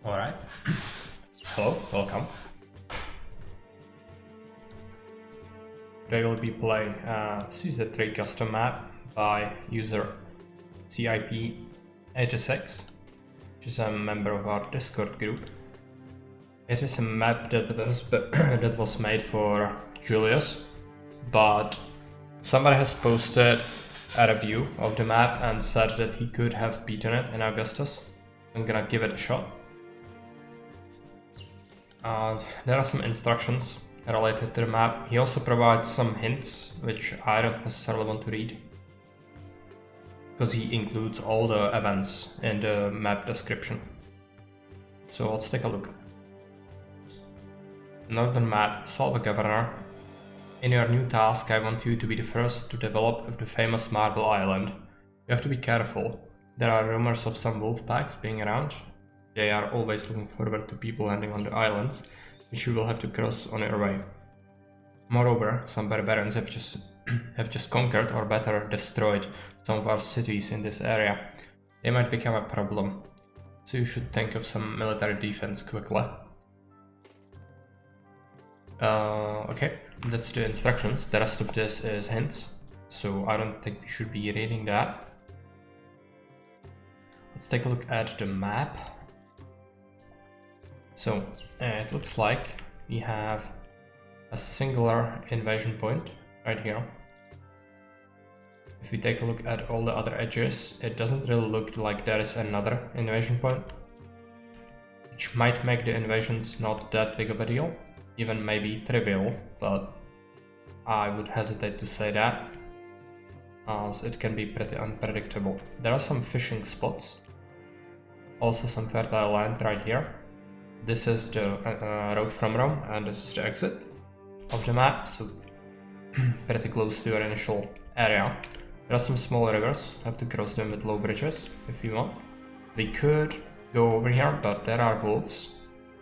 Alright. Hello, welcome. Today we'll be playing this is the trade custom map by user CIP86, which is a member of our Discord group. It is a map that was made for Julius, but somebody has posted a review of the map and said that he could have beaten it in Augustus. I'm gonna give it a shot. There are some instructions related to the map. He also provides some hints, which I don't necessarily want to read, because he includes all the events in the map description. So let's take a look. Northern map, solve a governor. In your new task, I want you to be the first to develop the famous Marble Island. You have to be careful. There are rumors of some wolf packs being around. They are always looking forward to people landing on the islands, which you will have to cross on your way. Moreover, some barbarians have just conquered, or better, destroyed some of our cities in this area. They might become a problem, so you should think of some military defense quickly. Okay, that's the instructions. The rest of this is hints, so I don't think we should be reading that. Let's take a look at the map. So it looks like we have a singular invasion point right here. If we take a look at all the other edges, it doesn't really look like there is another invasion point, which might make the invasions not that big of a deal, even maybe trivial, but I would hesitate to say that, as it can be pretty unpredictable. There are some fishing spots, also some fertile land right here. This is the road from Rome, and this is the exit of the map, so pretty close to your initial area. There are some small rivers, have to cross them with low bridges if you want. We could go over here, but there are wolves,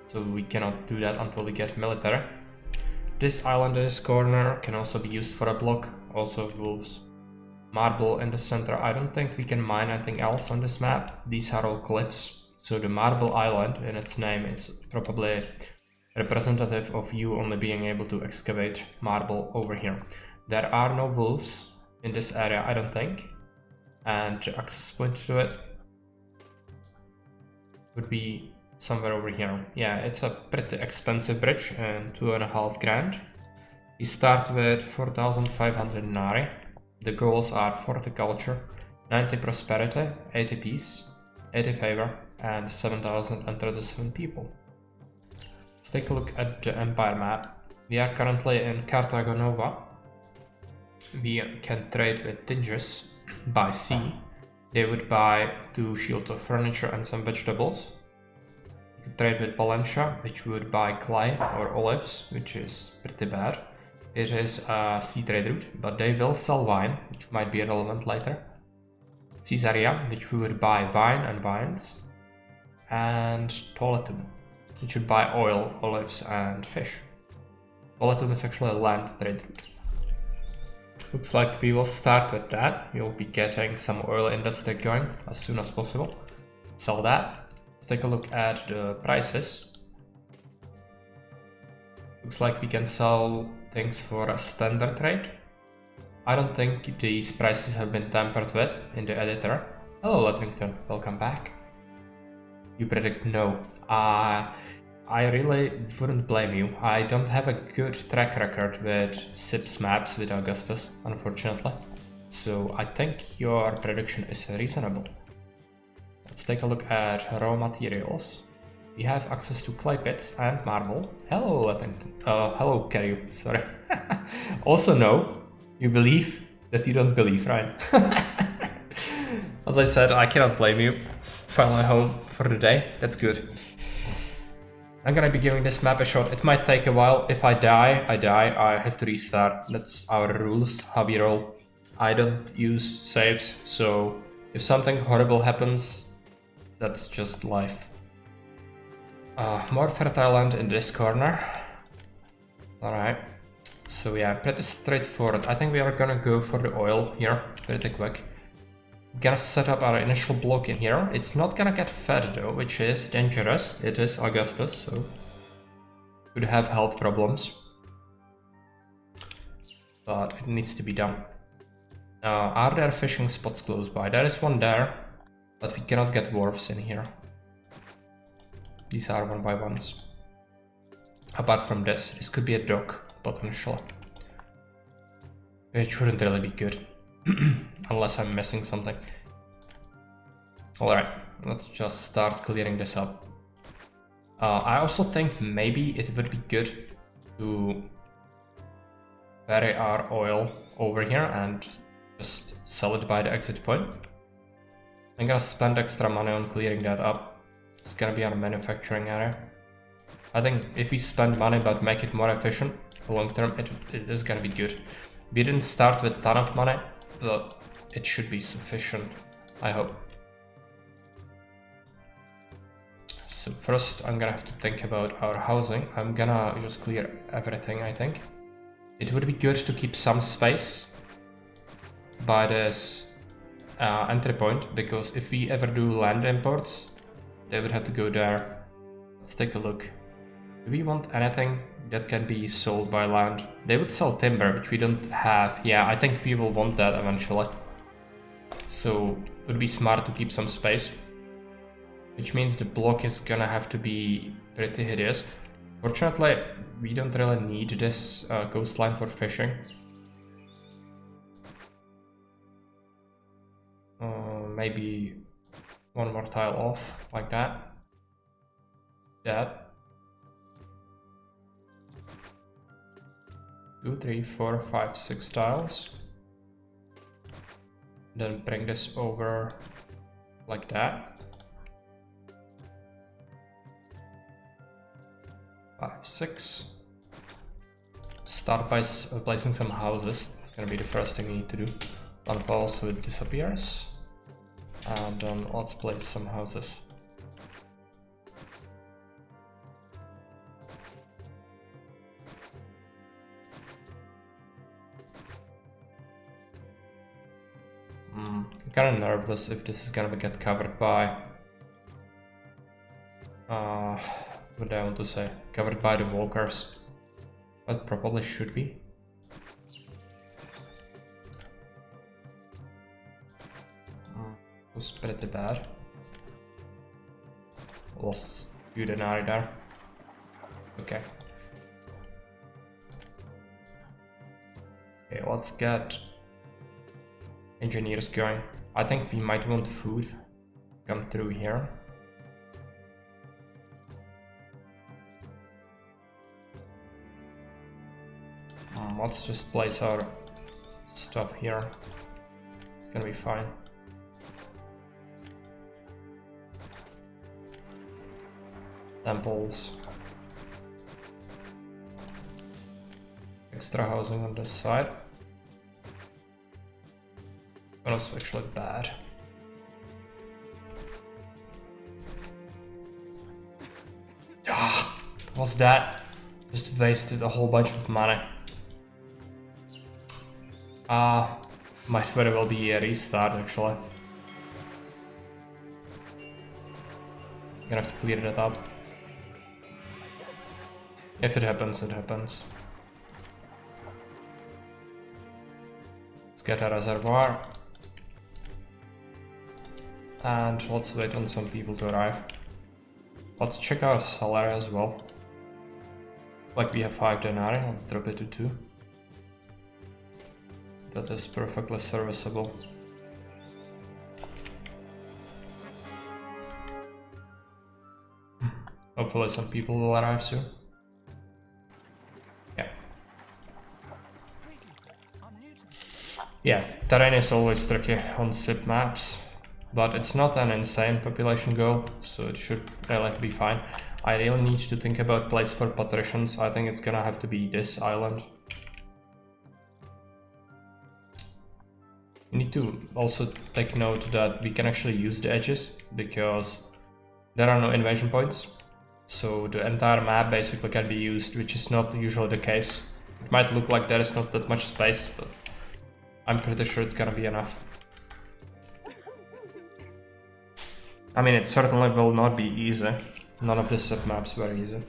so we cannot do that until we get military. This island in this corner can also be used for a block, also wolves. Marble in the center, I don't think we can mine anything else on this map. These are all cliffs. So the Marble Island in its name is probably representative of you only being able to excavate marble over here. There are no wolves in this area, I don't think, and the access point to it would be somewhere over here. Yeah, it's a pretty expensive bridge and 2.5 grand. We start with 4,500 nari. The goals are 40 culture, 90 prosperity, 80 peace, 80 favor, and 7,037 people. Let's take a look at the empire map. We are currently in Carthago Nova. We can trade with Tingis by sea. They would buy 2 shields of furniture and some vegetables. We could trade with Valencia, which would buy clay or olives, which is pretty bad. It is a sea trade route, but they will sell wine, which might be relevant later. Caesarea, which we would buy wine and vines. And Toletum, which would buy oil, olives, and fish. Toletum is actually a land trade route. Looks like we will start with that. We'll be getting some oil industry going as soon as possible. Sell that. Let's take a look at the prices. Looks like we can sell things for a standard trade. I don't think these prices have been tampered with in the editor. Hello Ledrington, welcome back. You predict no. I really wouldn't blame you. I don't have a good track record with SIPS maps with Augustus, unfortunately. So I think your prediction is reasonable. Let's take a look at raw materials. We have access to clay pits and marble. Hello, Ledrington. Hello, Kerry. Sorry. Also, no. You believe that you don't believe, right? As I said, I cannot blame you. Finally home for the day. That's good. I'm gonna be giving this map a shot. It might take a while. If I die, I die. I have to restart. That's our rules, how we roll. I don't use saves, so if something horrible happens, that's just life. More fertile land in this corner. Alright. So yeah, pretty straightforward. I think we are gonna go for the oil here, pretty quick. Gonna set up our initial block in here. It's not gonna get fed though, which is dangerous. It is Augustus, so could have health problems. But it needs to be done. Are there fishing spots close by? There is one there, but we cannot get wharves in here. These are 1x1s. Apart from this could be a dock, potentially. Which wouldn't really be good. Unless I'm missing something. Alright, let's just start clearing this up. I also think maybe it would be good to ferry our oil over here and just sell it by the exit point. I'm gonna spend extra money on clearing that up. It's gonna be our manufacturing area. I think if we spend money but make it more efficient long term, it is gonna be good. We didn't start with a ton of money, but it should be sufficient, I hope. So first I'm gonna have to think about our housing. I'm gonna just clear everything, I think. It would be good to keep some space by this entry point, because if we ever do land imports, they would have to go there. Let's take a look. Do we want anything that can be sold by land? They would sell timber, which we don't have. Yeah, I think we will want that eventually. So it would be smart to keep some space. Which means the block is gonna have to be pretty hideous. Fortunately, we don't really need this coastline for fishing. Maybe one more tile off, like that. That. 2, 3, 4, 5, 6 tiles. Then bring this over like that. 5, 6. Start by placing some houses. It's gonna be the first thing we need to do. Until so it disappears. And then let's place some houses. I'm kinda nervous if this is gonna get covered by what do I want to say? Covered by the walkers. But probably should be. Was pretty bad. Lost few denarii there. Okay. Okay, let's get engineers going. I think we might want food come through here. Let's just place our stuff here. It's gonna be fine. Temples. Extra housing on this side. That was actually bad. Ah, what's that? Just wasted a whole bunch of money. Might very well be a restart actually. Gonna have to clear that up. If it happens, it happens. Let's get a reservoir. And let's wait on some people to arrive. Let's check our salary as well. Like we have 5 denarii, let's drop it to 2. That is perfectly serviceable. Hopefully some people will arrive soon. Yeah. Yeah, terrain is always tricky on SIP maps. But it's not an insane population goal, so it should really be fine. I really need to think about place for patricians. I think it's gonna have to be this island. We need to also take note that we can actually use the edges, because there are no invasion points. So the entire map basically can be used, which is not usually the case. It might look like there is not that much space, but I'm pretty sure it's gonna be enough. I mean, it certainly will not be easy. None of the submaps were easy.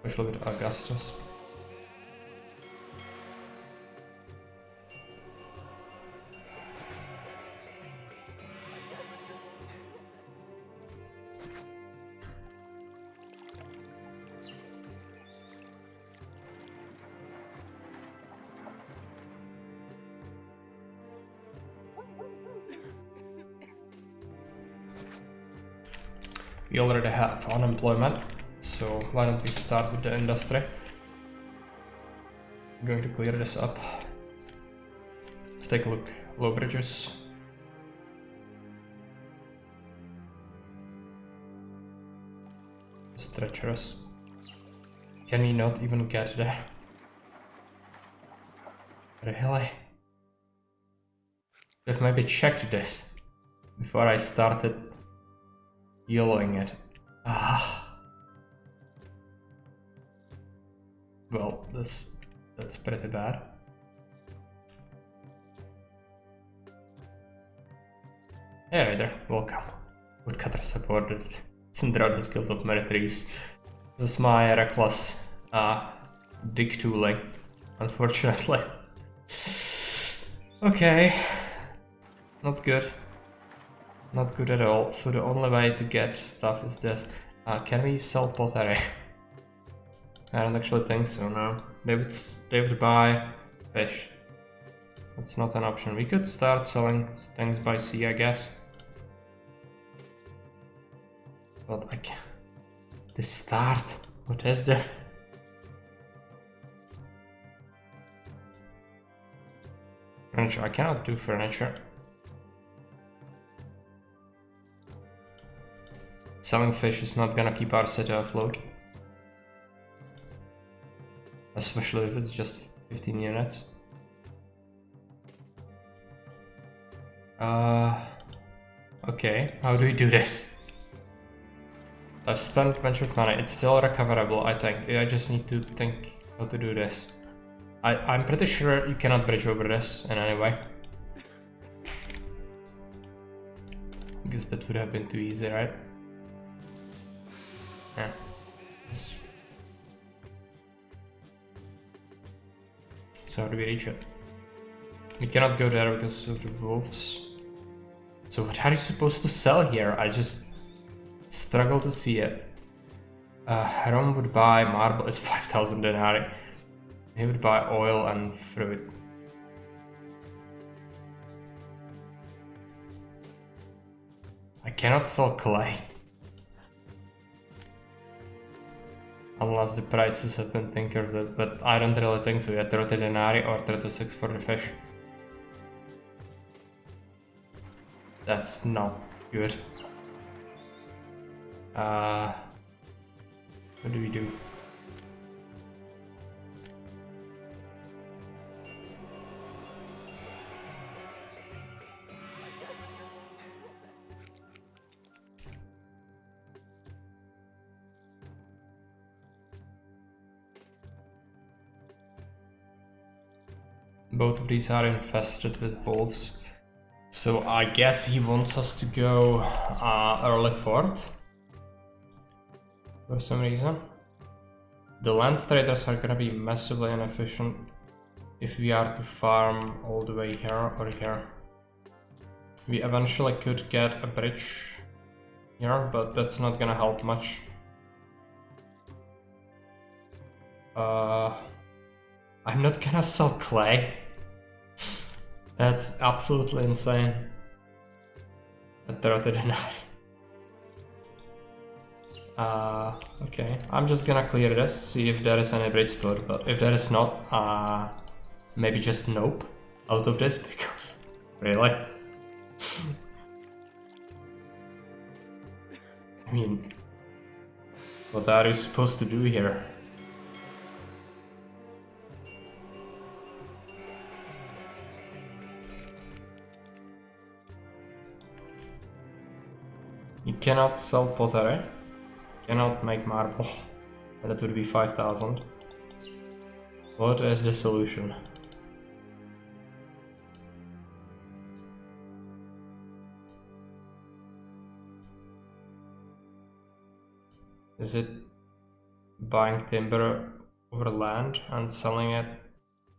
Especially with Augustus. We already have unemployment, so why don't we start with the industry? I'm going to clear this up. Let's take a look. Low bridges. It's treacherous. Can we not even get there? Really? I've maybe checked this before I started yellowing it. Ah. Well, that's pretty bad. Hey Raider, welcome. Woodcutter supported Cinderada's Guild of Meretrices. This is my reckless dig tooling, unfortunately. Okay. Not good. Not good at all. So the only way to get stuff is this. Can we sell pottery? I don't actually think so, no. They would buy fish. That's not an option. We could start selling things by sea, I guess. But I can't. The start. What is this? Furniture. I cannot do furniture. Selling fish is not gonna keep our city afloat. Especially if it's just 15 units. Okay, how do we do this? I've spent a bunch of money. It's still recoverable, I think. I just need to think how to do this. I'm pretty sure you cannot bridge over this in any way. Because that would have been too easy, right? Yeah. So how do we reach it? We cannot go there because of the wolves. So what are you supposed to sell here? I just struggle to see it. Rome would buy marble, it's 5,000 denarii. He would buy oil and fruit. I cannot sell clay. Unless the prices have been tinkered with, but I don't really think so. Yeah, 30 denarii or 36 for the fish. That's not good. What do we do? Both of these are infested with wolves. So I guess he wants us to go early fort. For some reason. The land traders are gonna be massively inefficient if we are to farm all the way here or here. We eventually could get a bridge here, but that's not gonna help much. I'm not gonna sell clay. That's absolutely insane. At 30 denarii. Okay, I'm just gonna clear this, see if there is any bridge spot, but if there is not, maybe just nope out of this, because really? I mean, what are you supposed to do here? You cannot sell pottery, cannot make marble, and that would be 5,000. What is the solution? Is it buying timber over land and selling it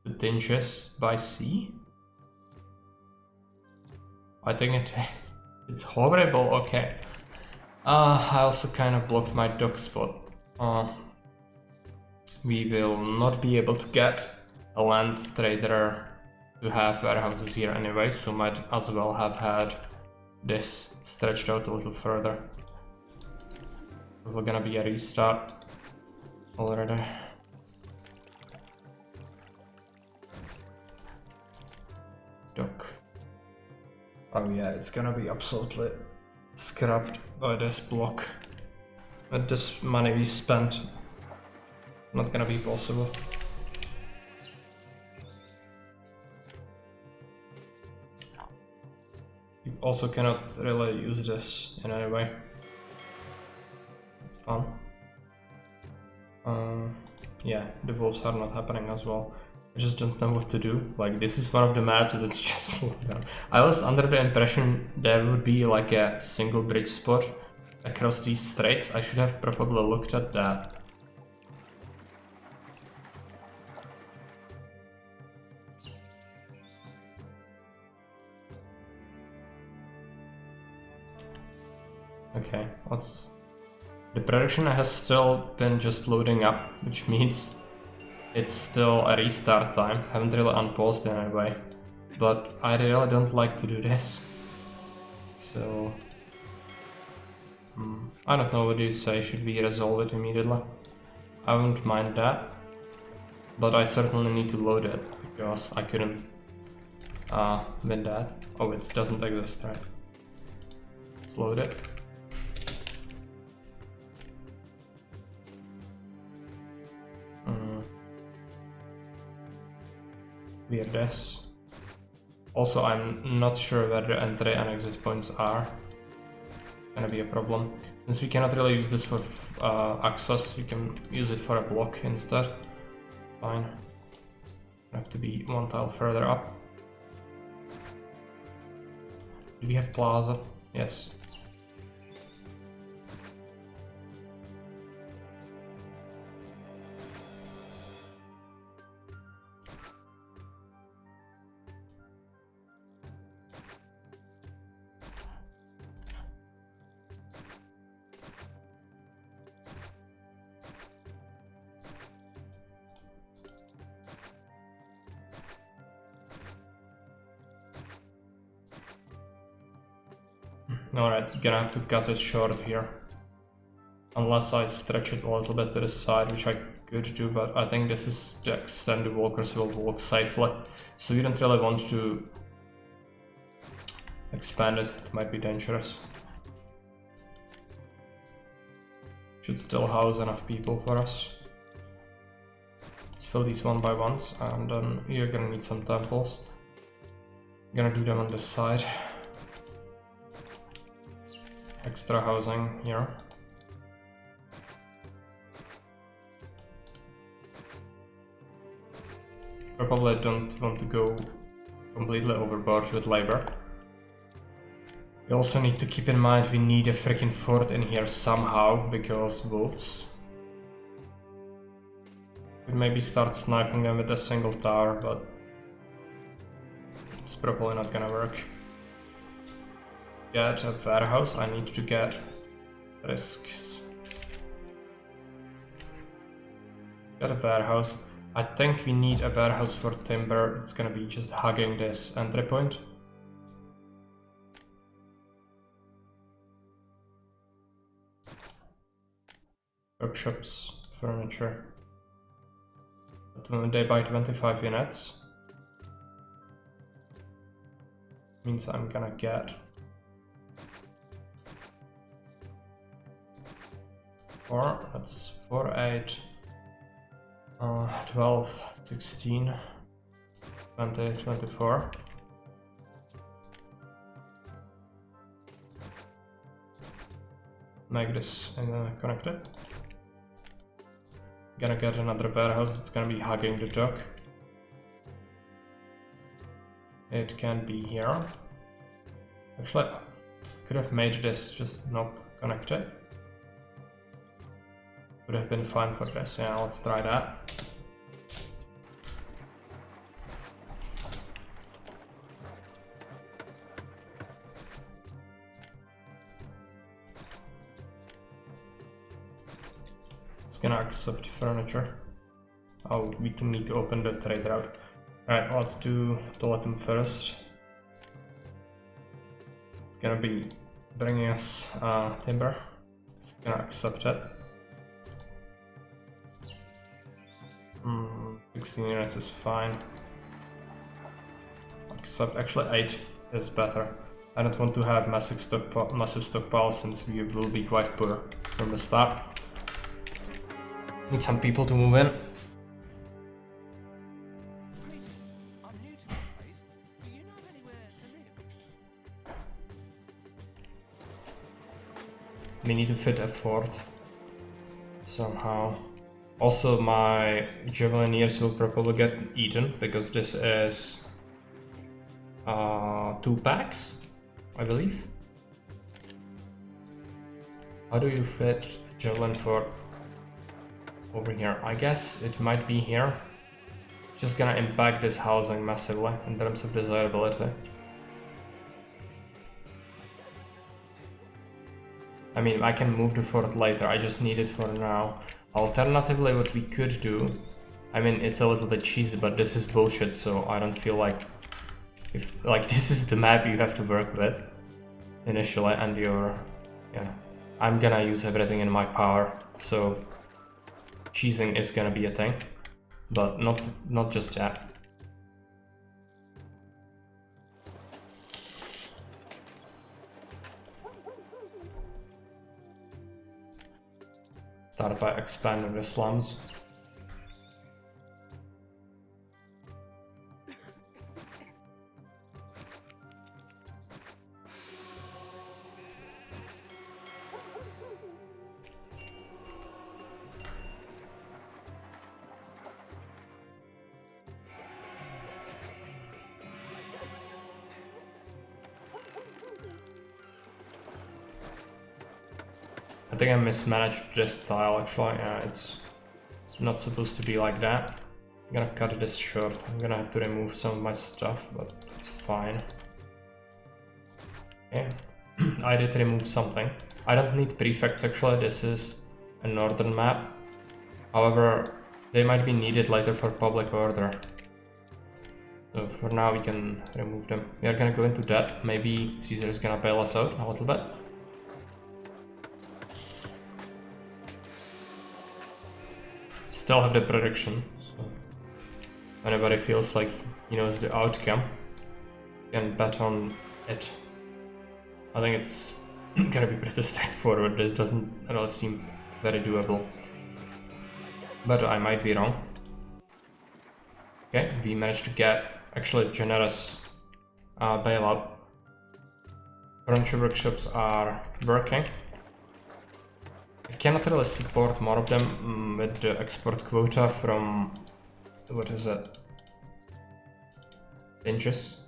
to dinges by sea? I think it is. It's horrible. Okay. I also kind of blocked my dock spot. We will not be able to get a land trader to have warehouses here anyway, so might as well have had this stretched out a little further. We're gonna be a restart already. Dock. Oh yeah, it's gonna be absolutely scrapped by this block. With this money we spent, not gonna be possible. You also cannot really use this in any way. It's fun. Yeah, the wolves are not happening as well. I just don't know what to do. Like, this is one of the maps that's just I was under the impression there would be like a single bridge spot across these straits. I should have probably looked at that. Okay, let's... The production has still been just loading up, which means it's still a restart time. Haven't really unpaused in any way, but I really don't like to do this. So I don't know what you say. Should we resolve it immediately? I wouldn't mind that, but I certainly need to load it because I couldn't win that. Oh, it doesn't exist, right? Let's load it. Weird this. Also, I'm not sure where the entry and exit points are. Gonna be a problem. Since we cannot really use this for access, we can use it for a block instead. Fine. Have to be one tile further up. Do we have plaza? Yes. Alright, gonna have to cut it short here. Unless I stretch it a little bit to the side, which I could do, but I think this is the extent the walkers will walk safely. So you don't really want to expand it, it might be dangerous. Should still house enough people for us. Let's fill these one by ones, and then you're gonna need some temples. Gonna do them on this side. Extra housing here. Probably don't want to go completely overboard with labor. We also need to keep in mind we need a freaking fort in here somehow, because wolves. We maybe start sniping them with a single tower, but it's probably not gonna work. Get a warehouse, I need to get risks. Get a warehouse. I think we need a warehouse for timber. It's gonna be just hugging this entry point. Workshops, furniture. They buy 25 units. Means I'm gonna get 4, that's 4, 8, 12, 16, 20, 24. Make this connected. Gonna get another warehouse that's gonna be hugging the dock. It can be here. Actually, could have made this just not connected. would have been fine for this. Yeah, let's try that. It's gonna accept furniture. Oh, we can need to open the trade route. Alright, let's do toiletum first. It's gonna be bringing us timber. It's gonna accept it. 16 units is fine. Accept, actually 8 is better. I don't want to have massive stockpile since we will be quite poor from the start. Need some people to move in. We need to fit a fort somehow. Also, my Javelineers will probably get eaten because this is 2 packs, I believe. How do you fit Javelin fort over here? I guess it might be here. Just gonna impact this housing massively in terms of desirability. I mean, I can move the fort later, I just need it for now. Alternatively, what we could do, I mean, it's a little bit cheesy, but this is bullshit, so I don't feel like, if like this is the map you have to work with initially, and you're, yeah, I'm gonna use everything in my power, so cheesing is gonna be a thing, but not just yet. Start by expanding the slums. I think I mismanaged this tile actually, yeah, it's not supposed to be like that. I'm gonna cut this short, I'm gonna have to remove some of my stuff, but it's fine. Okay, I did remove something. I don't need prefects actually, this is a northern map. However, they might be needed later for public order. So for now we can remove them. We are gonna go into debt, maybe Caesar is gonna bail us out a little bit. Still have the prediction, so anybody feels like he knows the outcome, can bet on it. I think it's gonna be pretty straightforward. This doesn't at all seem very doable, but I might be wrong. Okay, we managed to get actually generous bailout. Furniture workshops are working. I cannot really support more of them with the export quota from, what is it, inches.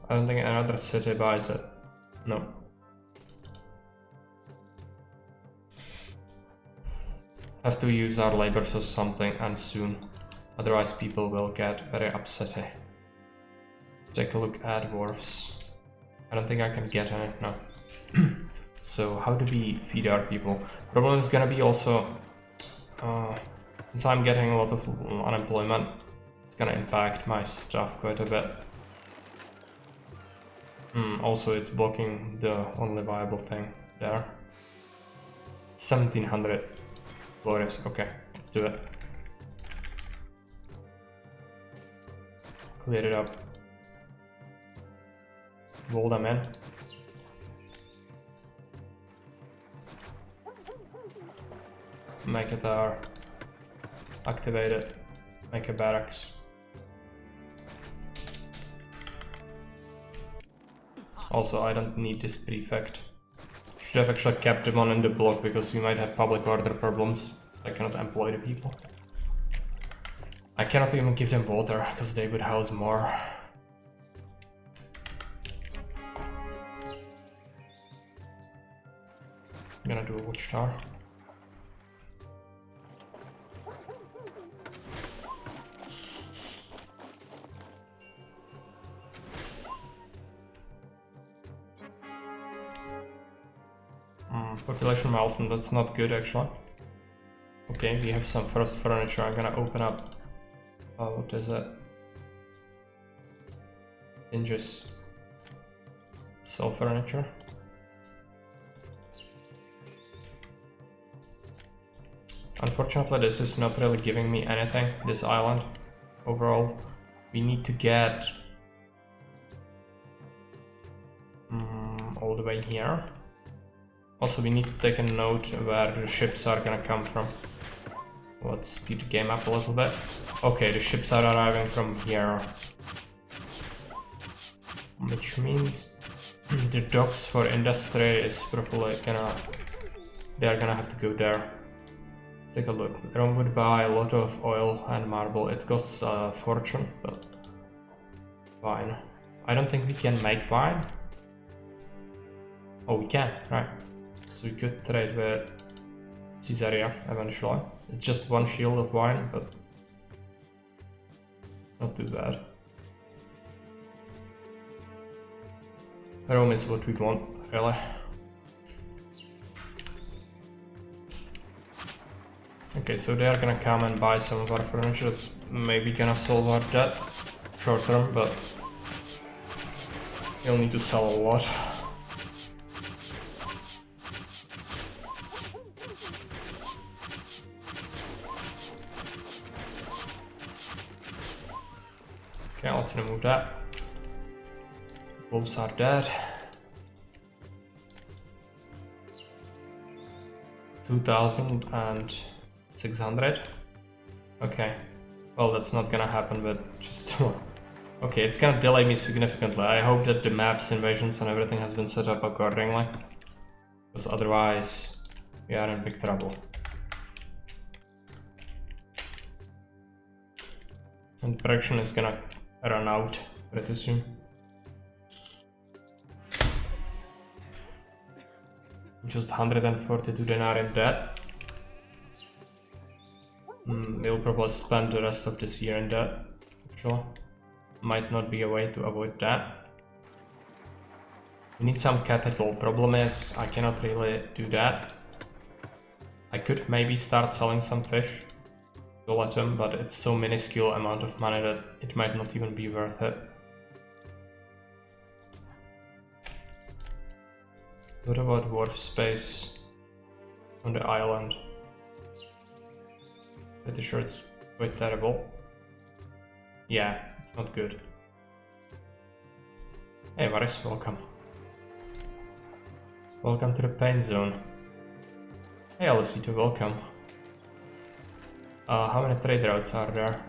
I don't think another city buys it, no. Have to use our labor for something, and soon, otherwise people will get very upsetty. Let's take a look at wharfs. I don't think I can get any, no. So how do we feed our people? Problem is gonna be also, since I'm getting a lot of unemployment, it's gonna impact my stuff quite a bit. Also it's blocking the only viable thing there. 1700 glorious, okay, let's do it. Clear it up. Roll them in. Make a tower, activate it, make a barracks. Also, I don't need this prefect. Should have actually kept them on in the block because we might have public order problems. So I cannot employ the people. I cannot even give them water because they would house more. gonna do a watchtower. Population milestone, that's not good actually. Okay, we have some first furniture. I'm gonna open up. What is it? Hinges. Sell furniture. Unfortunately, this is not really giving me anything, this island. Overall, we need to get all the way here. Also, we need to take a note where the ships are gonna come from. Let's speed the game up a little bit. Okay, the ships are arriving from here. Which means the docks for industry is probably they're gonna have to go there. Let's take a look. Rome would buy a lot of oil and marble. It costs a fortune, but fine. I don't think we can make wine. Oh, we can, right. So we could trade with Caesarea eventually. It's just one shield of wine, but not too bad. Rome is what we want, really. Okay, so they are gonna come and buy some of our furniture. It's maybe gonna solve our debt short term, but you'll need to sell a lot. Okay, let's remove that. Wolves are dead. 2,600. Okay. Well, that's not gonna happen, but just okay, it's gonna delay me significantly. I hope that the maps, invasions, and everything has been set up accordingly, because otherwise we are in big trouble. And the production is gonna run out pretty soon. Just 142 dinar in debt. We'll probably spend the rest of this year in debt. Actually, might not be a way to avoid that. We need some capital. Problem is, I cannot really do that. I could maybe start selling some fish to let them, but it's so minuscule amount of money that it might not even be worth it. What about wharf space on the island? Pretty sure it's quite terrible. Yeah, it's not good. Hey Varys, welcome. Welcome to the pain zone. Hey Alicito, welcome. How many trade routes are there?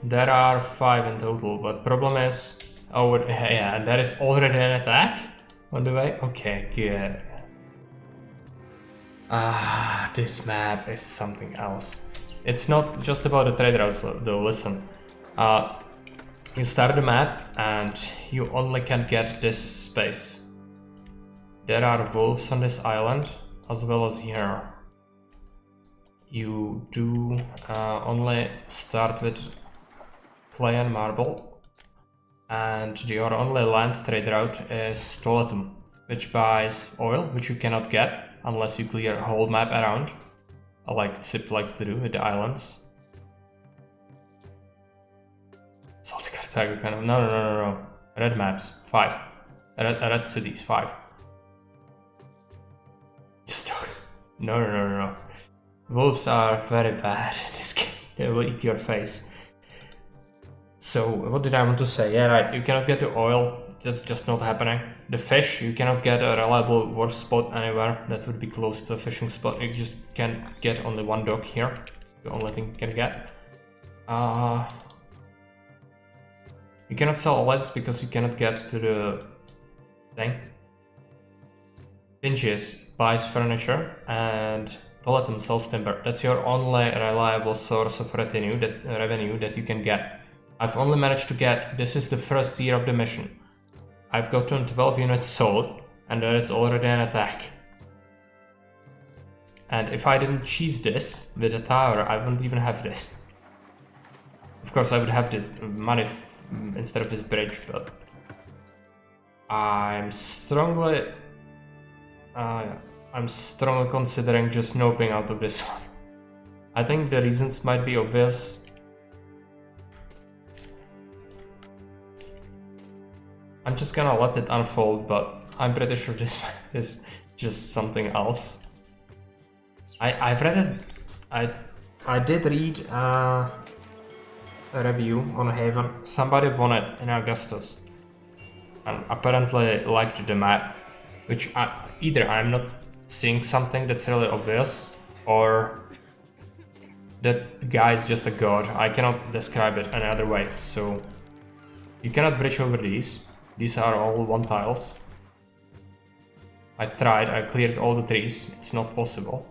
There are 5 in total, but problem is... Oh, yeah, there is already an attack on the way? Okay, good. This map is something else. It's not just about the trade routes though, listen. You start the map and you only can get this space. There are wolves on this island, as well as here. You do only start with clay and marble, and your only land trade route is Toletum, which buys oil, which you cannot get unless you clear a whole map around, like Zip likes to do with the islands. Salt Carthago kind of... No. Red maps, 5. Red cities, 5. Just... No. Wolves are very bad in this game. They will eat your face. So, what did I want to say? Yeah, right, you cannot get the oil. That's just not happening. The fish, you cannot get a reliable wharf spot anywhere that would be close to a fishing spot. You just can get only one dock here. It's the only thing you can get. You cannot sell olives because you cannot get to the thing. Pinches buys furniture and Toletum sells timber. That's your only reliable source of revenue that you can get. I've only managed to get, this is the first year of the mission. I've gotten 12 units sold and there is already an attack. And if I didn't cheese this with a tower, I wouldn't even have this. Of course, I would have the money instead of this bridge, but I'm strongly considering just noping out of this one. I think the reasons might be obvious. I'm just gonna let it unfold, but I'm pretty sure this is just something else. I've read it. I did read a review on Haven. Somebody won it in Augustus and apparently liked the map, which either I'm not seeing something that's really obvious, or that guy is just a god. I cannot describe it any other way. So you cannot bridge over these. These are all one tiles. I tried, I cleared all the trees. It's not possible.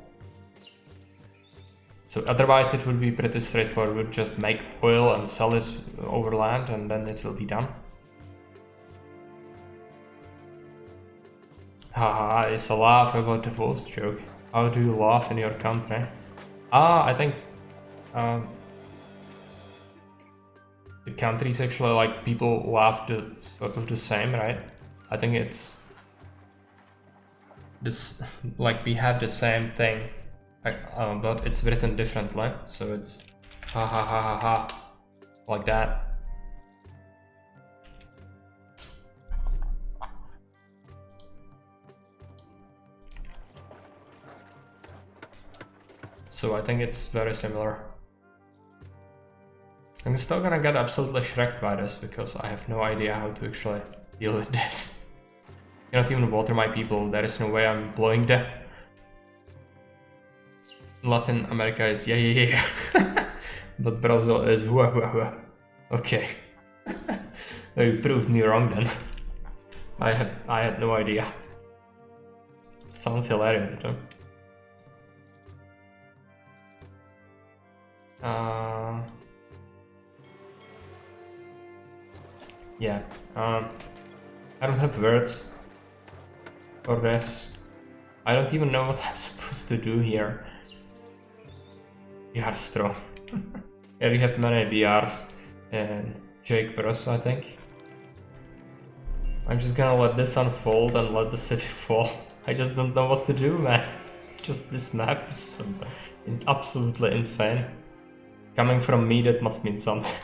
So otherwise it would be pretty straightforward. Just make oil and sell it over land and then it will be done. Haha, it's a laugh about the wolves joke. How do you laugh in your country? I think the country is actually like people laugh sort of the same, right? I think it's this, like we have the same thing, but it's written differently, so it's ha ha ha ha ha, like that. So I think it's very similar. I'm still gonna get absolutely shreked by this because I have no idea how to actually deal with this. I cannot even water my people. There is no way I'm blowing them. Latin America is yeah. But Brazil is wah. Okay. You proved me wrong then. I had no idea. Sounds hilarious though. Yeah, I don't have words for this. I don't even know what I'm supposed to do here. We are strong. Yeah, we have many BRs and Jake Bros, I think. I'm just gonna let this unfold and let the city fall. I just don't know what to do, man. It's just this map is absolutely insane. Coming from me, that must mean something.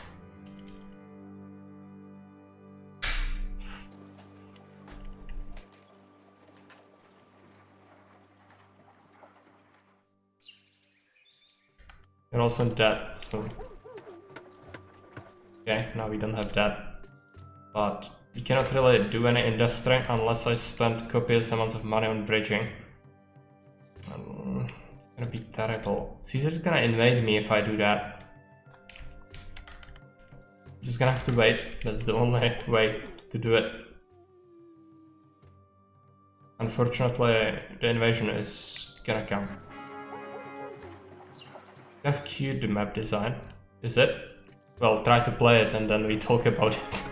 You're also in debt, so... Okay, now we don't have that. But we cannot really do any industry unless I spend copious amounts of money on bridging. It's gonna be terrible. Caesar's gonna invade me if I do that. Just gonna have to wait. That's the only way to do it. Unfortunately, the invasion is gonna come. I've queued the map design. Is it? Well, try to play it and then we talk about it.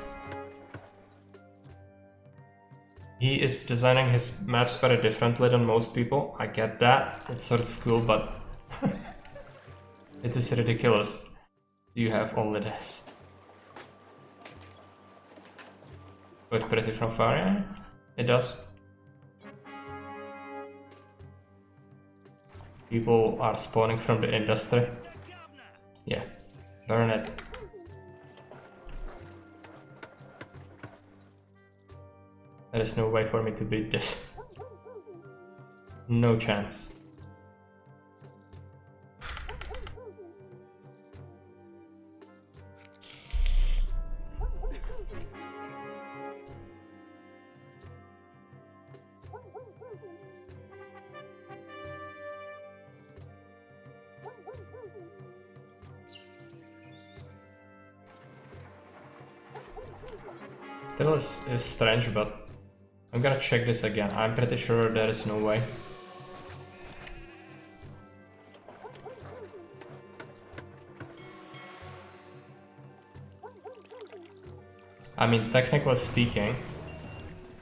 He is designing his maps very differently than most people. I get that. It's sort of cool, but it is ridiculous. You have only this. But pretty from far, yeah? It does. People are spawning from the industry. Yeah, burn it. There is no way for me to beat this. No chance. That is strange, but I'm gonna check this again. I'm pretty sure there is no way. I mean, technically speaking,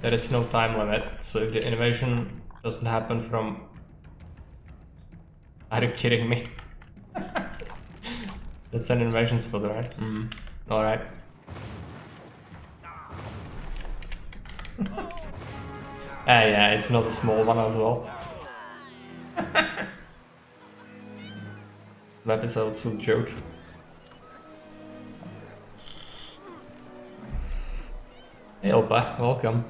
there is no time limit, so if the invasion doesn't happen from Are you kidding me? That's an invasion spot, right? Alright. Yeah, it's not a small one as well. That is an absolute joke. Hey Opa, welcome.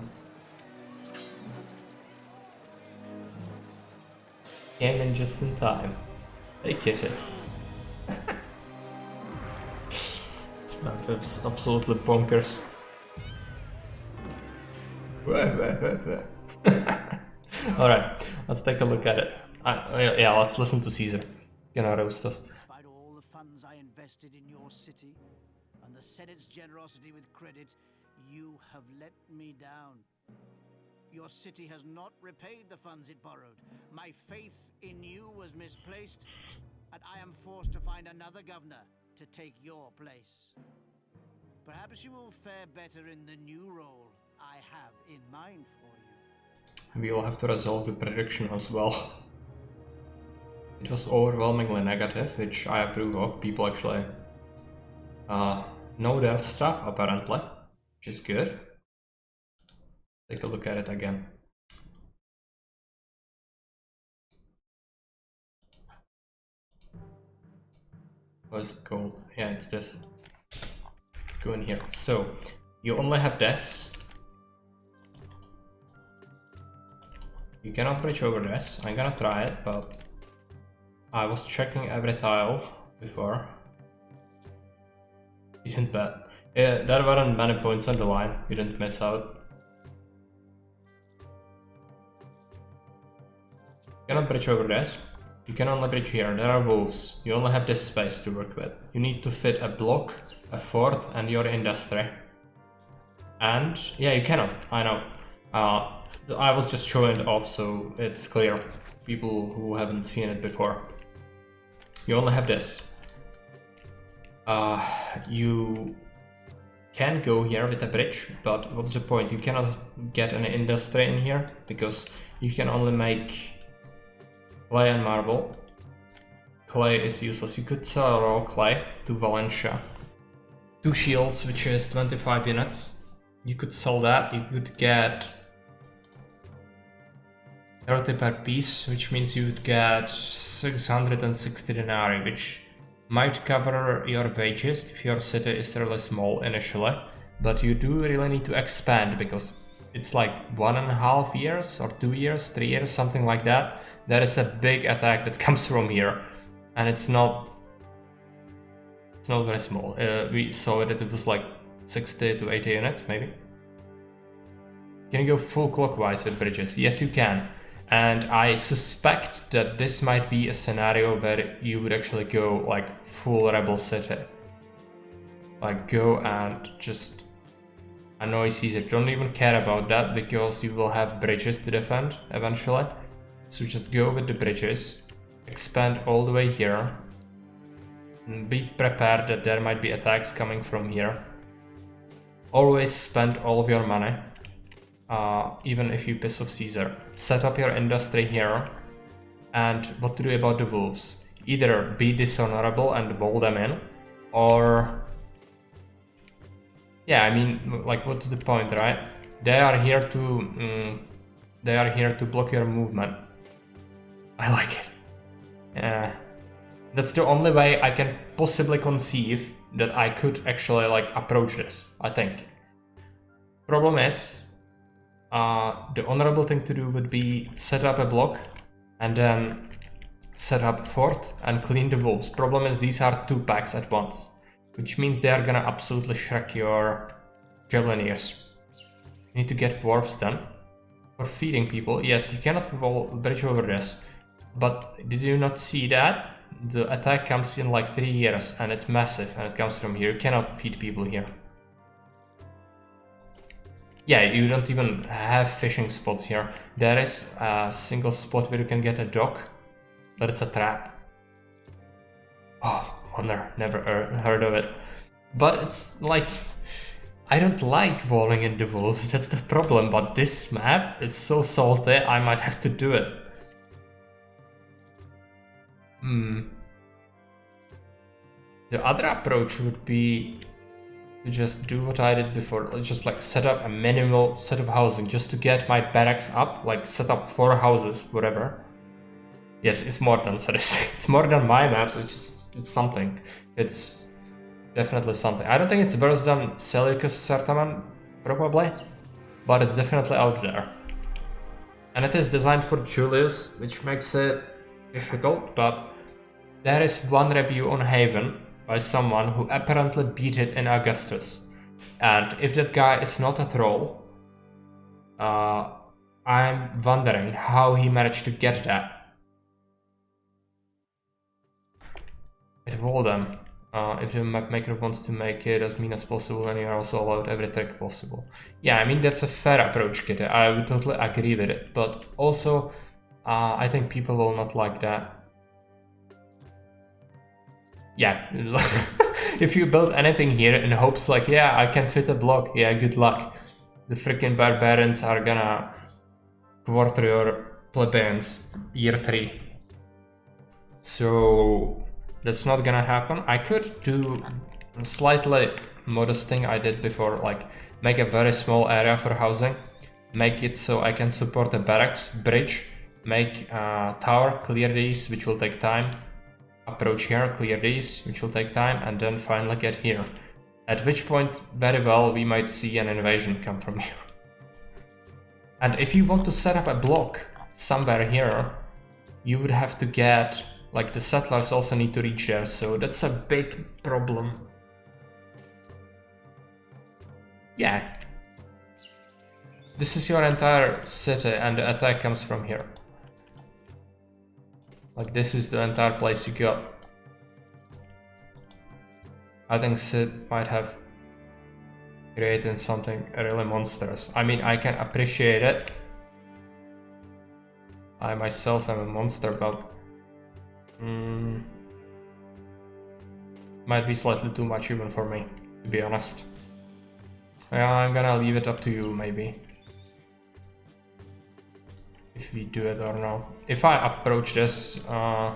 Came in just in time. Hey kitty. This map is absolutely bonkers. Alright, let's take a look at it. Yeah, let's listen to Caesar. Gonna roast us. Despite all the funds I invested in your city and the Senate's generosity with credit, you have let me down. Your city has not repaid the funds it borrowed. My faith in you was misplaced, and I am forced to find another governor to take your place. Perhaps you will fare better in the new role I have in mind for you. We will have to resolve the prediction as well. It was overwhelmingly negative, which I approve of. People actually know their stuff, apparently, which is good. Take a look at it again. What is it called? Yeah, it's this. Let's go in here. So, you only have this. You cannot bridge over this. I'm gonna try it, but I was checking every tile before. You didn't bet. Yeah, there weren't many points on the line. You didn't miss out. You cannot bridge over this. You can only bridge here. There are wolves. You only have this space to work with. You need to fit a block, a fort, and your industry. And yeah, you cannot. I know. I was just showing it off so it's clear. People who haven't seen it before. You only have this. You can go here with a bridge, but what's the point? You cannot get an industry in here because you can only make clay and marble. Clay is useless. You could sell raw clay to Valencia. 2 shields, which is 25 units. You could sell that. You could get 30 per piece, which means you would get 660 denarii, which might cover your wages if your city is really small initially, but you do really need to expand because it's like 1.5 years or 2 years, 3 years, something like that. There is a big attack that comes from here, and it's not very small. We saw that it was like 60 to 80 units, maybe. Can you go full clockwise with bridges? Yes, you can. And I suspect that this might be a scenario where you would actually go like full rebel city. Like go and just annoy Caesar. Don't even care about that because you will have bridges to defend eventually. So just go with the bridges, expand all the way here, and be prepared that there might be attacks coming from here. Always spend all of your money. Even if you piss off Caesar. Set up your industry here. And what to do about the wolves? Either be dishonorable and wall them in, or... yeah, I mean, like, what's the point, right? They are here to block your movement. I like it. Yeah. That's the only way I can possibly conceive that I could actually, like, approach this, I think. Problem is... the honorable thing to do would be set up a block and then set up a fort and clean the wolves. Problem is these are 2 packs at once, which means they are gonna absolutely shrek your javeliniers. You need to get dwarves done for feeding people. Yes, you cannot bridge over this, but did you not see that? The attack comes in like 3 years and it's massive and it comes from here. You cannot feed people here. Yeah, you don't even have fishing spots here. There is a single spot where you can get a dock, but it's a trap. Oh, wonder, never heard of it. But it's like, I don't like walling in the wolves, that's the problem, but this map is so salty, I might have to do it. The other approach would be to just do what I did before, just like set up a minimal set of housing just to get my barracks up, like set up 4 houses, whatever. Yes, it's more than it's more than my maps, it's something. It's definitely something. I don't think it's worse than Seleucus Sertaman, probably, but it's definitely out there. And it is designed for Julius, which makes it difficult, but there is one review on Haven by someone who apparently beat it in Augustus. And if that guy is not a troll, I'm wondering how he managed to get that. It rolled them. If the map maker wants to make it as mean as possible, then you're also allowed every trick possible. Yeah, I mean, that's a fair approach, Kitty. I would totally agree with it. But also, I think people will not like that. Yeah, if you build anything here in hopes like, yeah, I can fit a block, yeah, good luck. The freaking barbarians are gonna quarter your plebeians year 3. So that's not gonna happen. I could do a slightly modest thing I did before, like make a very small area for housing, make it so I can support a barracks, bridge, make a tower, clear these, which will take time. Approach here, clear these, which will take time, and then finally get here. At which point, very well, we might see an invasion come from here. And if you want to set up a block somewhere here, you would have to get, like, the settlers also need to reach there, so that's a big problem. Yeah. This is your entire city, and the attack comes from here. Like, this is the entire place you got. I think Sid might have created something really monstrous. I mean, I can appreciate it. I myself am a monster, but might be slightly too much even for me, to be honest. Yeah, I'm gonna leave it up to you, maybe. If we do it or not. If I approach this, I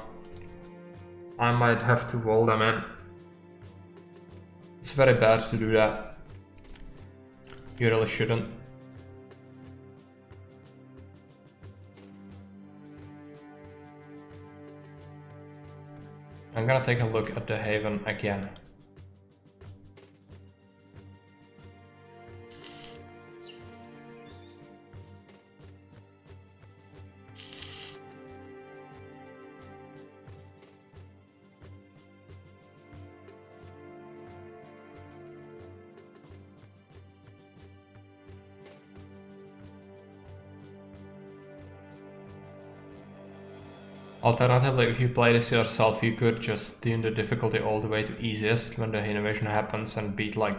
might have to wall them in. It's very bad to do that. You really shouldn't. I'm gonna take a look at the Haven again. Alternatively, if you play this yourself, you could just tune the difficulty all the way to easiest when the invasion happens and beat like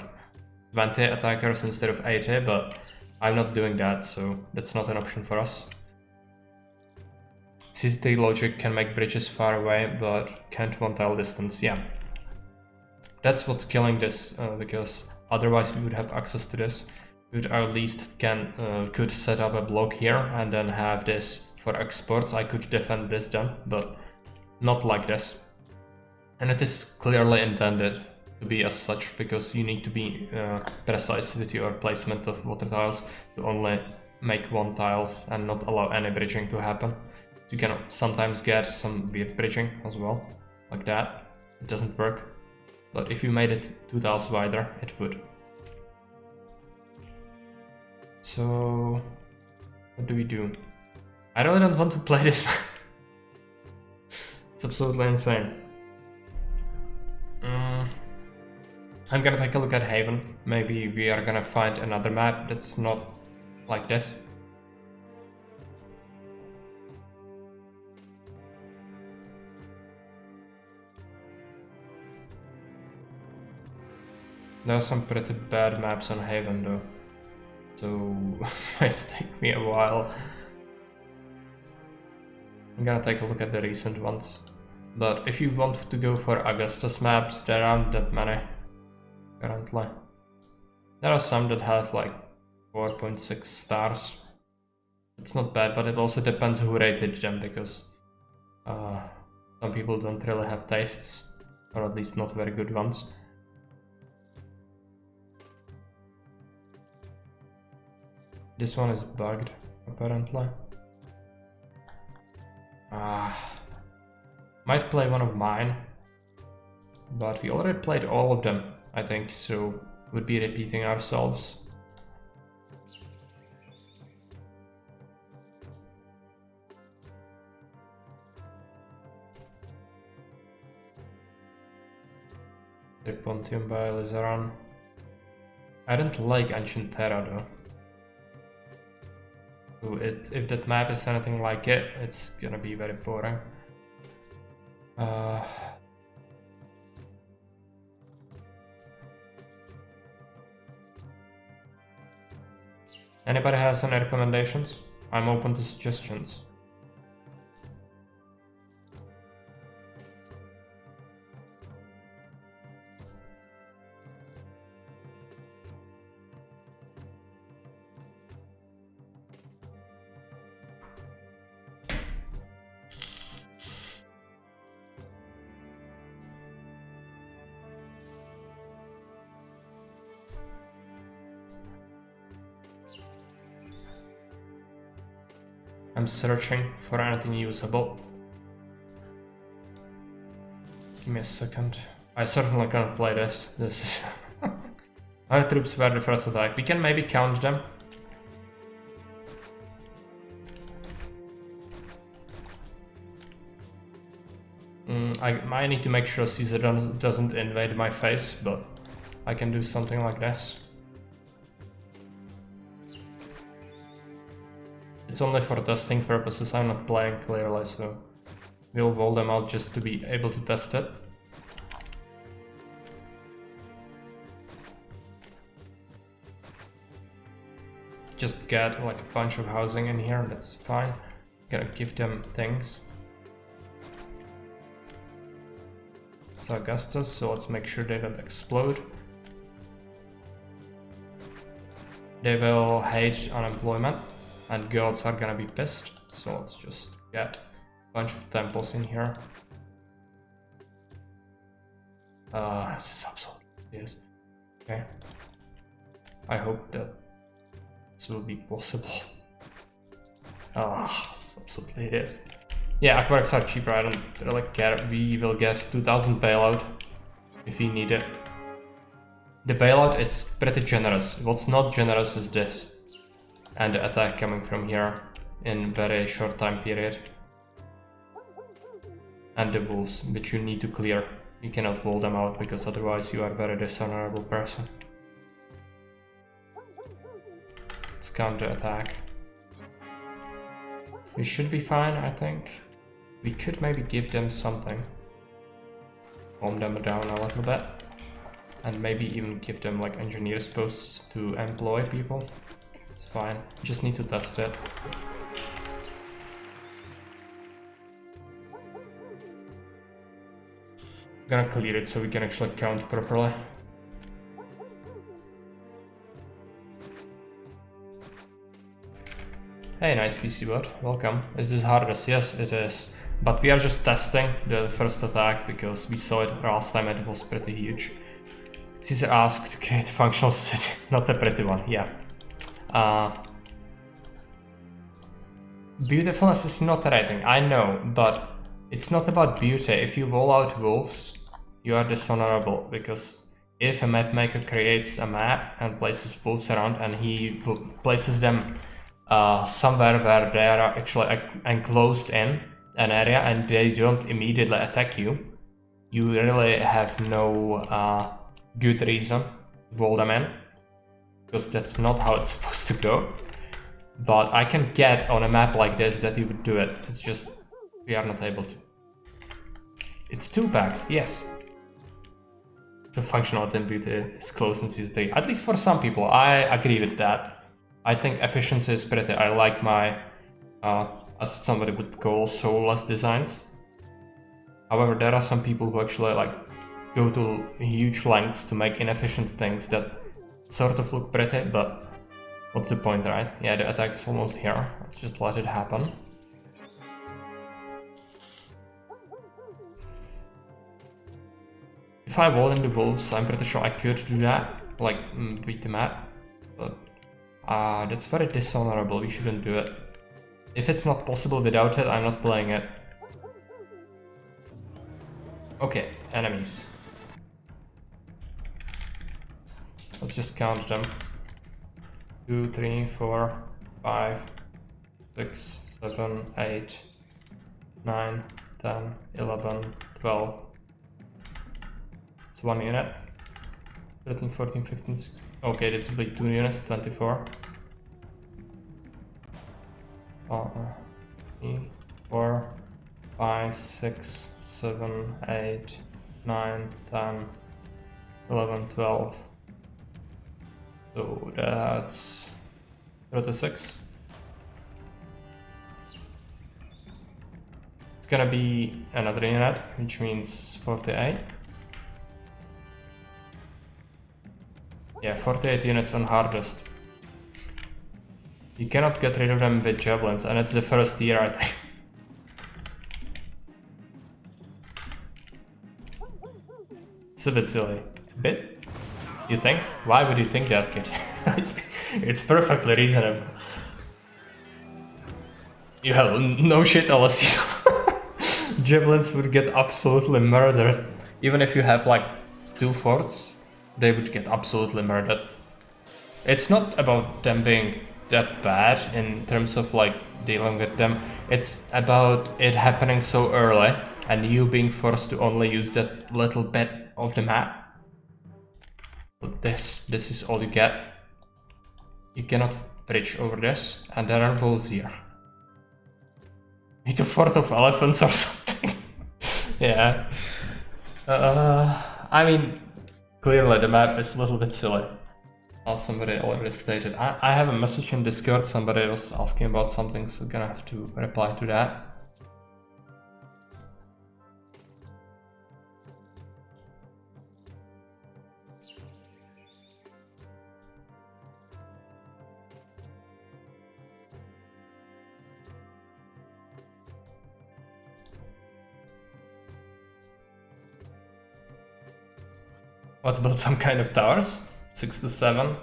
20 attackers instead of 80, but I'm not doing that, so that's not an option for us. CCT logic can make bridges far away, but can't one-tile distance, yeah. That's what's killing this, because otherwise we would have access to this. We would at least could set up a block here and then have this for exports. I could defend this then, but not like this. And it is clearly intended to be as such, because you need to be precise with your placement of water tiles to only make 1 tiles and not allow any bridging to happen. You can sometimes get some weird bridging as well, like that. It doesn't work. But if you made it 2 tiles wider, it would. So what do we do? I really don't want to play this. It's absolutely insane. I'm gonna take a look at Haven. Maybe we are gonna find another map that's not like this. There are some pretty bad maps on Haven though, so it might take me a while. I'm gonna take a look at the recent ones. But if you want to go for Augustus maps, there aren't that many currently. There are some that have like 4.6 stars. It's not bad, but it also depends who rated them, because Some people don't really have tastes, or at least not very good ones. This one is bugged, apparently. Might play one of mine, but we already played all of them, I think, so would be repeating ourselves. The Pontium by Lizaran. I don't like Ancient Terra though. So if that map is anything like it, it's gonna be very boring. Anybody has any recommendations? I'm open to suggestions. I'm searching for anything usable. Give me a second. I certainly cannot play this. This is... Our troops were the first attack. We can maybe count them. I need to make sure Caesar doesn't invade my face, but I can do something like this. It's only for testing purposes, I'm not playing clearly, so we'll roll them out just to be able to test it. Just get like a bunch of housing in here, that's fine. Gonna give them things. It's Augustus, so let's make sure they don't explode. They will hate unemployment. And gods are gonna be pissed, so let's just get a bunch of temples in here. This is absolutely yes. Okay. I hope that this will be possible. It's absolutely it is. Yeah, aqueducts are cheaper, I don't really care. We will get 2000 bailout if we need it. The bailout is pretty generous. What's not generous is this. And the attack coming from here in very short time period. And the wolves, which you need to clear. You cannot roll them out because otherwise you are a very dishonorable person. Let's counter attack. We should be fine, I think. We could maybe give them something. Calm them down a little bit. And maybe even give them like engineers posts to employ people. It's fine, just need to test it. Gonna clear it so we can actually count properly. Hey, nice PC bot, welcome. Is this hardest? Yes, it is. But we are just testing the first attack because we saw it last time and it was pretty huge. Caesar asked to create a functional city, not a pretty one, yeah. Beautifulness is not a rating, I know, but it's not about beauty. If you roll out wolves, you are dishonorable, because if a map maker creates a map and places wolves around and he places them somewhere where they are actually enclosed in an area and they don't immediately attack you, you really have no good reason to roll them in. Because that's not how it's supposed to go. But I can get on a map like this that you would do it. It's just we are not able to. It's 2 packs, yes. The functionality and beauty is close in Season 3. At least for some people, I agree with that. I think efficiency is pretty. I like my, as somebody would call, soulless designs. However, there are some people who actually like go to huge lengths to make inefficient things that sort of look pretty, but what's the point, right? Yeah, the attack is almost here. Let's just let it happen. if I wall in the wolves, I'm pretty sure I could do that, like beat the map, but that's very dishonorable, we shouldn't do it. If it's not possible without it, I'm not playing it. Okay, enemies. Let's just count them. 2, 3, 4, 5, 6, 7, 8, 9, 10, 11, 12. It's 1 unit. 13, 14, 15, 16. Okay, that's like 2 units, 24. 3, 4, 5, 6, 7, 8, 9, 10, 11, 12. So that's 36. It's gonna be another unit, which means 48. Yeah, 48 units on hardest. You cannot get rid of them with javelins, and it's the first year, I think. It's a bit silly. A bit? You think? Why would you think that, kid? It's perfectly reasonable. You have no shit, LSD. Javelins would get absolutely murdered. Even if you have like 2 forts, they would get absolutely murdered. It's not about them being that bad in terms of like dealing with them. It's about it happening so early and you being forced to only use that little bit of the map. But this is all you get. You cannot bridge over this, and there are wolves here. Need a fort of elephants or something. Yeah. I mean, clearly the map is a little bit silly. As somebody already stated. I have a message in Discord, somebody was asking about something, so gonna have to reply to that. Let's build some kind of towers. 6 to 7.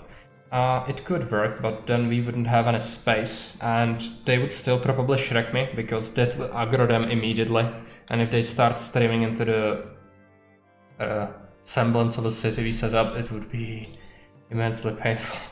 It could work, but then we wouldn't have any space, and they would still probably shrek me, because that will aggro them immediately. And if they start streaming into the semblance of a city we set up, it would be immensely painful.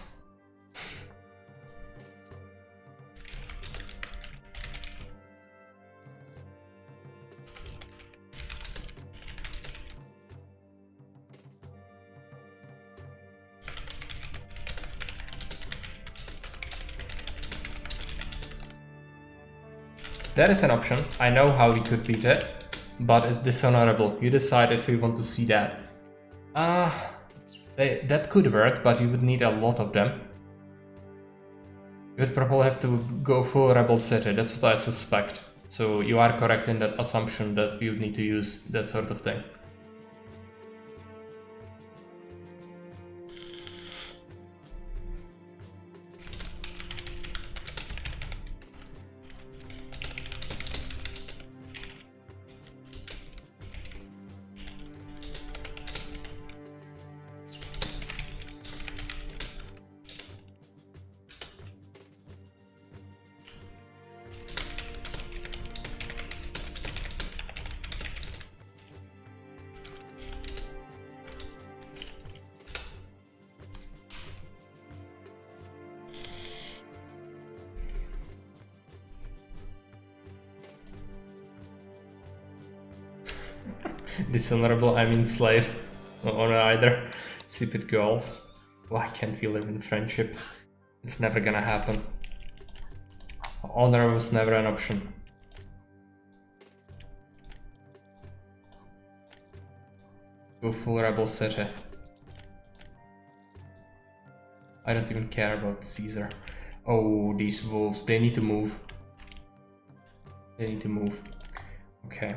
That is an option. I know how we could beat it, but it's dishonorable. You decide if you want to see that. That could work, but you would need a lot of them. You would probably have to go full rebel city, that's what I suspect. So you are correct in that assumption that we would need to use that sort of thing. Dishonorable, I mean slave. No honor either. Stupid girls. Why can't we live in friendship? It's never gonna happen. Honor was never an option. Go full rebel city. I don't even care about Caesar. Oh, these wolves, they need to move. They need to move. Okay.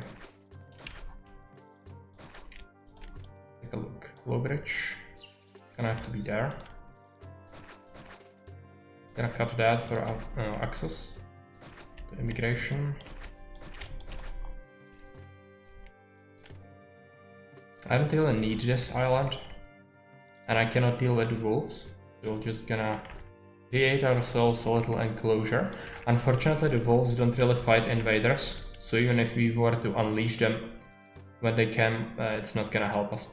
Take a look. Low bridge. Gonna have to be there. Gonna cut that for access to immigration. I don't really need this island. And I cannot deal with the wolves. So we're just gonna create ourselves a little enclosure. Unfortunately, the wolves don't really fight invaders. So even if we were to unleash them when they come, it's not gonna help us.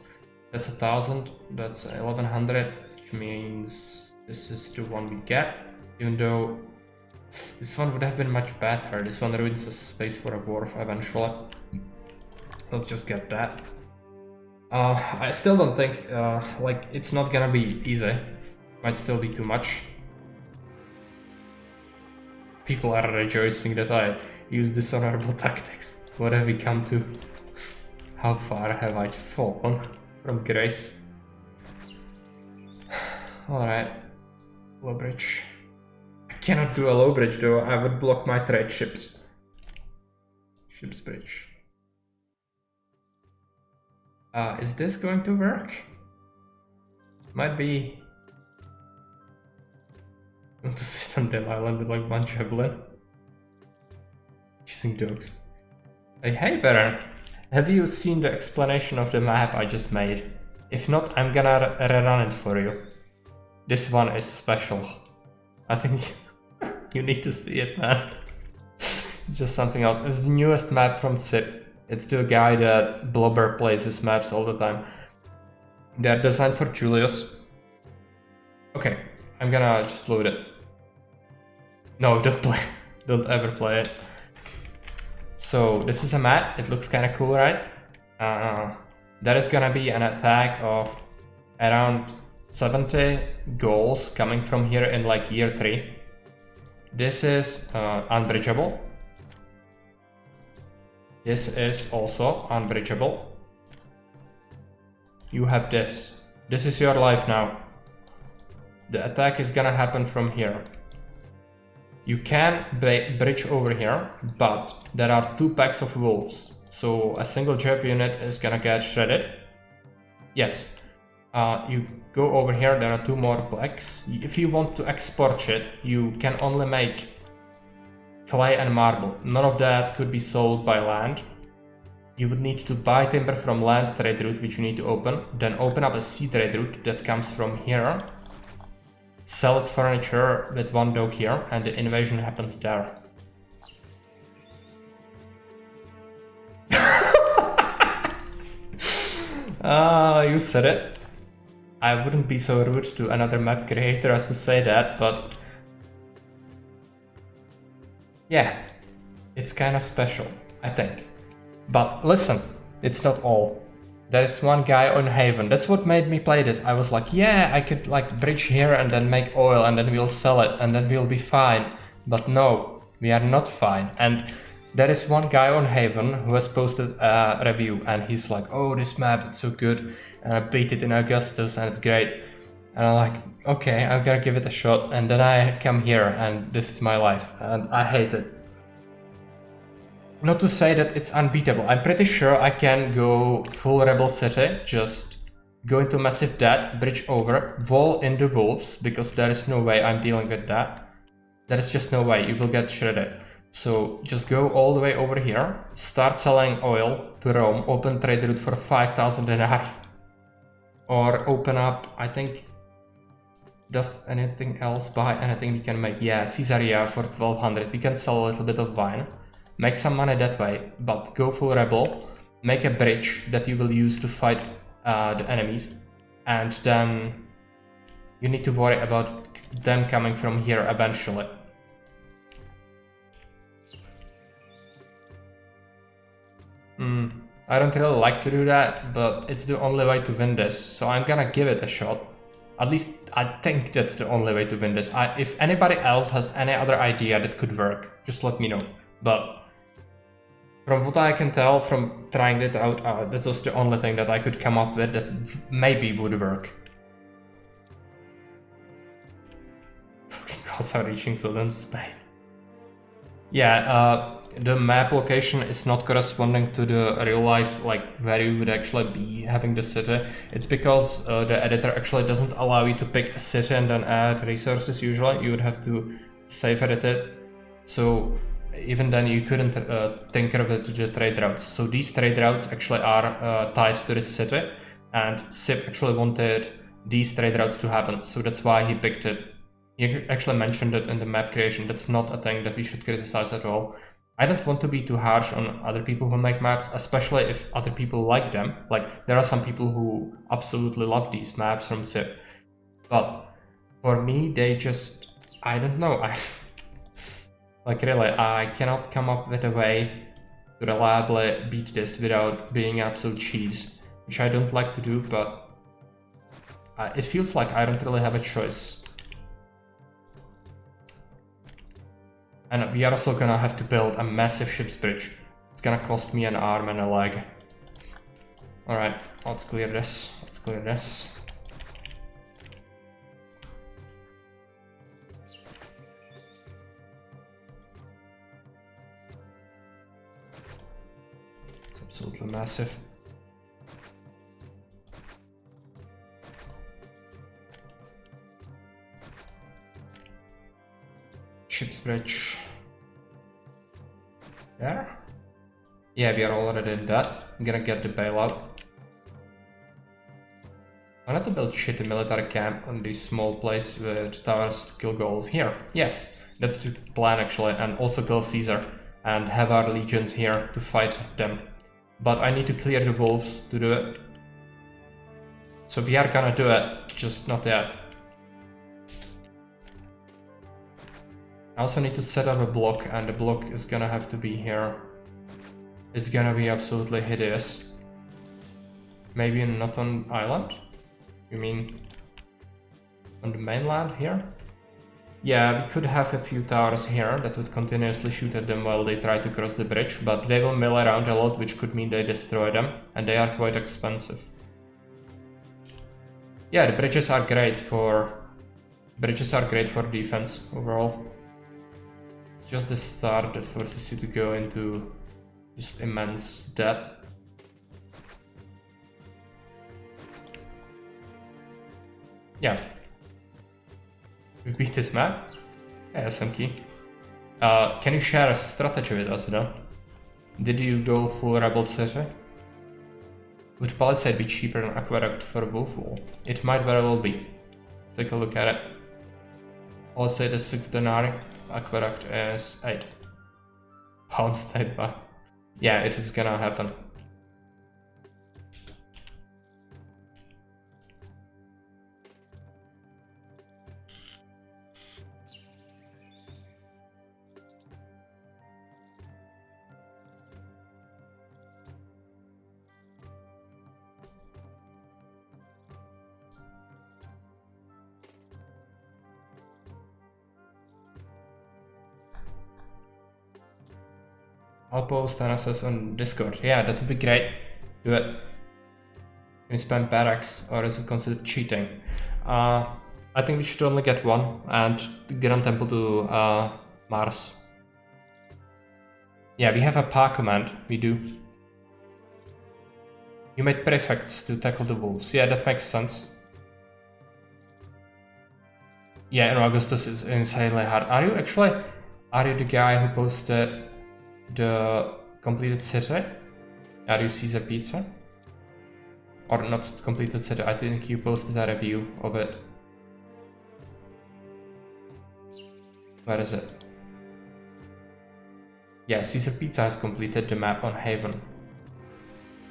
That's 1,000, that's 1,100, which means this is the one we get. Even though this one would have been much better. This one ruins the space for a dwarf eventually. Let's just get that. I still don't think, like, it's not gonna be easy. Might still be too much. People are rejoicing that I use dishonorable tactics. What have we come to? How far have I fallen from grace? Alright. Low bridge. I cannot do a low bridge though, I would block my trade ships. Ship's bridge. Is this going to work? Might be. I want to sit on that island with like one javelin. Chasing dogs. Hey Baron, have you seen the explanation of the map I just made? If not, I'm gonna rerun it for you. This one is special. I think you need to see it, man. It's just something else. It's the newest map from Civ. It's the guy that Blobber plays his maps all the time. They're designed for Julius. Okay, I'm gonna just load it. No, don't play. Don't ever play it. So this is a map. It looks kind of cool, right? There is gonna be an attack of around 70 goals coming from here in like year 3. This is unbridgeable. This is also unbridgeable. You have this. This is your life now. The attack is gonna happen from here. You can bridge over here, but there are 2 packs of wolves. So a single jab unit is gonna get shredded. Yes. You go over here, there are 2 more blacks. If you want to export shit, you can only make clay and marble. None of that could be sold by land. You would need to buy timber from land trade route, which you need to open. Then open up a sea trade route that comes from here. Sell furniture with 1 dog here, and the invasion happens there. You said it. I wouldn't be so rude to another map creator as to say that, but yeah, it's kind of special, I think. But listen, it's not all. There is one guy on Haven. That's what made me play this. I was like, yeah, I could like bridge here and then make oil and then we'll sell it and then we'll be fine. But no, we are not fine. And there is one guy on Haven who has posted a review and he's like, oh, this map, it's so good. And I beat it in Augustus and it's great. And I'm like, okay, I've got to give it a shot. And then I come here and this is my life and I hate it. Not to say that it's unbeatable. I'm pretty sure I can go full Rebel City, just go into massive debt, bridge over, wall in the wolves, because there is no way I'm dealing with that. There is just no way, you will get shredded. So just go all the way over here, start selling oil to Rome, open trade route for 5,000 denarii. Or open up, I think, does anything else buy anything we can make? Yeah, Caesarea for 1,200, we can sell a little bit of wine. Make some money that way, but go full rebel, make a bridge that you will use to fight the enemies, and then you need to worry about them coming from here eventually. I don't really like to do that, but it's the only way to win this, so I'm gonna give it a shot. At least I think that's the only way to win this. If anybody else has any other idea that could work, just let me know. But from what I can tell from trying it out, that was the only thing that I could come up with that maybe would work. Fucking costs are reaching southern Spain. Yeah, the map location is not corresponding to the real life, like where you would actually be having the city. It's because the editor actually doesn't allow you to pick a city and then add resources usually. You would have to save edit it. So even then you couldn't tinker with the trade routes. So these trade routes actually are tied to this city, and Sip actually wanted these trade routes to happen, so that's why he picked it. He actually mentioned it in the map creation. That's not a thing that we should criticize at all. I don't want to be too harsh on other people who make maps, especially if other people like them. Like, there are some people who absolutely love these maps from Sip, but for me, they just, I don't know, like really, I cannot come up with a way to reliably beat this without being absolute cheese, which I don't like to do, but it feels like I don't really have a choice. And we are also gonna have to build a massive ship's bridge. It's gonna cost me an arm and a leg. Alright, let's clear this. Let's clear this. It's absolutely massive. Ship's bridge. There? Yeah, we are already in that. I'm gonna get the bailout. I want to build shitty military camp on this small place with towers to kill goals here. Yes, that's the plan actually, and also kill Caesar and have our legions here to fight them. But I need to clear the wolves to do it. So we are gonna do it, just not yet. I also need to set up a block, and the block is gonna have to be here. It's gonna be absolutely hideous. Maybe not on island? You mean on the mainland here? Yeah, we could have a few towers here that would continuously shoot at them while they try to cross the bridge, but they will mill around a lot, which could mean they destroy them, and they are quite expensive. Yeah, the bridges are great for defense overall. It's just the start that forces you to go into just immense debt. Yeah. We beat this map? Yeah, some key. Can you share a strategy with us though? Did you go full rebel city? Would Palisade be cheaper than Aqueduct for Wolf Wall? It might very well be. Let's take a look at it. Palisade is 6 denarii, Aqueduct is 8 pound state buy. Yeah, it is gonna happen. I'll post NSS on Discord. Yeah, that would be great. Do it. Can you spam barracks, or is it considered cheating? I think we should only get one, and Grand Temple to Mars. Yeah, we have a PA command. We do. You made prefects to tackle the wolves. Yeah, that makes sense. Yeah, and Augustus is insanely hard. Are you the guy who posted the completed city? Are you Caesar Pizza? Or not completed city, I think you posted a review of it. Where is it? Yeah, Caesar Pizza has completed the map on Haven.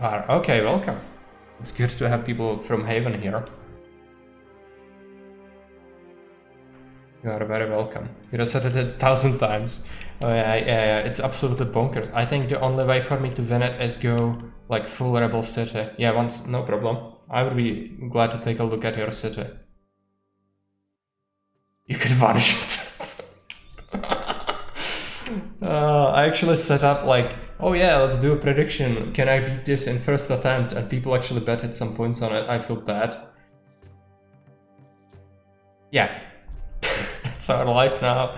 Okay, welcome. It's good to have people from Haven here. You are very welcome. You said it 1,000 times. Oh, yeah, it's absolutely bonkers. I think the only way for me to win it is go like full rebel city. Yeah, once, no problem. I would be glad to take a look at your city. You could vanish it. I actually set up like, oh yeah, let's do a prediction. Can I beat this in first attempt? And people actually betted some points on it. I feel bad. Yeah. It's our life now.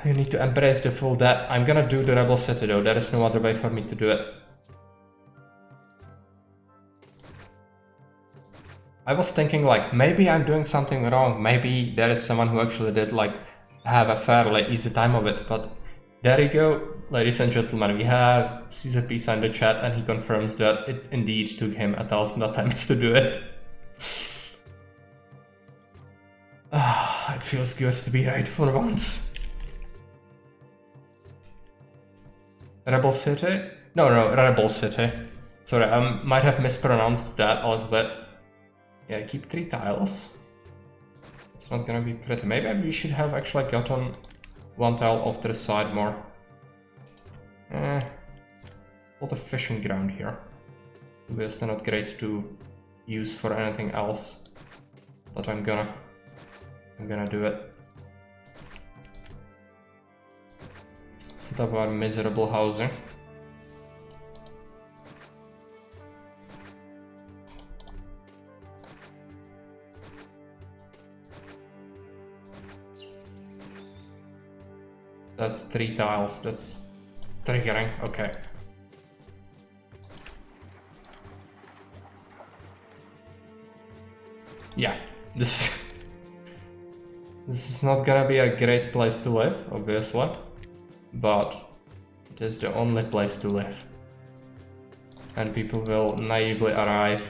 You need to embrace the full debt. I'm gonna do the rebel city though. There is no other way for me to do it. I was thinking like, maybe I'm doing something wrong. Maybe there is someone who actually did like have a fairly easy time of it, but There you go, ladies and gentlemen. We have Caesar Pisa in the chat, and he confirms that it indeed took him 1,000 attempts to do it. It feels good to be right for once. Rebel City? No, Rebel City. Sorry, I might have mispronounced that a little bit. Yeah, keep 3 tiles. It's not gonna be pretty. Maybe we should have actually gotten 1 tile off to the side more. A lot of fishing ground here. Obviously not great to use for anything else. But I'm gonna do it. Set up our miserable housing. That's 3 tiles, that's triggering, okay. Yeah, this is not gonna be a great place to live, obviously, but it is the only place to live. And people will naively arrive.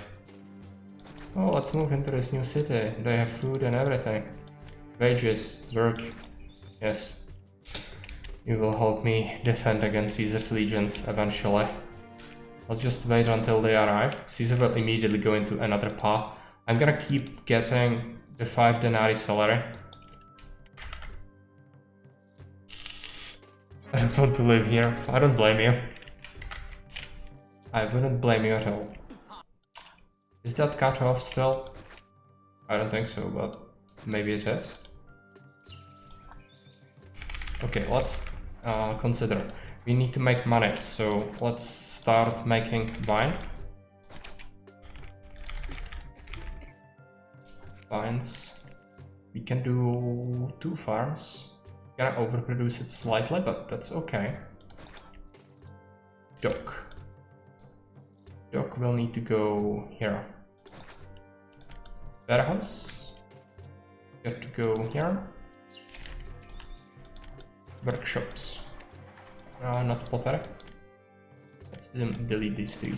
Oh, let's move into this new city. They have food and everything. Wages, work, yes. You will help me defend against Caesar's legions eventually. Let's just wait until they arrive. Caesar will immediately go into another path. I'm gonna keep getting the 5 denarii salary. I don't want to live here. I don't blame you. I wouldn't blame you at all. Is that cut off still? I don't think so, but maybe it is. Okay, let's consider. We need to make money, so let's start making wine. Vines. We can do 2 farms. Gonna overproduce it slightly, but that's okay. Dock. Dock will need to go here. Warehouse. Got to go here. Workshops. Not pottery. Let's delete these 2.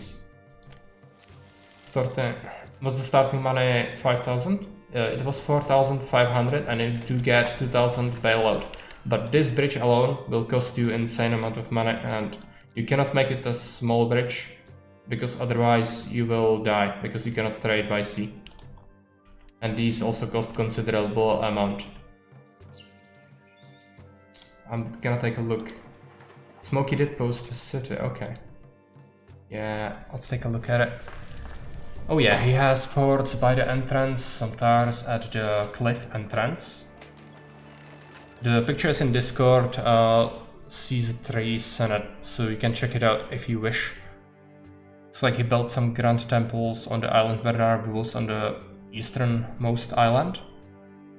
Starting. Was the starting money 5,000? It was 4,500, and you do get 2,000 bailout. But this bridge alone will cost you insane amount of money, and you cannot make it a small bridge because otherwise you will die because you cannot trade by sea. And these also cost considerable amount. I'm gonna take a look. Smokey did post a city, okay. Yeah, let's take a look at it. Oh yeah, he has forts by the entrance, some towers at the cliff entrance. The picture is in Discord, Caesar 3 Senate, so you can check it out if you wish. It's like he built some grand temples on the island where there are rules on the easternmost island.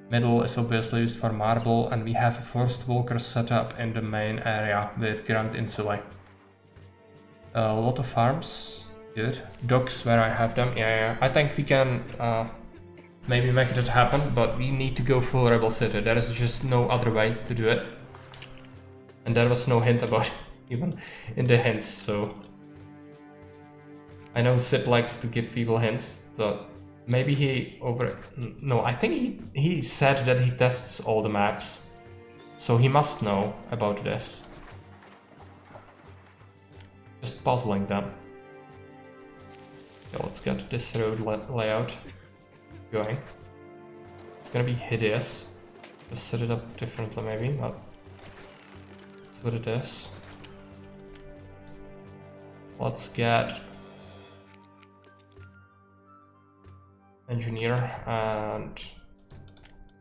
Middle is obviously used for marble, and we have a forced walker set up in the main area with grand insulae. A lot of farms, good. Docks where I have them, yeah. I think we can maybe make it happen, but we need to go full Rebel City. There is just no other way to do it. And there was no hint about it, even in the hints, so... I know Sip likes to give people hints, but... Maybe he no, I think he said that he tests all the maps. So he must know about this. Just puzzling them. Okay, let's get this road layout going. It's gonna be hideous. Just set it up differently maybe, but that's what it is. Let's get engineer, and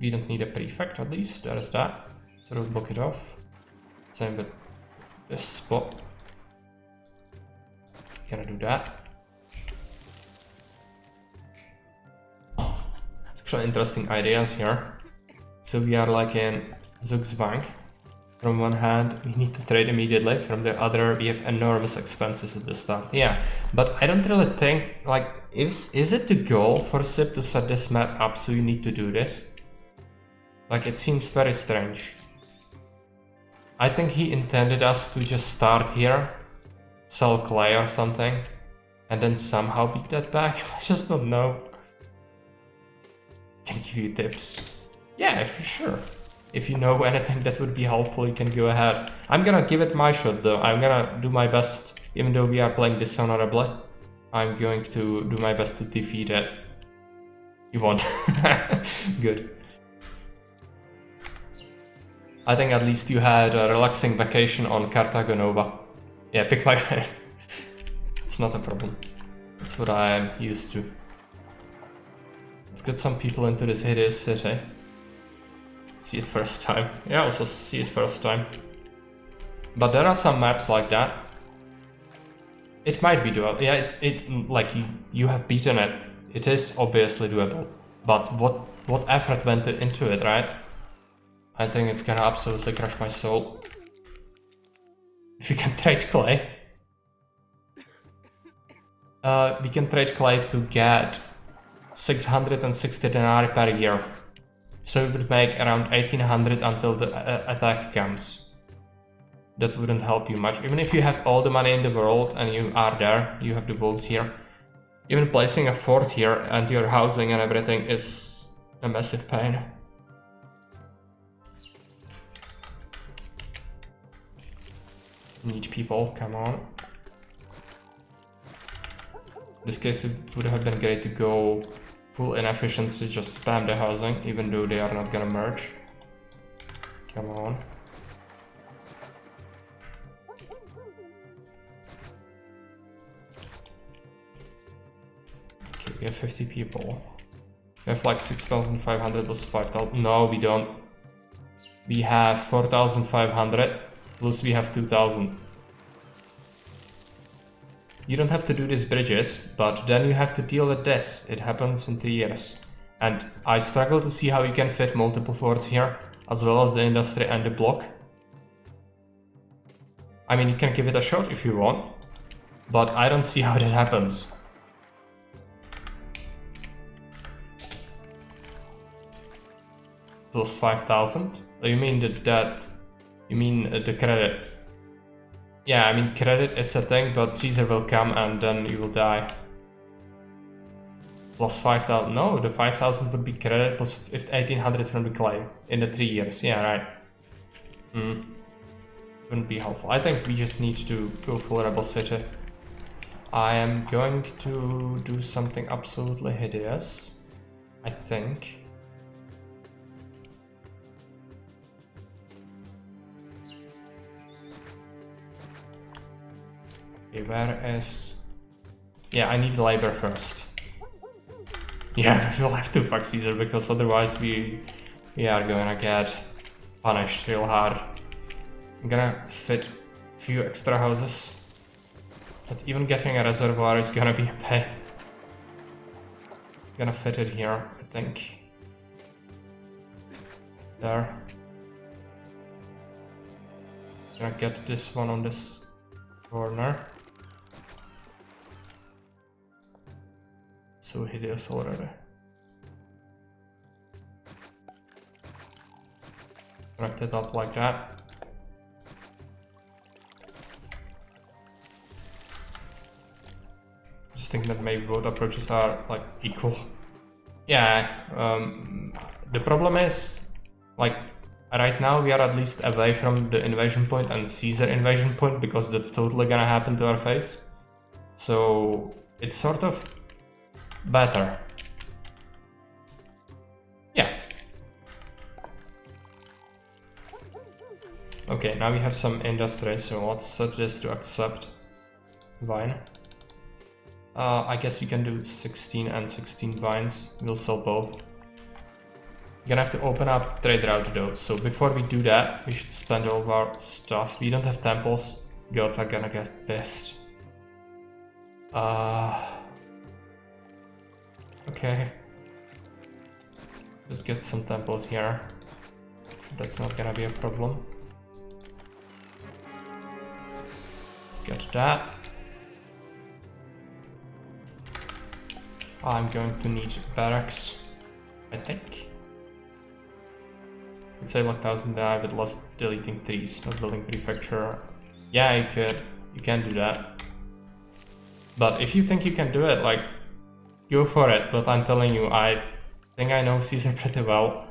we don't need a prefect, at least there is that, so we'll block it off. Same with this spot. Gonna do that. It's actually interesting ideas here. So we are like in Zugzwang. From one hand, we need to trade immediately. From the other, we have enormous expenses at the start. Yeah, but I don't really think, like, is it the goal for SIP to set this map up so you need to do this? Like, it seems very strange. I think he intended us to just start here, sell clay or something, and then somehow beat that back. I just don't know. Can give you tips. Yeah, for sure. If you know anything that would be helpful, you can go ahead. I'm gonna give it my shot though. I'm gonna do my best, even though we are playing this honorably. I'm going to do my best to defeat it. You won't. Good. I think at least you had a relaxing vacation on Carthago Nova. Yeah, pick my brain. It's not a problem. That's what I am used to. Let's get some people into this hideous city. See it first time. Yeah, also see it first time. But there are some maps like that. It might be doable. Yeah, like you have beaten it. It is obviously doable. But what effort went into it, right? I think it's gonna absolutely crush my soul. If you can trade clay. We can trade clay to get 660 denarii per year. So it would make around 1800 until the attack comes. That wouldn't help you much. Even if you have all the money in the world and you are there, you have the wolves here. Even placing a fort here and your housing and everything is a massive pain. Need people, come on. In this case it would have been great to go full inefficiency, just spam the housing, even though they are not gonna merge. Come on. Okay, we have 50 people. We have like 6,500 plus 5,000. No, we don't. We have 4,500 plus we have 2,000. You don't have to do these bridges, but then you have to deal with this. It happens in 3 years. And I struggle to see how you can fit multiple forts here, as well as the industry and the block. I mean, you can give it a shot if you want, but I don't see how that happens. Plus 5,000? You mean you mean the credit? Yeah, I mean credit is a thing, but Caesar will come and then you will die. Plus 5,000. No, the 5,000 would be credit plus 1,800 from the clay in the 3 years. Yeah, right. Wouldn't be helpful. I think we just need to go full rebel city. I am going to do something absolutely hideous. I think. Okay, where is... Yeah, I need labor first. Yeah, we'll have to fuck Caesar, because otherwise we are gonna get punished real hard. I'm gonna fit a few extra houses. But even getting a reservoir is gonna be a pain. I'm gonna fit it here, I think. There. Gonna get this one on this corner. So hideous already. Wrap it up like that. Just think that maybe both approaches are like equal. Yeah, the problem is, like, right now we are at least away from the invasion point and Caesar invasion point, because that's totally gonna happen to our face. So it's sort of better. Yeah. Okay, now we have some industry, so let's set this to accept vine. I guess we can do 16 and 16 vines. We'll sell both. We're gonna have to open up trade route though, so before we do that, we should spend all of our stuff. We don't have temples. Gods are gonna get pissed. Okay. Just get some temples here. That's not gonna be a problem. Let's get that. I'm going to need barracks, I think. Let's say 1000 die with less deleting trees, not building prefecture. Yeah, you could. You can do that. But if you think you can do it, like, go for it. But I'm telling you, I think I know Caesar pretty well.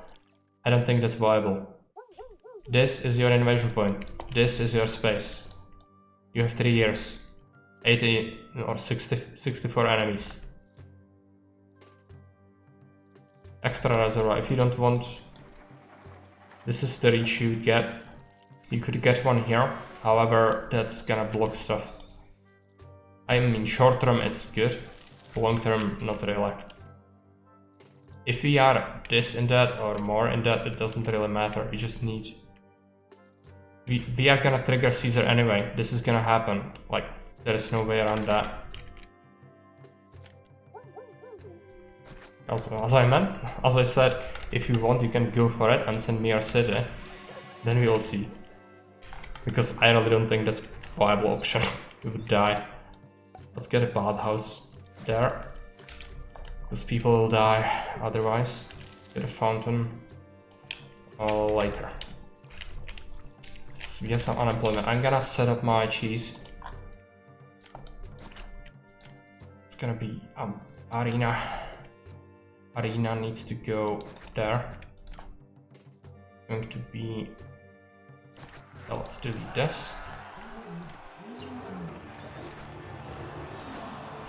I don't think that's viable. This is your invasion point. This is your space. You have 3 years. 80 or 64 enemies. Extra reservoir. If you don't want... This is the reach you get. You could get one here. However, that's gonna block stuff. I mean, short term it's good. Long term, not really. If we are this in that or more in that, it doesn't really matter. We just need... We are gonna trigger Caesar anyway. This is gonna happen. Like, there is no way around that. Also, as I said, if you want, you can go for it and send me your city. Then we will see. Because I really don't think that's a viable option. We would die. Let's get a bathhouse there. Because people will die otherwise. Get a fountain later. So we have some unemployment. I'm gonna set up my cheese. It's gonna be arena. Arena needs to go there. Going to be... So let's delete this.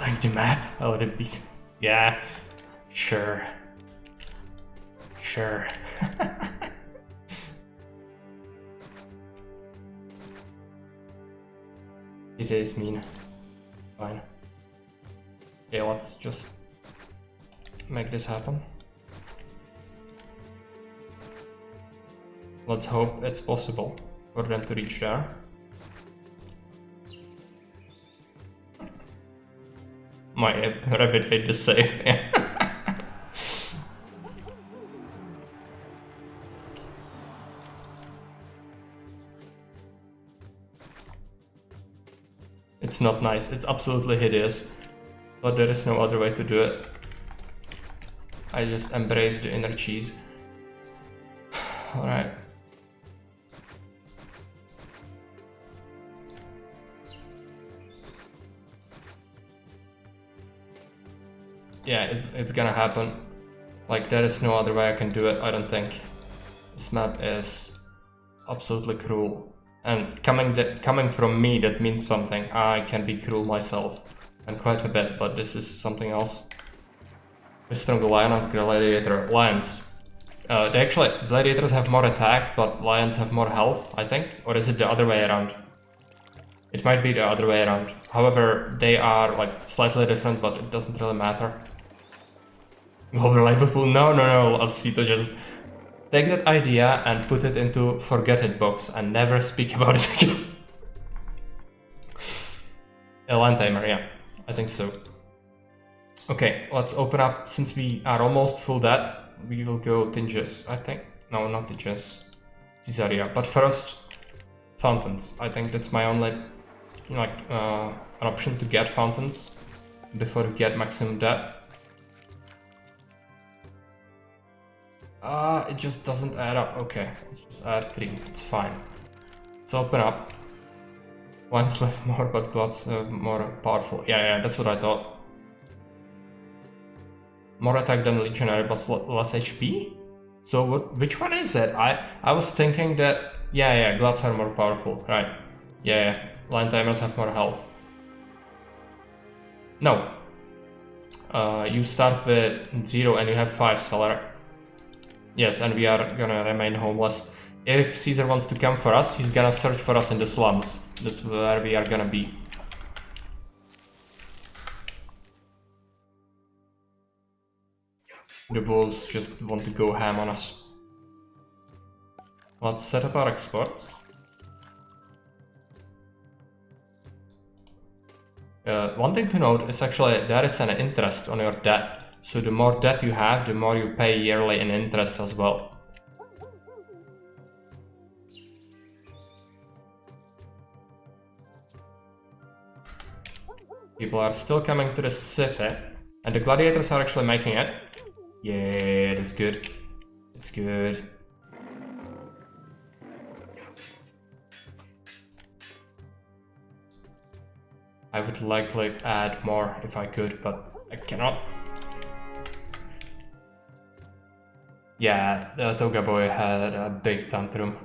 Like the map? Oh, the beat. Yeah, sure. Sure. It is mean. Fine. Okay, let's just make this happen. Let's hope it's possible for them to reach there. My rabbit ate the safe. It's not nice, it's absolutely hideous, but there is no other way to do it. I just embrace the inner cheese. Alright. Yeah, it's gonna happen. Like, there is no other way I can do it, I don't think. This map is absolutely cruel. And coming from me, that means something. I can be cruel myself. And quite a bit, but this is something else. Mr. Lion and Gladiator. Lions. Gladiators have more attack, but lions have more health, I think. Or is it the other way around? It might be the other way around. However, they are like slightly different, but it doesn't really matter. Global labor pool? No, Alcito, just take that idea and put it into forget it box and never speak about it again. A land timer, yeah, I think so. Okay, let's open up. Since we are almost full dead, we will go Tinges, I think. No, not Tinges. Caesarea. But first, fountains. I think that's my only an option to get fountains before we get maximum debt. It just doesn't add up. Okay, let's just add 3. It's fine. Let's open up. One's left more, but God's more powerful. Yeah, that's what I thought. More attack than legionary, but less HP. So which one is it? I was thinking that Glads are more powerful, right? Yeah. Line timers have more health. No. You start with 0 and you have 5 salary. Yes, and we are gonna remain homeless. If Caesar wants to come for us, he's gonna search for us in the slums. That's where we are gonna be. The wolves just want to go ham on us. Let's set up our export. One thing to note is actually there is an interest on your debt. So the more debt you have, the more you pay yearly in interest as well. People are still coming to the city, and the gladiators are actually making it. Yeah, that's good. It's good. I would likely add more if I could, but I cannot. Yeah, the Toga boy had a big tantrum.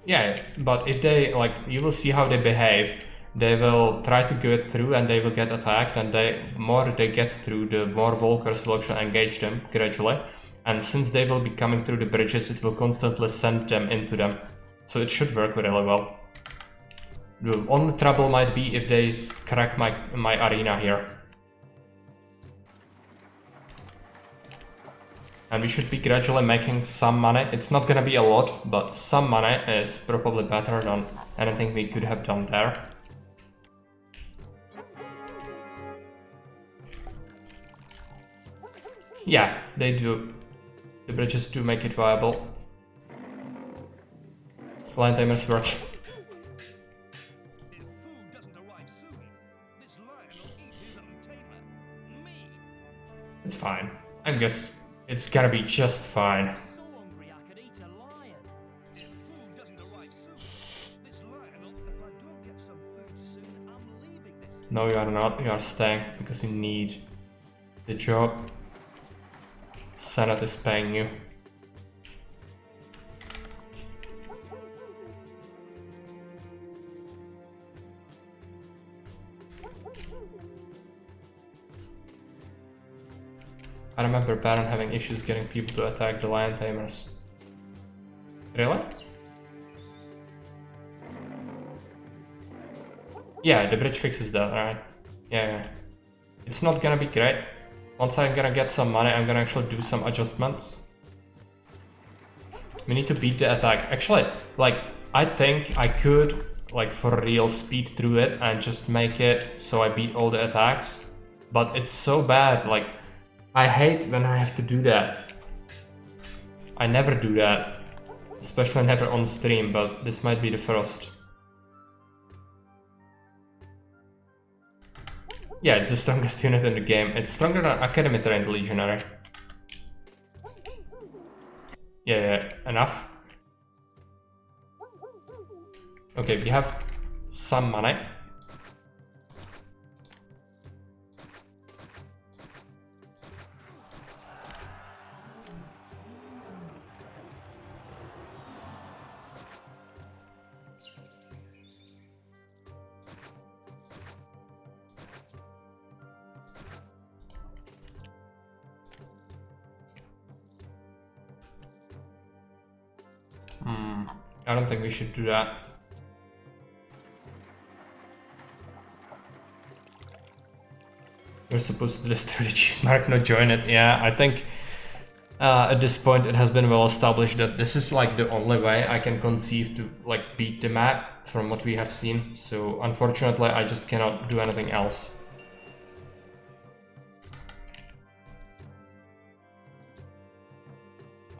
Yeah, but if they, like, you will see how they behave. They will try to get through and they will get attacked, and the more they get through, the more Volkers will actually engage them gradually. And since they will be coming through the bridges, it will constantly send them into them. So it should work really well. The only trouble might be if they crack my arena here. And we should be gradually making some money. It's not gonna be a lot, but some money is probably better than anything we could have done there. Yeah, they do. The bridges do make it viable. Line timers work. If food doesn't arrive soon, this lion will eat his own tamer. Me. It's fine. I guess it's gonna be just fine. So hungry I could eat a lion. If food doesn't arrive soon, this lion will. If I don't get some food soon, I'm leaving this. No, you are not. You are staying because you need the job. Senate is paying you. I remember Baron having issues getting people to attack the lion tamers. Really? Yeah, the bridge fixes that, right? Yeah. It's not gonna be great. Once I'm gonna get some money, I'm gonna actually do some adjustments. We need to beat the attack. Actually, like, I think I could, like, for real speed through it and just make it so I beat all the attacks. But it's so bad, like, I hate when I have to do that. I never do that. Especially never on stream, but this might be the first. Yeah, it's the strongest unit in the game. It's stronger than Academy Trained Legionary. Yeah, enough. Okay, we have some money. I don't think we should do that. We're supposed to destroy the cheese mark, not join it. Yeah, I think at this point it has been well established that this is like the only way I can conceive to like beat the map from what we have seen. So unfortunately, I just cannot do anything else.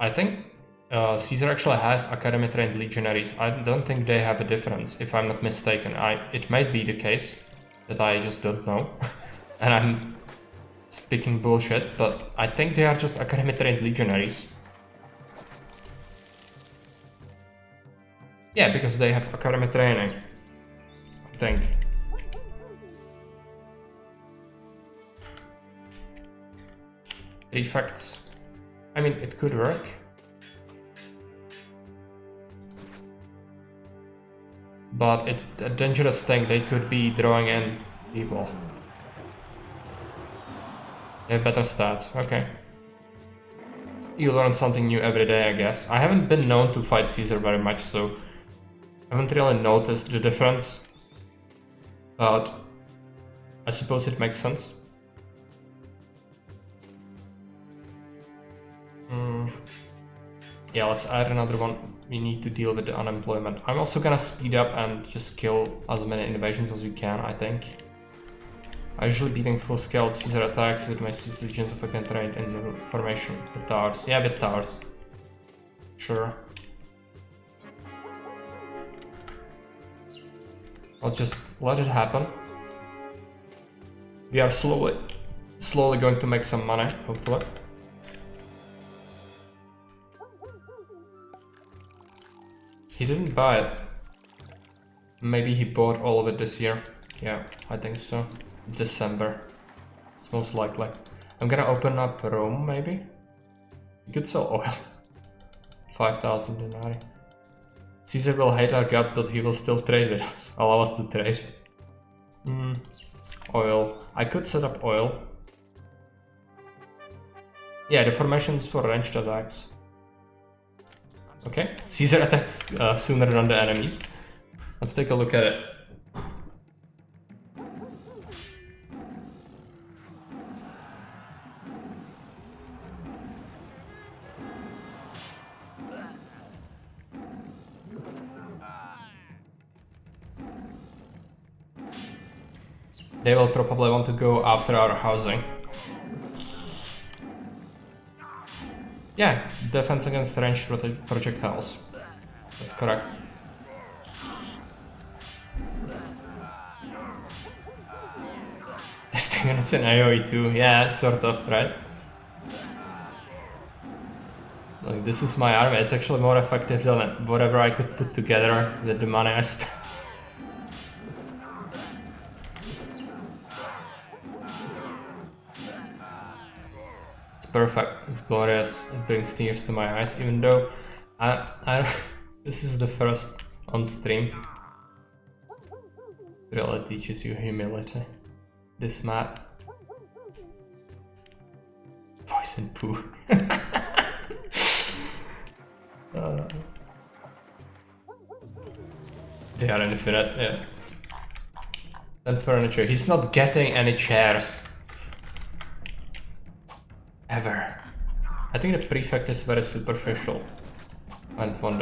I think Caesar actually has Academy Trained Legionaries. I don't think they have a difference, if I'm not mistaken. It might be the case that I just don't know. And I'm speaking bullshit, but I think they are just Academy Trained Legionaries. Yeah, because they have Academy training, I think. Defects. I mean, it could work. But it's a dangerous thing, they could be drawing in people. They have better stats, okay. You learn something new every day, I guess. I haven't been known to fight Caesar very much, so I haven't really noticed the difference. But I suppose it makes sense. Yeah, let's add another one. We need to deal with the unemployment. I'm also gonna speed up and just kill as many invasions as we can, I think. I usually beating full scale Caesar attacks with my 6 legions if I can train in the formation with towers. Yeah, with towers. Sure. I'll just let it happen. We are slowly going to make some money, hopefully. He didn't buy it. Maybe he bought all of it this year. Yeah, I think so. December. It's most likely. I'm gonna open up Rome, maybe? You could sell oil. 5,000 denarii. Caesar will hate our gods, but he will still trade with us. Allow us to trade. Oil. I could set up oil. Yeah, the formation is for ranged attacks. Okay, Caesar attacks sooner than the enemies. Let's take a look at it. They will probably want to go after our housing. Yeah, defense against ranged projectiles. That's correct. This thing, it's an AoE too. Yeah, sort of, right? Like, this is my army. It's actually more effective than whatever I could put together with the money I spent. Perfect, it's glorious, it brings tears to my eyes, even though this is the first on stream. It really teaches you humility. This map. Poison poo. They are infinite, yeah. Then furniture, he's not getting any chairs. Ever. I think the prefect is very superficial and fond.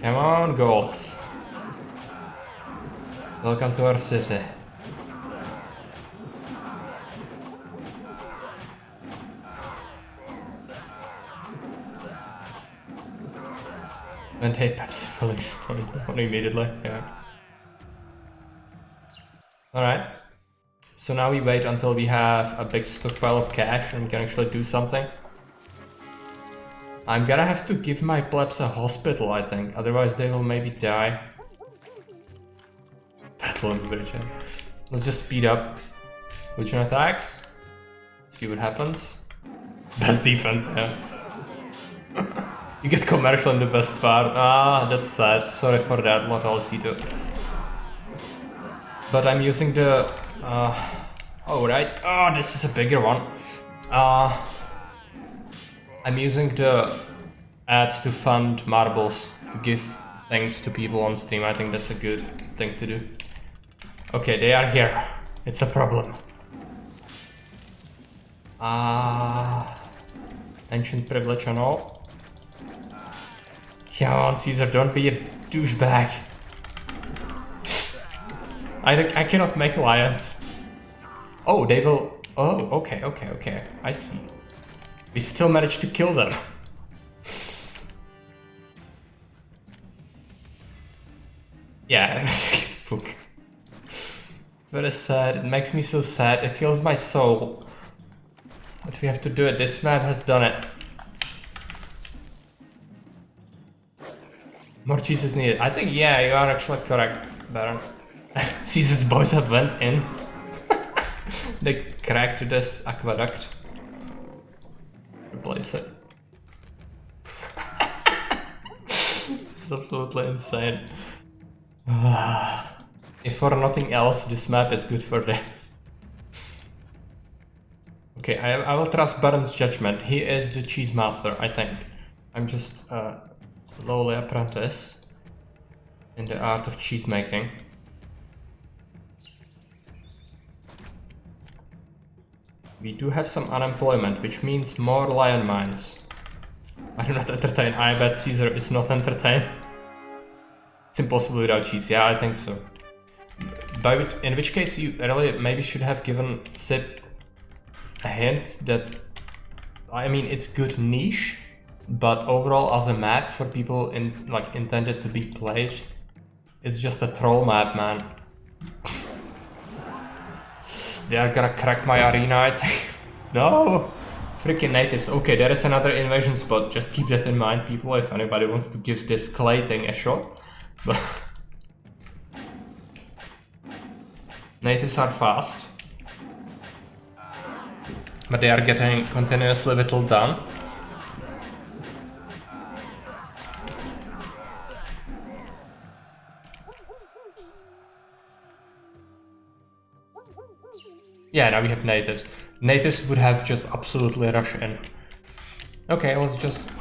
Come on, Gauls. Welcome to our city. And hey, Pepsi filling spawn immediately, yeah. Alright. So now we wait until we have a big stockpile of cash and we can actually do something. I'm gonna have to give my plebs a hospital, I think, otherwise they will maybe die. Battle on the bridge. Let's just speed up. Legion attacks. See what happens. Best defense, yeah. You get commercial in the best part. Ah, that's sad. Sorry for that, not all C2. But I'm using the... oh, right. Oh, this is a bigger one. I'm using the ads to fund marbles, to give things to people on stream. I think that's a good thing to do. Okay, they are here. It's a problem. Ancient privilege and all. Come on, Caesar, don't be a douchebag. I cannot make alliance. Oh, they will... Oh, okay. I see. We still managed to kill them. Yeah, book. Very sad. It makes me so sad. It kills my soul. But we have to do it. This map has done it. More cheese is needed. I think, yeah, you are actually correct, Baron. Caesar's boys have went in. They cracked this aqueduct. Replace it. It's absolutely insane. If for nothing else, this map is good for this. Okay, I will trust Baron's judgment. He is the cheese master, I think. I'm just a lowly apprentice in the art of cheese making. We do have some unemployment, which means more lion mines. I'm not entertained. I bet Caesar is not entertained. It's impossible without cheese. Yeah, I think so. In which case you really maybe should have given Sip a hint that... I mean, it's good niche, but overall as a map for people intended to be played, it's just a troll map, man. They are gonna crack my arena, I think. No! Freaking natives. Okay, there is another invasion spot. Just keep that in mind, people, if anybody wants to give this clay thing a shot. But natives are fast. But they are getting continuously whittled down. Yeah, now we have natives. Natives would have just absolutely rushed in. Okay, let's just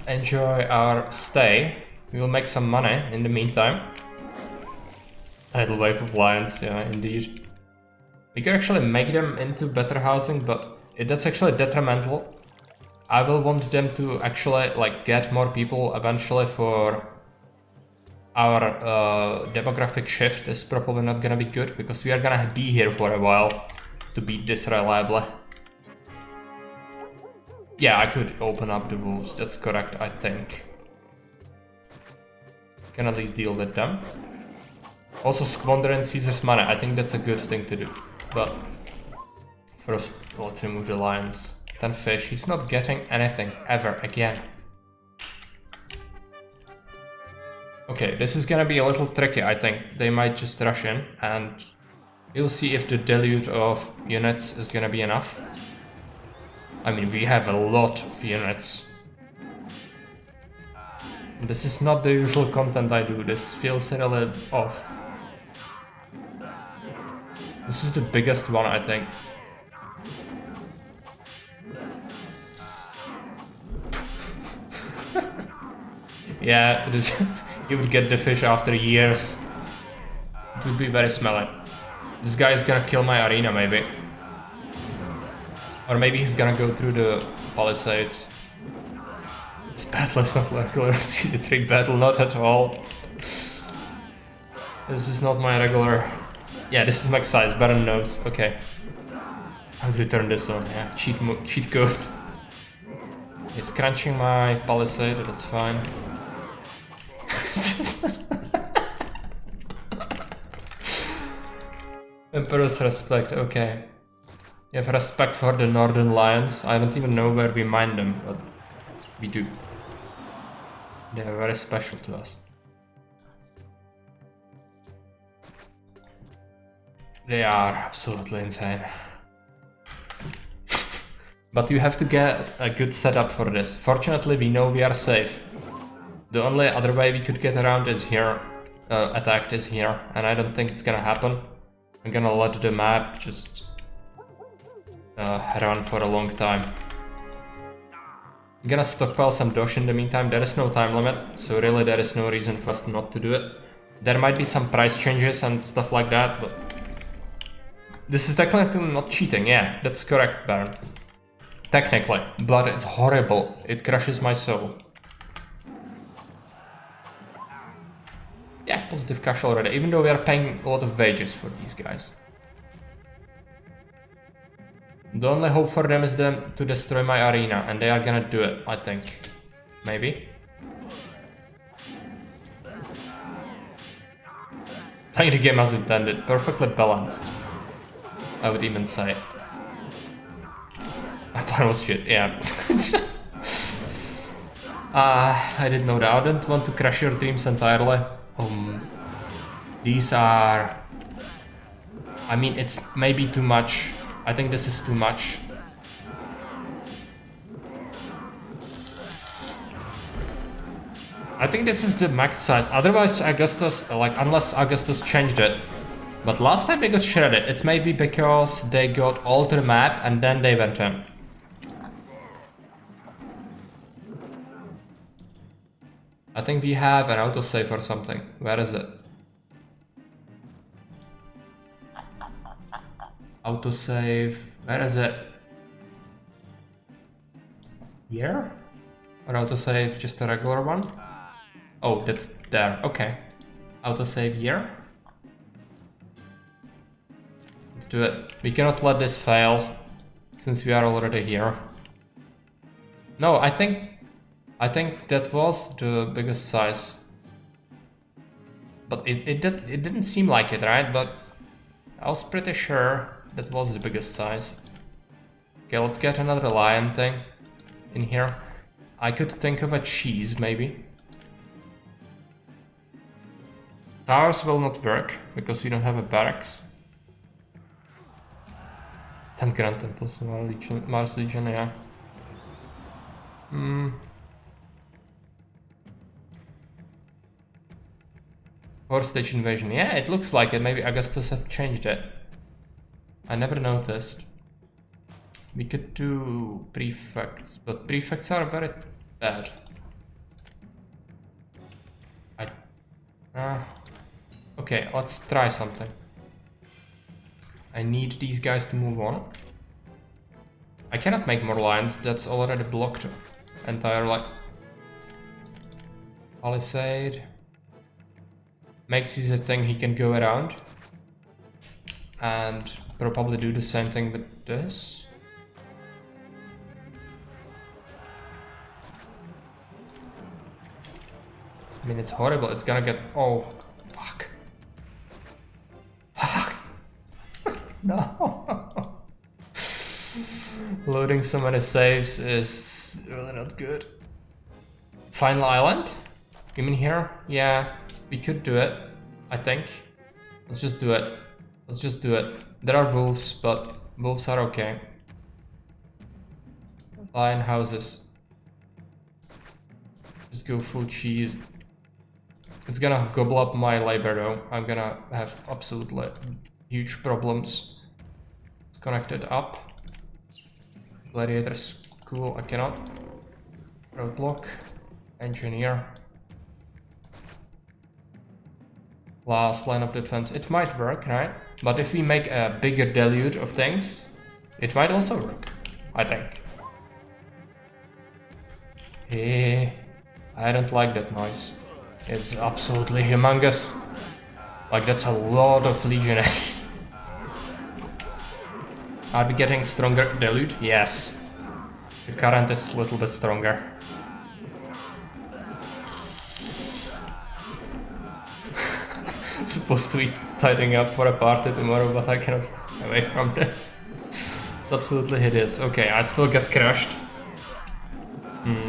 enjoy our stay. We will make some money in the meantime. Tidal wave of lions, yeah, indeed. We could actually make them into better housing, but that's actually detrimental. I will want them to actually like get more people eventually for our demographic shift is probably not gonna be good because we are gonna be here for a while to beat this reliably. Yeah, I could open up the wolves, that's correct, I think. Can at least deal with them. Also squandering Caesar's money, I think that's a good thing to do. But first, let's remove the lions. 10 fish, he's not getting anything ever again. Okay, this is gonna be a little tricky, I think. They might just rush in and we'll see if the deluge of units is gonna be enough. I mean, we have a lot of units. This is not the usual content I do, this feels a little off. This is the biggest one, I think. Yeah, you would get the fish after years. It would be very smelly. This guy is gonna kill my arena, maybe. Or maybe he's gonna go through the palisades. This battle is not regular. See the trick battle, not at all. This is not my regular. Yeah, this is max size, Baron knows. Okay. I'll return this one, yeah. Cheat code. He's crunching my palisade, that's fine. Emperor's respect, okay. You have respect for the northern lions. I don't even know where we mine them, but we do. They are very special to us. They are absolutely insane. But you have to get a good setup for this. Fortunately, we know we are safe. The only other way we could get around is here. Attacked is here, and I don't think it's gonna happen. I'm gonna let the map just run for a long time. I'm gonna stockpile some dosh in the meantime. There is no time limit, so really there is no reason for us not to do it. There might be some price changes and stuff like that, but this is technically not cheating. Yeah, that's correct, Baron. Technically, but it's horrible. It crushes my soul. Yeah, positive cash already, even though we are paying a lot of wages for these guys. The only hope for them is them to destroy my arena, and they are gonna do it, I think. Maybe. Playing the game as intended, perfectly balanced. I would even say. My plan was shit, yeah. I didn't know that. I didn't want to crush your dreams entirely. These are... I mean, it's maybe too much. I think this is too much. I think this is the max size. Otherwise, Augustus, like, unless Augustus changed it. But last time they got shredded. It may be because they got all to the map and then they went in. I think we have an autosave or something. Where is it? Autosave. Where is it? Here? Or autosave just a regular one? Oh, that's there. Okay. Autosave here. Let's do it. We cannot let this fail since we are already here. No, I think that was the biggest size. But it didn't seem like it, right? But I was pretty sure that was the biggest size. Okay, let's get another lion thing in here. I could think of a cheese, maybe. Towers will not work, because we don't have a barracks. 10 Grand Temples, Mars Legion, yeah. Four-stage invasion, yeah, it looks like it. Maybe Augustus have changed it. I never noticed. We could do prefects, but prefects are very bad. Okay, let's try something. I need these guys to move on. I cannot make more lines, that's already blocked entirely. Palisade. Makes Caesar think he can go around. And probably do the same thing with this. I mean, it's horrible, it's gonna get... Oh, fuck. Fuck. No. Loading so many saves is really not good. Final island? You mean here? Yeah, we could do it, I think. Let's just do it. Let's just do it. There are wolves, but wolves are okay. Lion houses. Just go full cheese. It's gonna gobble up my labor though. I'm gonna have absolutely huge problems. It's connected up. Gladiators, cool, I cannot. Roadblock. Engineer. Last line of defense. It might work, right? But if we make a bigger deluge of things, it might also work, I think. Hey, I don't like that noise. It's absolutely humongous. Like, that's a lot of legionaries. Are we getting stronger deluge? Yes. The current is a little bit stronger. Supposed to be tidying up for a party tomorrow, but I cannot get away from this. It's absolutely hideous. Okay, I still get crushed.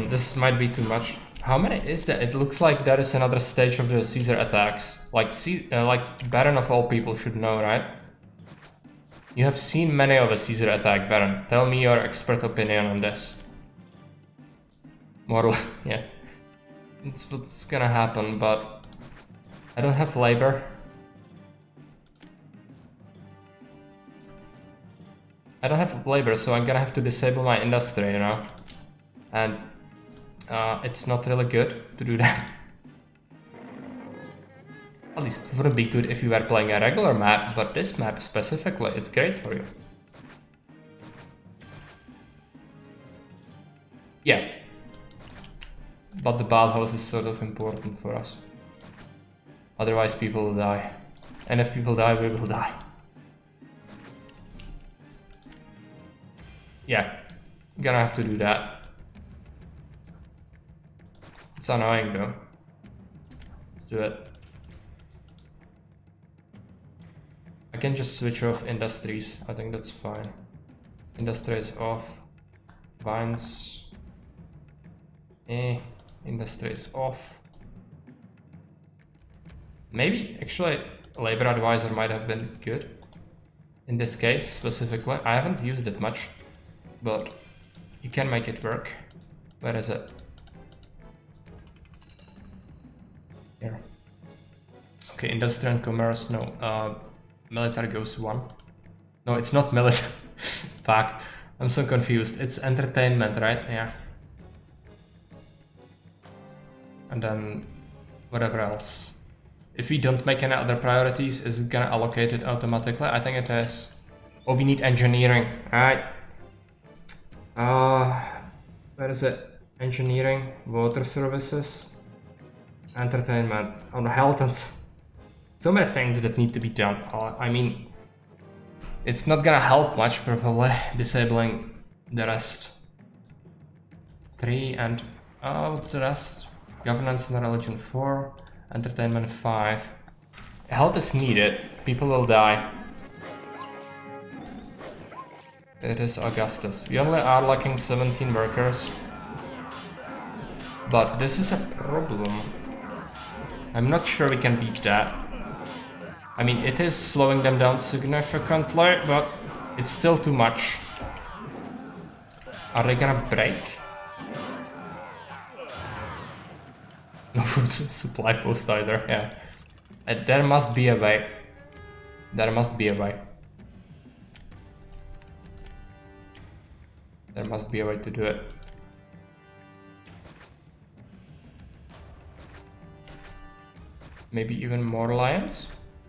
This might be too much. How many is that? It looks like there is another stage of the Caesar attacks. Like Baron of all people should know, right? You have seen many of a Caesar attack, Baron. Tell me your expert opinion on this. More, yeah. It's what's gonna happen, but I don't have labor. I don't have labor, so I'm gonna have to disable my industry, you know? And it's not really good to do that. At least it wouldn't be good if you were playing a regular map, but this map specifically, it's great for you. Yeah. But the bathhouse is sort of important for us. Otherwise people will die. And if people die, we will die. Yeah. Gonna have to do that. It's annoying though. Let's do it. I can just switch off industries. I think that's fine. Industry is off. Vines. Industry is off. Maybe, actually, labor advisor might have been good. In this case, specifically. I haven't used it much, but you can make it work. Where is it? Here. Okay, industry and commerce, no. Military goes 1. No, it's not military. Fuck. I'm so confused. It's entertainment, right? Yeah. And then whatever else. If we don't make any other priorities, is it gonna allocate it automatically? I think it is. Oh, we need engineering. Alright. Where is it? Engineering, water services, entertainment, on health and so many things that need to be done. I mean, it's not gonna help much probably disabling the rest. 3 and what's the rest? Governance and religion 4, entertainment 5. Health is needed. People will die. It is Augustus. We only are lacking 17 workers. But this is a problem. I'm not sure we can beat that. I mean, it is slowing them down significantly, but it's still too much. Are they gonna break? No food supply post either, yeah. There must be a way. There must be a way. There must be a way to do it. Maybe even more lions?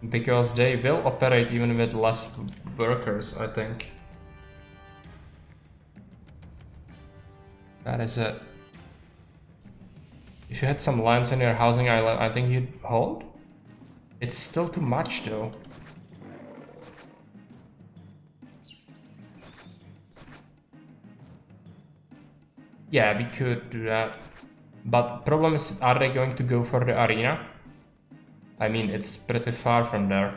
Because they will operate even with less workers, I think. That is it. If you had some lions in your housing island, I think you'd hold? It's still too much though. Yeah, we could do that. But problem is, are they going to go for the arena? I mean, it's pretty far from there.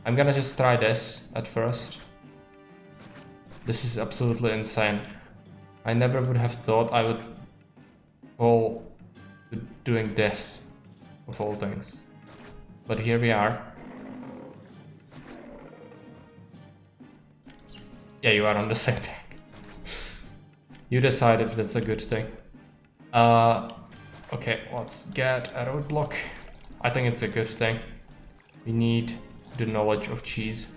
I'm gonna just try this at first. This is absolutely insane. I never would have thought I would fall to doing this, of all things. But here we are. Yeah, you are on the same thing. You decide if that's a good thing. Okay, let's get a roadblock. I think it's a good thing. We need the knowledge of cheese.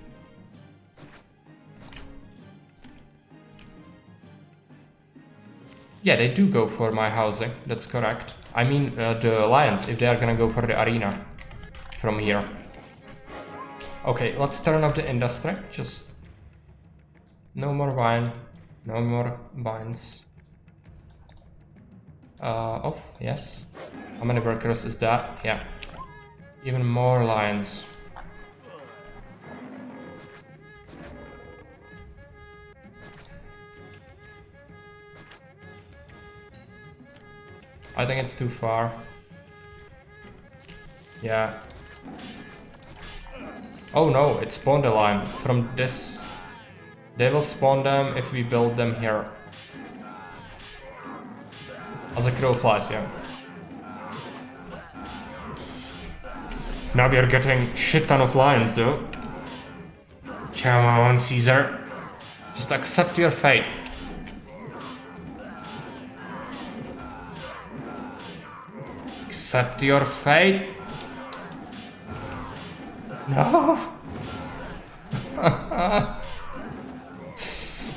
Yeah, they do go for my housing, that's correct. I mean, the lions, if they are gonna go for the arena from here. Okay, let's turn off the industry. Just no more wine, no more vines. Off, yes. How many workers is that? Yeah. Even more lions. I think it's too far. Yeah. Oh no, it spawned a lion from this. They will spawn them if we build them here. As a crow flies, yeah. Now we are getting shit ton of lions though. Come on, Caesar. Just accept your fate. Accept your fate. No.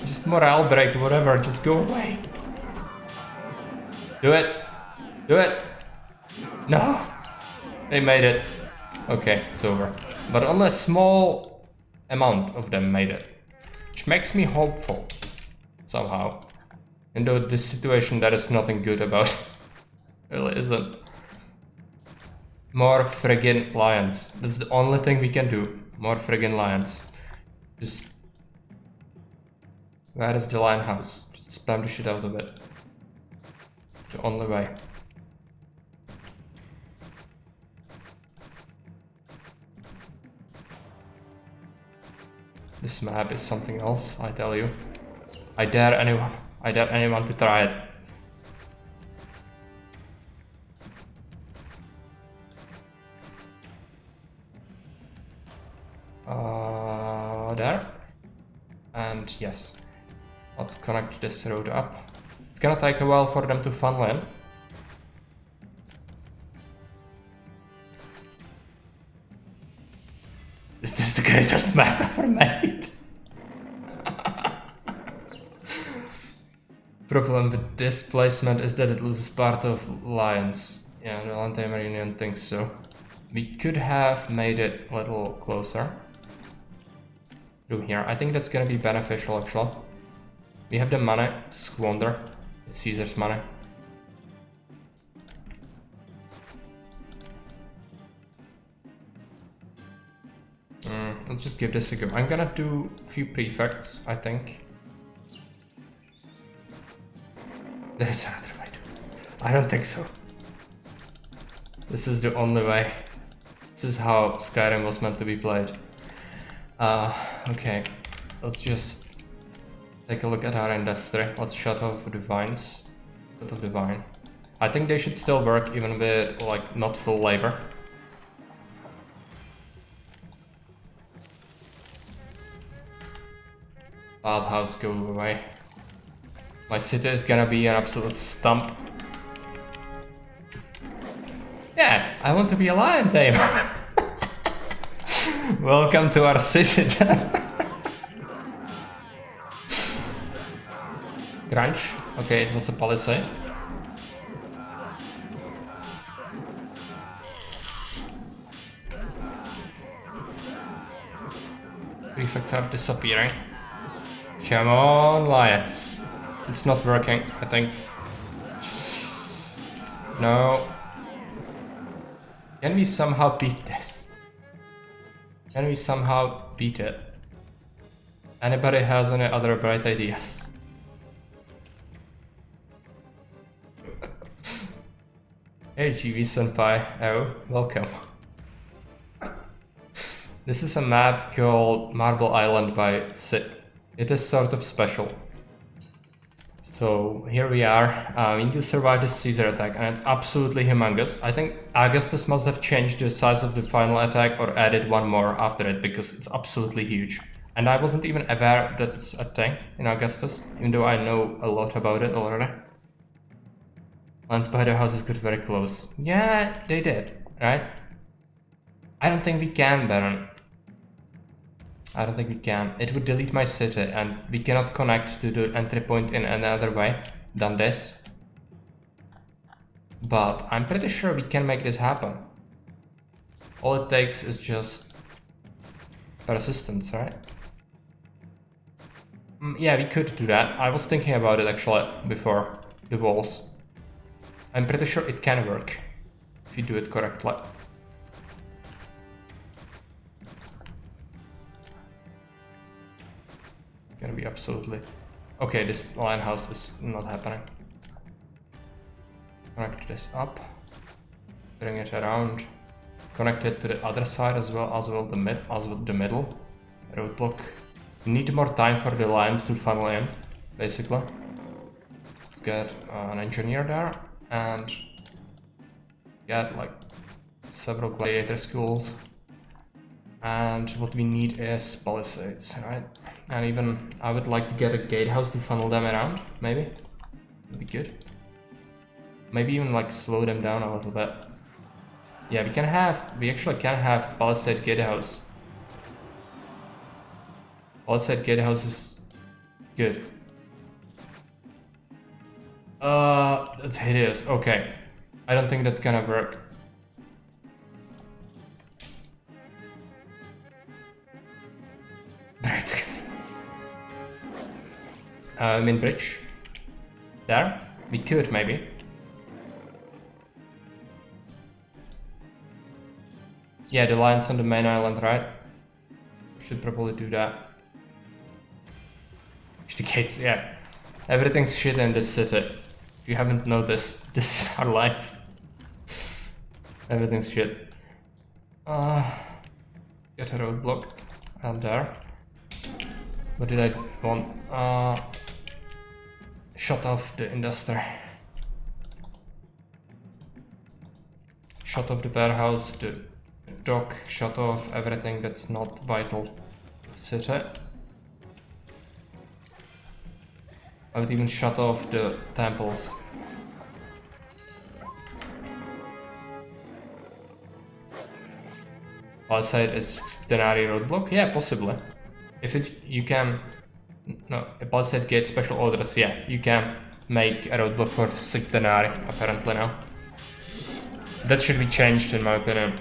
Just morale break, whatever, just go away. Do it. Do it. No. They made it. Okay, it's over. But only a small amount of them made it. Which makes me hopeful. Somehow. And though this situation there is nothing good about. Really isn't. More friggin' lions. That's the only thing we can do. More friggin' lions. Just... Where is the lion house? Just spam the shit out of it. It's the only way. This map is something else, I tell you. I dare anyone to try it. There. And yes. Let's connect this road up. It's gonna take a while for them to funnel in. Is this the greatest map ever made? Problem with this placement is that it loses part of lions. Yeah, the Land-Tamer Union thinks so. We could have made it a little closer. Through here. I think that's gonna be beneficial actually. We have the money to squander. It's Caesar's money. Let's just give this a go. I'm gonna do a few prefects, I think. There's another way. I don't think so. This is the only way. This is how Skyrim was meant to be played. Okay. Let's just Take a look at our industry. Let's shut off the vines. Shut off the vine. I think they should still work even with like not full labor. Bathhouse, go away. My city is gonna be an absolute stump. Yeah, I want to be a lion tamer. Welcome to our city. Grunge. Okay, it was a palisade. Prefects are disappearing. Come on, lions. It's not working, I think. No. Can we somehow beat this? Can we somehow beat it? Anybody has any other bright ideas? Hey GV Senpai, oh, welcome. This is a map called Marble Island by Sid. It is sort of special. So here we are, we need to survive this Caesar attack, and it's absolutely humongous. I think Augustus must have changed the size of the final attack or added one more after it, because it's absolutely huge. And I wasn't even aware that it's a thing in Augustus, even though I know a lot about it already. Lands by the houses got very close. Yeah, they did, right? I don't think we can, Baron. I don't think we can. It would delete my city, and we cannot connect to the entry point in another way than this. But I'm pretty sure we can make this happen. All it takes is just persistence, right? Yeah, we could do that. I was thinking about it actually before the walls. I'm pretty sure it can work if you do it correctly. Gonna be absolutely... Okay, this lion house is not happening. Connect this up. Bring it around. Connect it to the other side as well the middle. Roadblock. We need more time for the lions to funnel in, basically. Let's get an engineer there and get like several gladiator schools. And what we need is palisades, right? And even I would like to get a gatehouse to funnel them around, maybe. That'd be good. Maybe even like slow them down a little bit. Yeah, we actually can have palisade gatehouse. Palisade gatehouse is good. That's hideous. Okay. I don't think that's gonna work. Right. I mean bridge. There. We could maybe. Yeah, the lions on the main island, right? Should probably do that. The gates, yeah. Everything's shit in this city. If you haven't noticed, this is our life. Everything's shit. Get a roadblock. And there. What did I want? Shut off the industry. Shut off the warehouse, the dock, shut off everything that's not vital to the city. I would even shut off the temples. Palisade is 6 denarii roadblock? Yeah, possibly. If you can... No, a palisade gate special orders, yeah, you can make a roadblock for 6 denarii, apparently now. That should be changed in my opinion.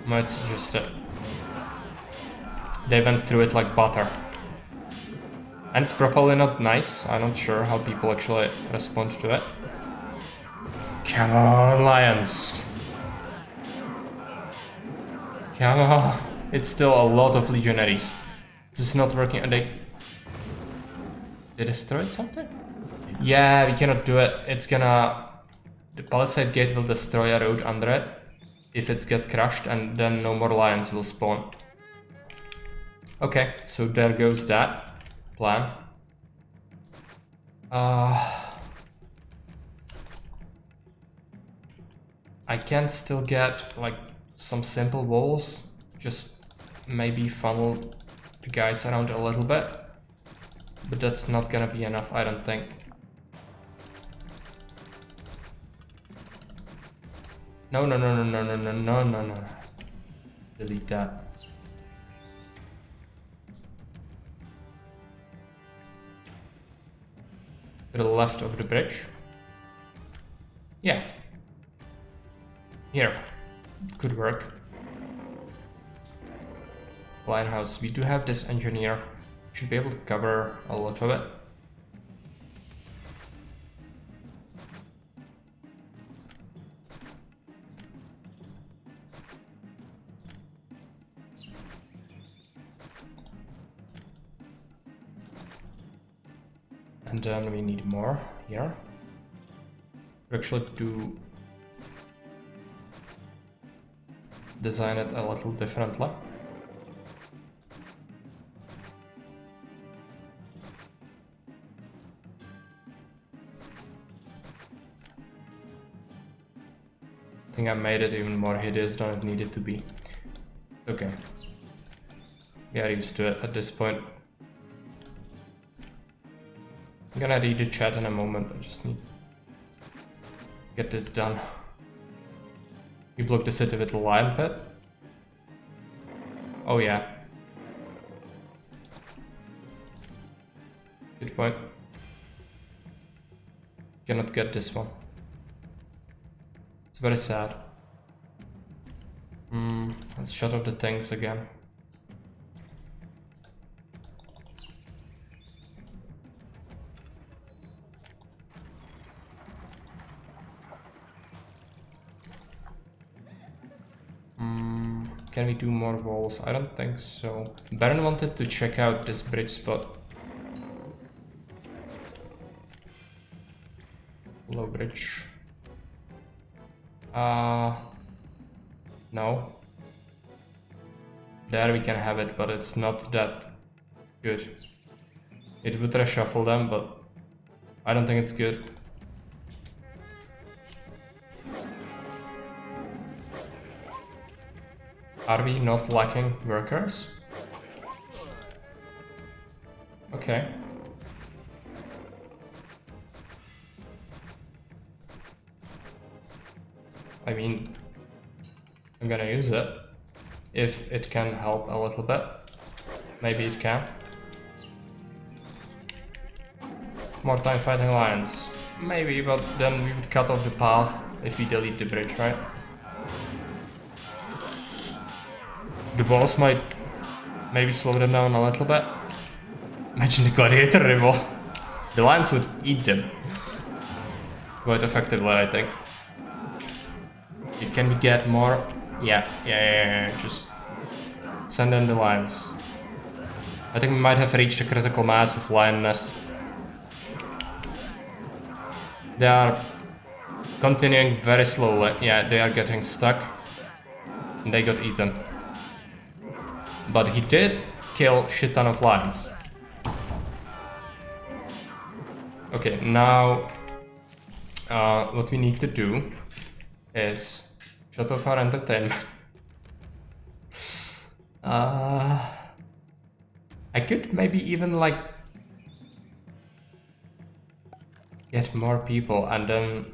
Might suggest it. They went through it like butter. And it's probably not nice, I'm not sure how people actually respond to it. Come on, lions! Come on! It's still a lot of legionaries. This is not working, and they destroyed something? Yeah, we cannot do it. It's gonna... The palisade gate will destroy a road under it if it gets crushed, and then no more lions will spawn. Okay, so there goes that plan. I can still get like some simple walls, just maybe funnel the guys around a little bit, but that's not gonna be enough, I don't think. No, no, no, no, no, no, no, no, no, no. Delete that. To the left of the bridge. Yeah. Here. Could work. Lighthouse. We do have this engineer. Should be able to cover a lot of it. And then we need more here. We actually do design it a little differently. I think I made it even more hideous than it needed to be. Okay. We are used to it at this point. I'm gonna read the chat in a moment, I just need to get this done. We block the city with a lion pit. Oh yeah. Good point. Cannot get this one. It's very sad. Let's shut off the things again. Can we do more walls? I don't think so. Baron wanted to check out this bridge spot. Low bridge. No. There we can have it, but it's not that good. It would reshuffle them, but I don't think it's good. Are we not lacking workers? Okay. I mean, I'm gonna use it. If it can help a little bit. Maybe it can. More time fighting lions. Maybe, but then we would cut off the path if we delete the bridge, right? The walls might maybe slow them down a little bit. Imagine the gladiator rival. The lions would eat them. Quite effectively, I think. Can we get more? Yeah. Just send in the lions. I think we might have reached a critical mass of lioness. They are continuing very slowly. Yeah, they are getting stuck. And they got eaten. But he did kill shit ton of lions. Okay, now what we need to do is shut off our entertainment. I could maybe even like get more people, and then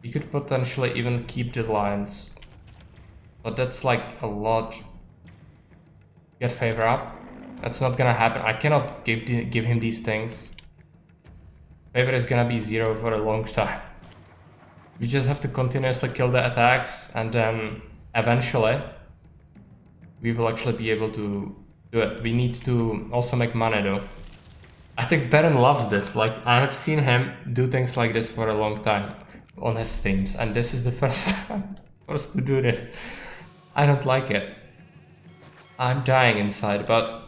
we could potentially even keep the lions. But that's like a lot. Get favor up. That's not gonna happen. I cannot give him these things. Favor is gonna be 0 for a long time. We just have to continuously kill the attacks, and then eventually we will actually be able to do it. We need to also make money though. I think Baron loves this. Like, I have seen him do things like this for a long time on his streams, and this is the first time for us to do this. I don't like it. I'm dying inside, but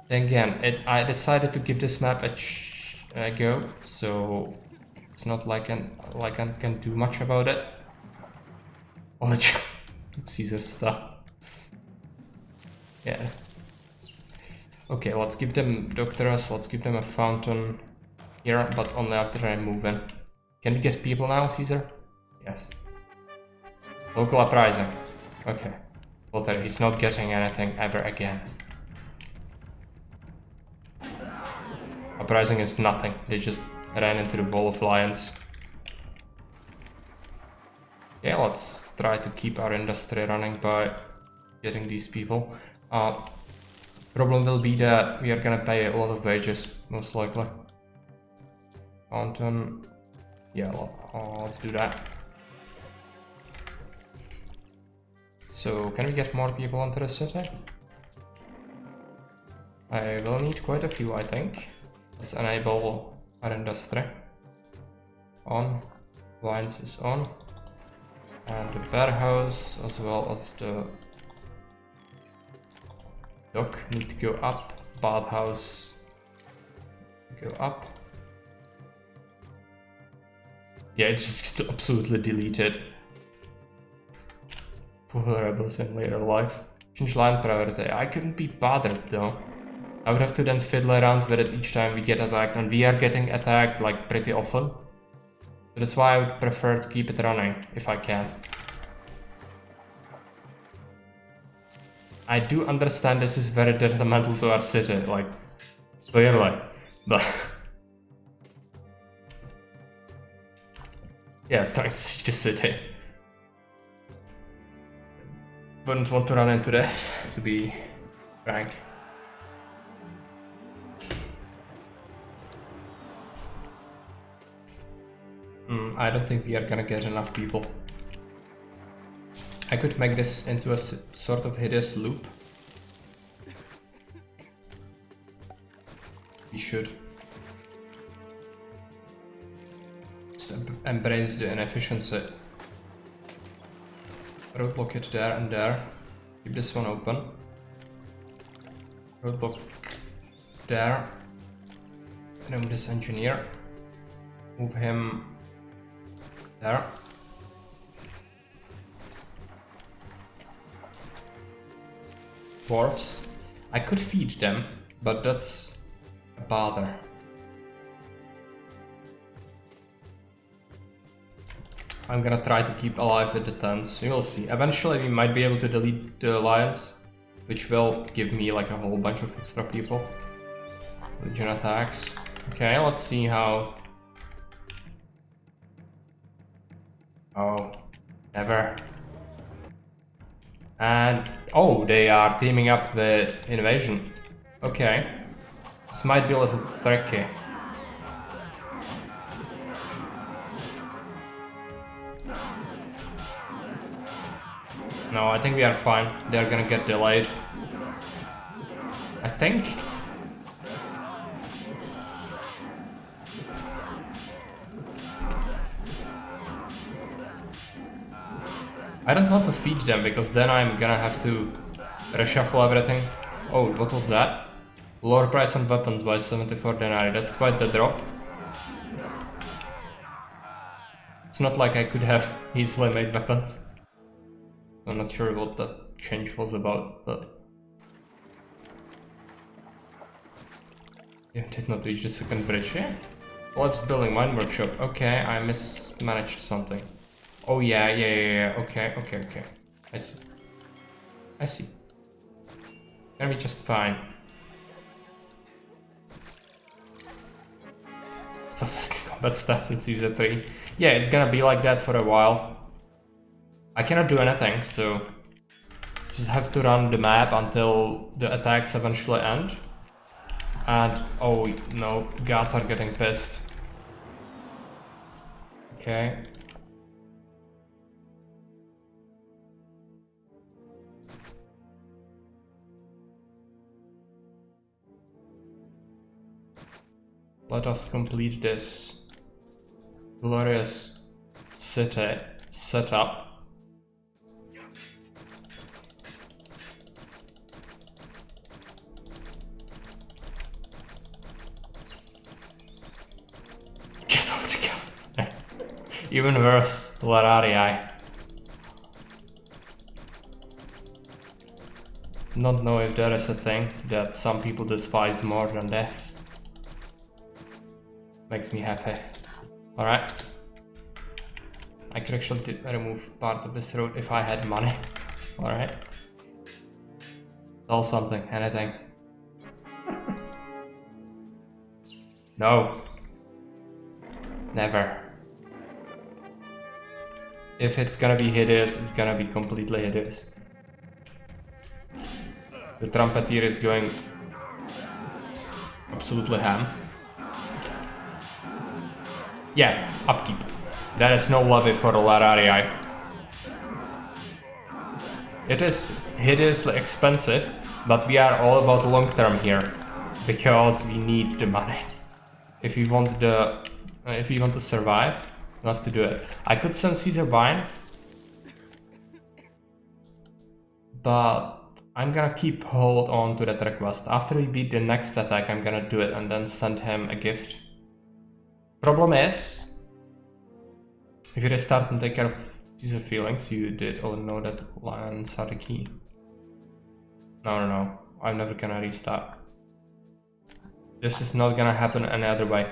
then again, I decided to give this map a go, so it's not like I can do much about it. Oh, Caesar stuff. Yeah. Okay, let's give them doctors, let's give them a fountain here, but only after I move in. Can we get people now, Caesar? Yes. Local uprising. Okay. Walter is not getting anything ever again. Uprising is nothing. They just ran into the wall of lions. Yeah, let's try to keep our industry running by getting these people. Problem will be that we are gonna pay a lot of wages, most likely. Fountain. Yeah, let's do that. So, can we get more people into the city? I will need quite a few, I think. Let's enable our industry. On. Wines is on. And the warehouse, as well as the dock, need to go up. Bathhouse, go up. Yeah, it's just absolutely deleted. Poor rebels in later life. Change line priority. I couldn't be bothered though. I would have to then fiddle around with it each time we get attacked, and we are getting attacked like pretty often. So that's why I would prefer to keep it running, if I can. I do understand this is very detrimental to our city, like, clearly, but... yeah, it's trying to siege the city. Wouldn't want to run into this, to be frank. I don't think we are gonna get enough people. I could make this into a sort of hideous loop. We should. Just embrace the inefficiency. Roadblock it there and there. Keep this one open. Roadblock there. Remove this engineer. Move him there. Dwarves. I could feed them, but that's a bother. I'm gonna try to keep alive with the tents. We will see. Eventually we might be able to delete the alliance, which will give me like a whole bunch of extra people. Legion attacks. Okay, let's see how... Oh, never. And, oh, they are teaming up with invasion. Okay. This might be a little tricky. No, I think we are fine. They're gonna get delayed. I think. I don't want to feed them because then I'm gonna have to reshuffle everything. Oh, what was that? Lower price on weapons by 74 denarii. That's quite the drop. It's not like I could have easily made weapons. I'm not sure what that change was about, but... Yeah, did not reach the second bridge, yeah? Well, it's building mine workshop. Okay, I mismanaged something. Oh yeah, okay. I see. Gonna be just fine. Stop testing combat stats in Season 3. Yeah, it's gonna be like that for a while. I cannot do anything, so just have to run the map until the attacks eventually end. And oh no, gods are getting pissed. Okay. Let us complete this glorious city setup. Get over the gun. Even worse, Lararii. not know if there is a thing that some people despise more than this. Makes me happy. Alright. I could actually remove part of this road if I had money. Alright. Sell something, anything. No. Never. If it's gonna be hideous, it's gonna be completely hideous. The trumpeter is going absolutely ham. Yeah, upkeep. There is no levy for the Lararii. It is hideously expensive, but we are all about long term here, because we need the money. If you want to survive, you have to do it. I could send Caesar Vine, but I'm gonna keep hold on to that request. After we beat the next attack, I'm gonna do it and then send him a gift. Problem is, if you restart and take care of Caesar feelings, you did. Oh no, that lions are the key. No, I'm never gonna restart. This is not gonna happen any other way.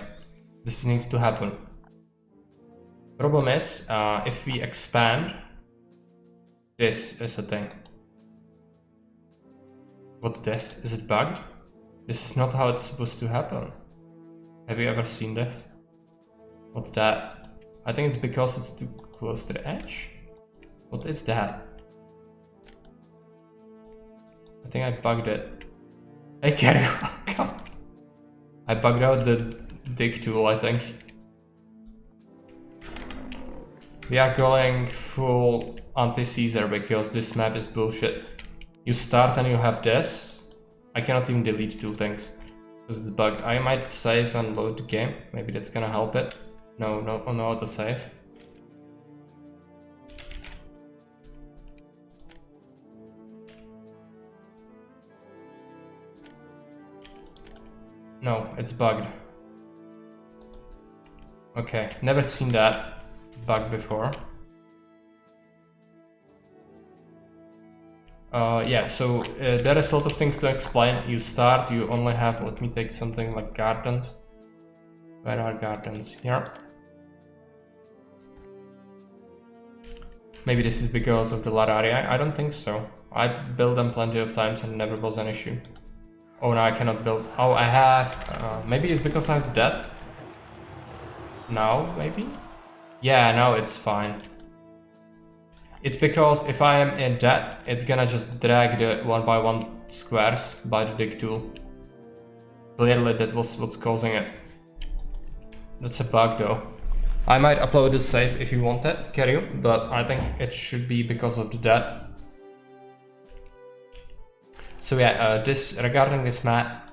This needs to happen. Problem is, if we expand, this is a thing. What's this? Is it bugged? This is not how it's supposed to happen. Have you ever seen this? What's that? I think it's because it's too close to the edge. What is that? I think I bugged it. Hey, carry on. I bugged out the dig tool, I think. We are going full anti-Caesar because this map is bullshit. You start and you have this. I cannot even delete two things because it's bugged. I might save and load the game. Maybe that's gonna help it. No autosave. No, it's bugged. Okay, never seen that bug before. Yeah, so there is a lot of things to explain. You start, you only have, let me take something like gardens. Where are gardens? Here. Maybe this is because of the Lararii. I don't think so. I built them plenty of times and never was an issue. Oh no, I cannot build. Oh, I have. Maybe it's because I have that. Now, maybe? Yeah, now it's fine. It's because if I am in that, it's gonna just drag the 1x1 squares by the dig tool. Clearly that was what's causing it. That's a bug though. I might upload this save if you want it, carry, but I think it should be because of the that. So yeah, regarding this map,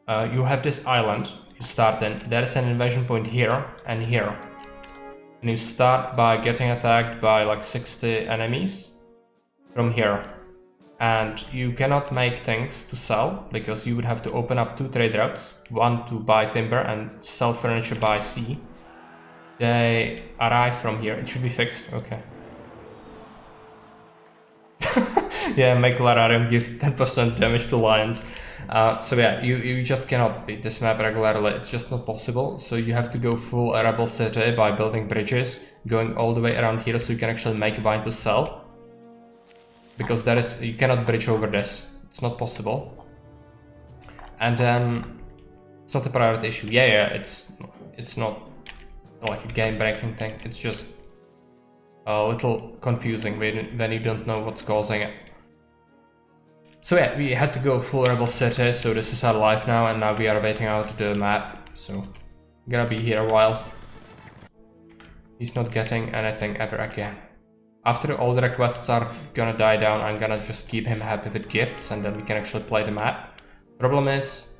you have this island you start in. There is an invasion point here and here. And you start by getting attacked by like 60 enemies from here. And you cannot make things to sell because you would have to open up two trade routes. One to buy timber and sell furniture by sea. They arrive from here. It should be fixed. Okay. Yeah, make Lararium give 10% damage to lions. So yeah, you just cannot beat this map regularly. It's just not possible. So you have to go full rebel city by building bridges, going all the way around here so you can actually make wine to sell. Because you cannot bridge over this. It's not possible. And then it's not a priority issue. Yeah, it's not like a game-breaking thing. It's just a little confusing when you don't know what's causing it. So yeah, we had to go full rebel city, so this is our life now, and now we are waiting out the map, so I'm gonna be here a while. He's not getting anything ever again. After all the requests are gonna die down, I'm gonna just keep him happy with gifts, and then we can actually play the map. Problem is,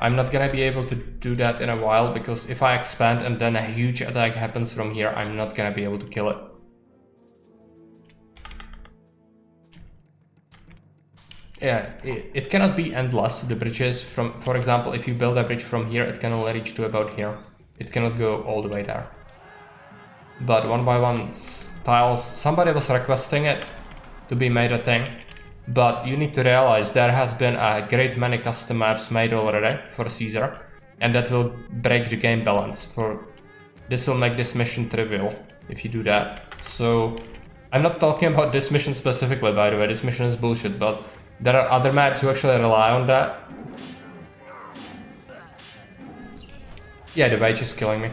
I'm not gonna be able to do that in a while, because if I expand and then a huge attack happens from here, I'm not gonna be able to kill it. Yeah, it cannot be endless, the bridges. For example, if you build a bridge from here, it can only reach to about here. It cannot go all the way there. But 1x1 tiles, somebody was requesting it to be made a thing. But you need to realize there has been a great many custom maps made already for Caesar, and that will break the game balance. This will make this mission trivial if you do that. So I'm not talking about this mission specifically, by the way. This mission is bullshit, but there are other maps who actually rely on that. Yeah, the wage is killing me.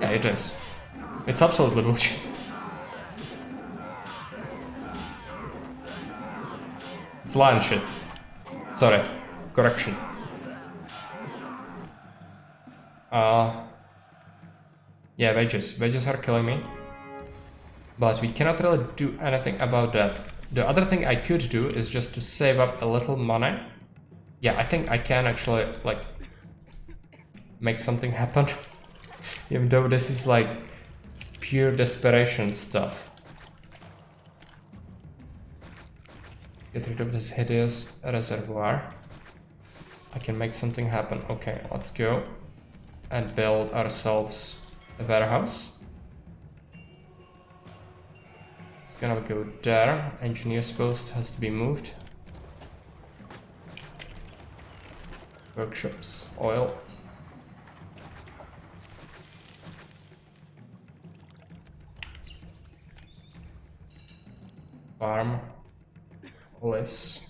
Yeah, it is. It's absolutely bullshit. It's lion shit. Sorry. Correction. Yeah, wages. Wages are killing me. But we cannot really do anything about that. The other thing I could do is just to save up a little money. Yeah, I think I can actually, like, make something happen. Even though this is, like, pure desperation stuff. Get rid of this hideous reservoir. I can make something happen. Okay, let's go and build ourselves a warehouse. It's gonna go there. Engineer's post has to be moved. Workshops, oil. Farm, olives.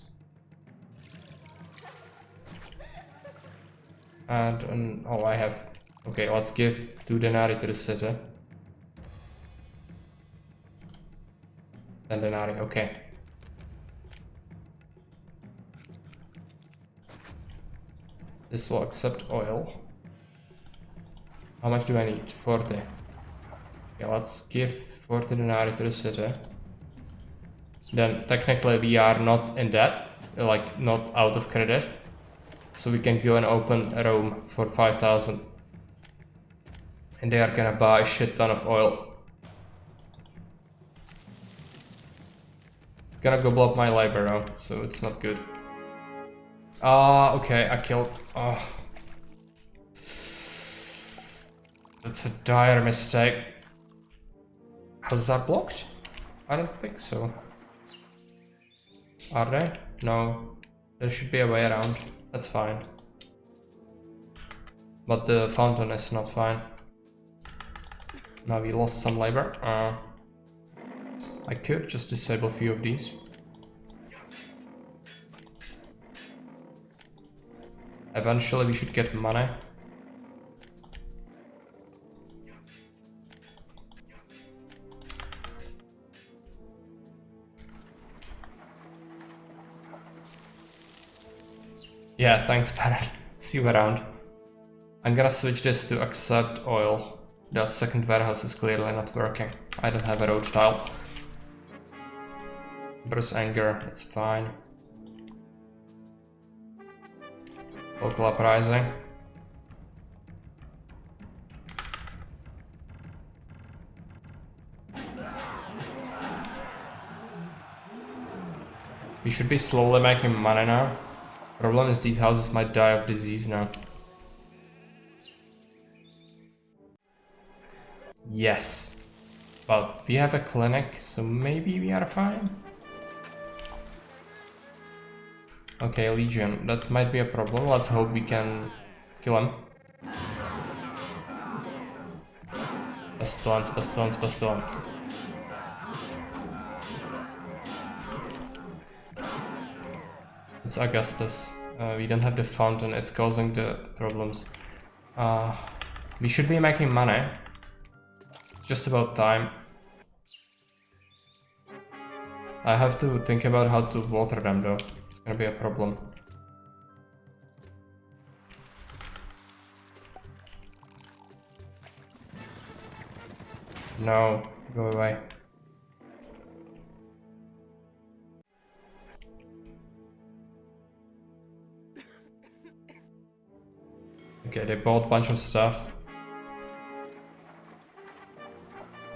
And oh, I have. Okay, let's give 2 denarii to the city. 10 denarii, okay. This will accept oil. How much do I need? 40. Okay, let's give 40 denarii to the city. Then technically we are not in debt, like not out of credit. So we can go and open Rome for 5,000. And they are gonna buy a shit ton of oil. It's gonna go blow up my labor now, so it's not good. Okay, I killed. That's a dire mistake. How's that blocked? I don't think so. Are they? No. There should be a way around. That's fine. But the fountain is not fine. Now we lost some labor. I could just disable a few of these. Eventually we should get money. Yeah, thanks, Parrot. See you around. I'm gonna switch this to accept oil. The second warehouse is clearly not working. I don't have a road tile. Bruce anger, it's fine. Local uprising. We should be slowly making money now. Problem is these houses might die of disease now. Yes. But we have a clinic, so maybe we are fine. Okay, Legion, that might be a problem. Let's hope we can kill him. Pestilence, pestilence, pestilence. It's Augustus. We don't have the fountain, it's causing the problems. We should be making money. It's just about time. I have to think about how to water them though. It's gonna be a problem. No, go away. Okay, they bought a bunch of stuff.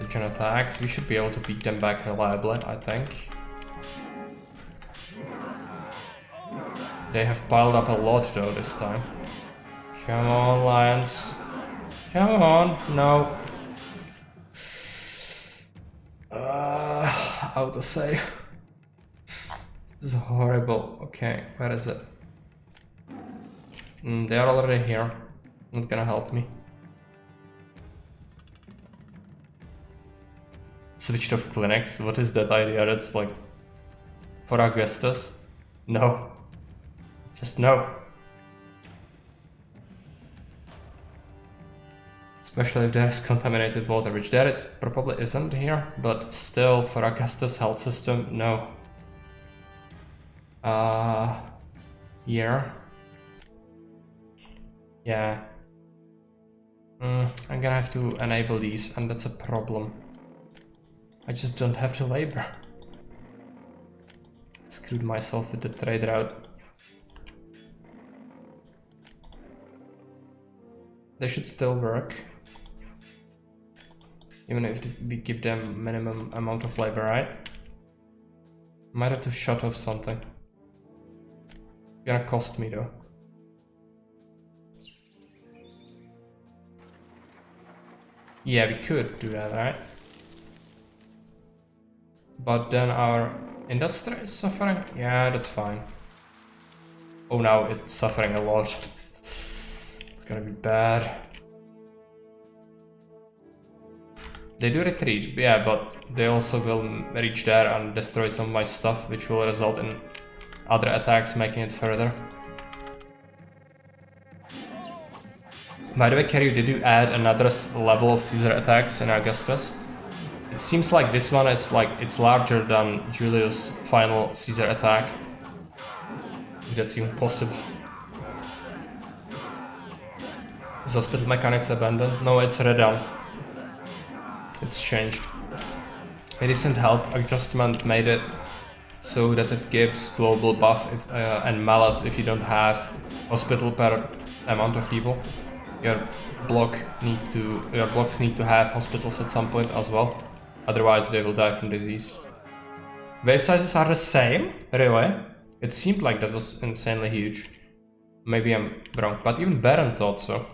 Legion attacks, we should be able to beat them back reliably, I think. They have piled up a lot though this time. Come on, lions. Come on, no. Autosave. This is horrible. Okay, where is it? They are already here. Not gonna help me. Switched off clinics. What is that idea? That's like for Augustus? No. Just no. Especially if there's contaminated water, which there is probably isn't here, but still for Augustus health system, no. Here. Yeah. I'm gonna have to enable these, and that's a problem. I just don't have the labor. Screwed myself with the trade route. They should still work. Even if we give them minimum amount of labor, right? Might have to shut off something. Gonna cost me though. Yeah, we could do that, right? But then our industry is suffering? Yeah, that's fine. Oh, now it's suffering a lot. It's gonna be bad. They do retreat, yeah, but they also will reach there and destroy some of my stuff, which will result in other attacks making it further. By the way, Carrie, did you add another level of Caesar attacks in Augustus? It seems like this one is like, it's larger than Julius' final Caesar attack. If that's even possible. Is hospital mechanics abandoned? No, it's redone. It's changed. A recent health adjustment made it so that it gives global buff and malus if you don't have hospital per amount of people. Your blocks need to have hospitals at some point as well. Otherwise they will die from disease. Wave sizes are the same? Really? It seemed like that was insanely huge. Maybe I'm wrong, but even Baron thought so.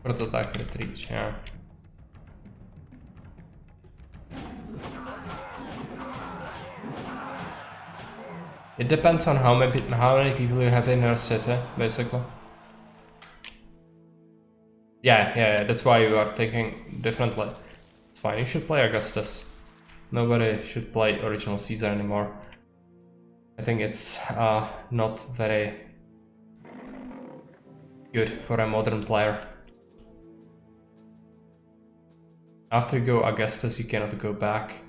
Prototype retreat, yeah. It depends on how many people you have in your city, basically. Yeah, that's why you are taking differently. It's fine, you should play Augustus. Nobody should play original Caesar anymore. I think it's not very good for a modern player. After you go Augustus, you cannot go back.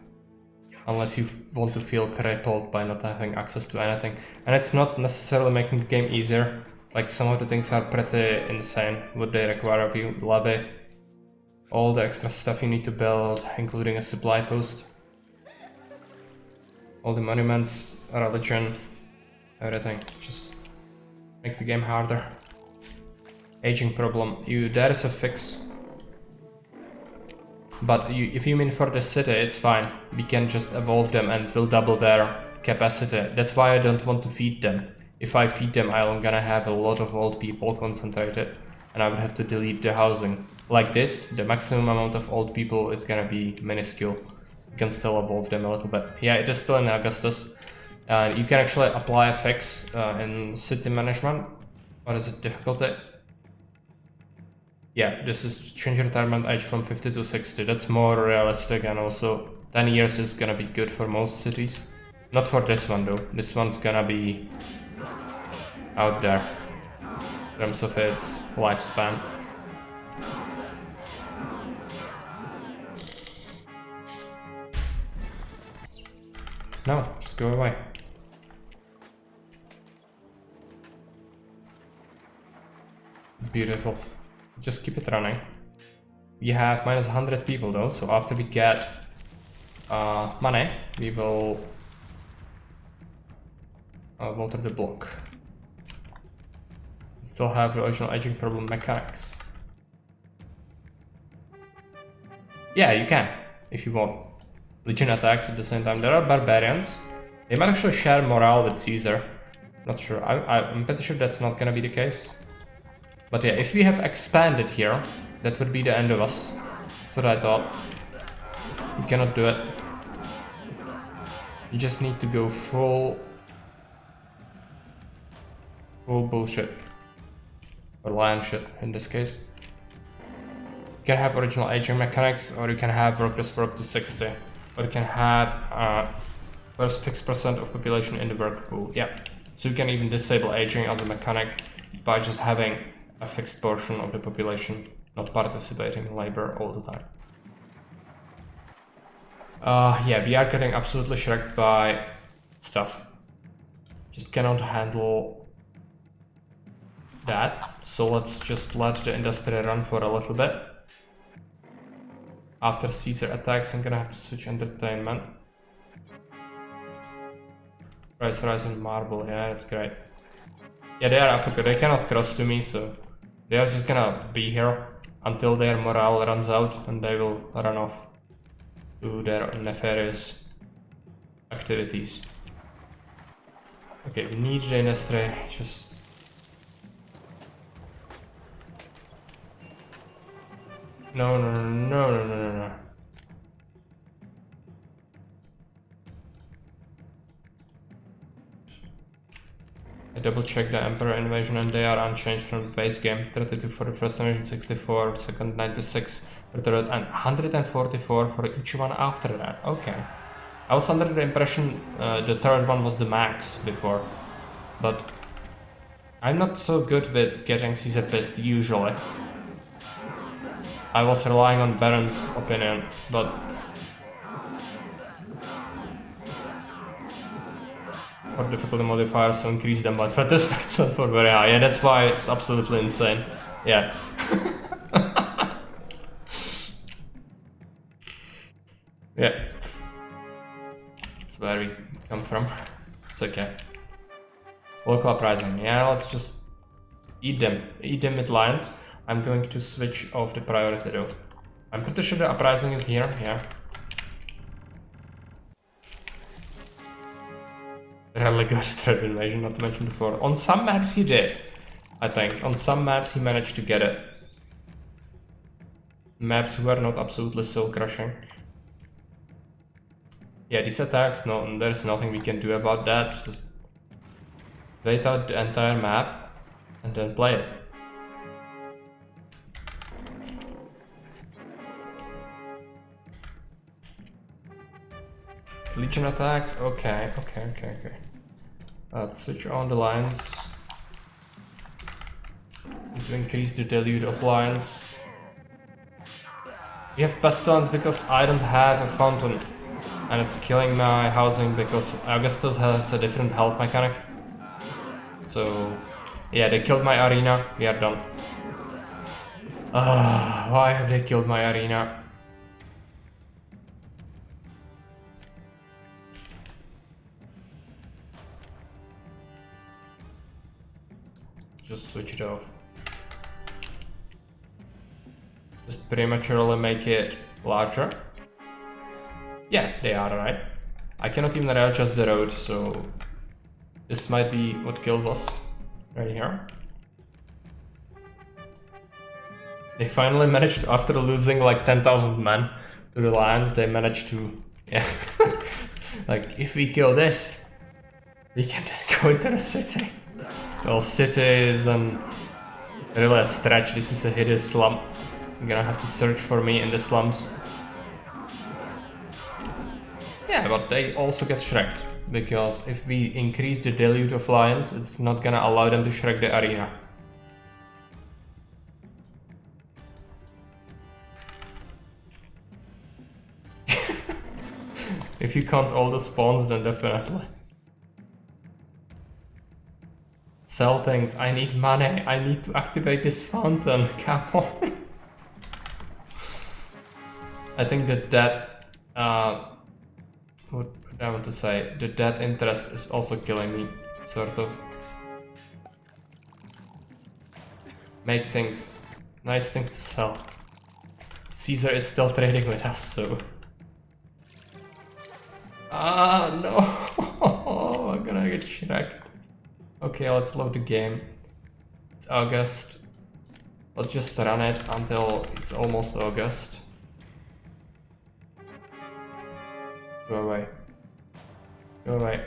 Unless you want to feel crippled by not having access to anything. And it's not necessarily making the game easier. Like, some of the things are pretty insane, what they require of you. Levy, all the extra stuff you need to build, including a supply post. All the monuments, religion, everything. Just makes the game harder. Aging problem. There is a fix. But if you mean for the city, it's fine. We can just evolve them and it will double their capacity. That's why I don't want to feed them. If I feed them, I'm gonna have a lot of old people concentrated. And I would have to delete the housing. Like this, the maximum amount of old people is gonna be minuscule. You can still evolve them a little bit. Yeah, it is still in Augustus. You can actually apply a fix in city management. What is it, difficulty? Yeah, this is change retirement age from 50 to 60. That's more realistic, and also 10 years is gonna be good for most cities. Not for this one though. This one's gonna be out there in terms of its lifespan. No, just go away. It's beautiful. Just keep it running. We have minus 100 people though, so after we get money, we will water the block. Still have original aging problem mechanics. Yeah, you can, if you want. Legion attacks at the same time. There are barbarians. They might actually share morale with Caesar. Not sure. I'm pretty sure that's not gonna be the case. But yeah, if we have expanded here, that would be the end of us. That's what I thought. You cannot do it. You just need to go full bullshit. Or lion shit in this case. You can have original aging mechanics, or you can have workers work to 60. Or you can have first fixed percent of population in the work pool. Yeah. So you can even disable aging as a mechanic by just having a fixed portion of the population not participating in labor all the time. Yeah, we are getting absolutely shreked by stuff. Just cannot handle that. So let's just let the industry run for a little bit. After Caesar attacks, I'm gonna have to switch entertainment. Price rise in marble, yeah, that's great. Yeah, they are Africa, they cannot cross to me, so they are just gonna be here until their morale runs out and they will run off to their nefarious activities. Okay, we need the industry, just... No. I double checked the Emperor invasion and they are unchanged from the base game. 32 for the first invasion, 64, second 96, for the third, and 144 for each one after that. Okay. I was under the impression the third one was the max before, but I'm not so good with getting Caesar pissed usually. I was relying on Baron's opinion, but for difficulty modifiers, so increase them by 20% for very high. Yeah, that's why it's absolutely insane. Yeah. Yeah. That's where we come from. It's okay. Local uprising. Yeah, let's just eat them. Eat them with lions. I'm going to switch off the priority though. I'm pretty sure the uprising is here, yeah. Really good third invasion, not to mention before. On some maps he did, I think. On some maps he managed to get it. Maps were not absolutely soul crushing. Yeah, these attacks, no, there's nothing we can do about that. Just wait out the entire map and then play it. Legion attacks, okay. Let's switch on the lions to increase the deluge of lions. We have pestilence because I don't have a fountain, and it's killing my housing because Augustus has a different health mechanic. So yeah, they killed my arena. We are done. Why have they killed my arena? Just switch it off. Just prematurely make it larger. Yeah, they are right. I cannot even readjust the road, so this might be what kills us right here. They finally managed, after losing like 10,000 men to the lions, they managed to, yeah. Like, if we kill this, we can then go into the city. Well, city is really a stretch. This is a hideous slum. You're gonna have to search for me in the slums. Yeah, but they also get shreked, because if we increase the deluge of lions, it's not gonna allow them to shrek the arena. If you count all the spawns, then definitely. Sell things, I need money, I need to activate this fountain, come on. I think that what I want to say, the debt interest is also killing me, sort of. Make things, nice things to sell. Caesar is still trading with us, so... Ah, no, I'm gonna get shreked. Okay, let's load the game. It's August. Let's just run it until it's almost August. Go away. Go away.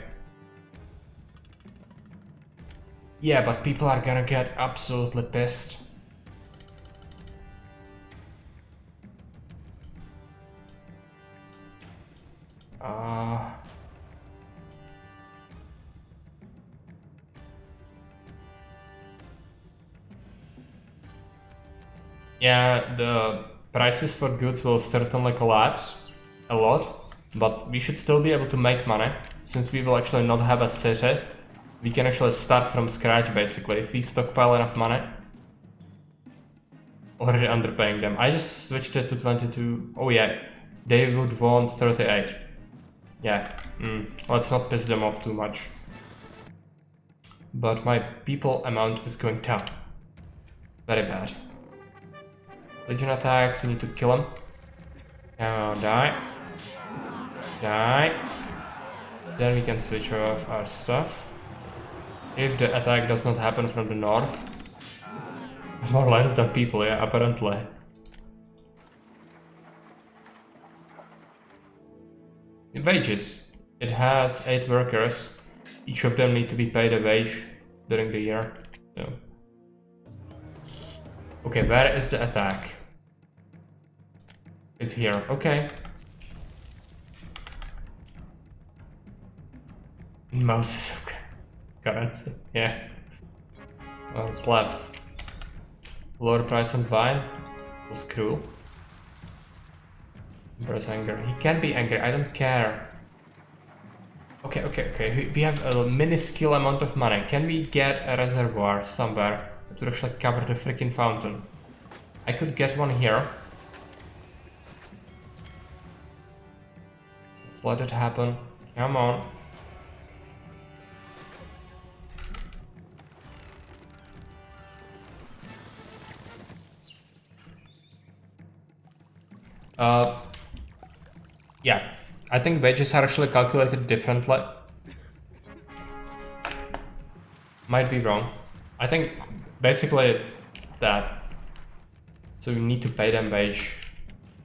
Yeah, but people are gonna get absolutely pissed. Yeah, the prices for goods will certainly collapse a lot, but we should still be able to make money, since we will actually not have a city. We can actually start from scratch, basically, if we stockpile enough money. Already underpaying them. I just switched it to 22. Oh yeah, they would want 38. Yeah, let's not piss them off too much. But my people amount is going down. Very bad. Legion attacks, you need to kill him. Come on, die. Die. Then we can switch off our stuff. If the attack does not happen from the north. More lands than people, yeah, apparently. Wages. It has 8 workers. Each of them need to be paid a wage during the year. So. Okay, where is the attack? It's here, okay. Moses, okay. Currency, yeah. Or plebs. Lower price on wine was cool. Emperor's anger. He can be angry, I don't care. Okay. We have a minuscule amount of money. Can we get a reservoir somewhere that would actually cover the freaking fountain? I could get one here. Let's let it happen. Come on. Yeah, I think wages are actually calculated differently. Might be wrong. I think basically it's that. So you need to pay them wage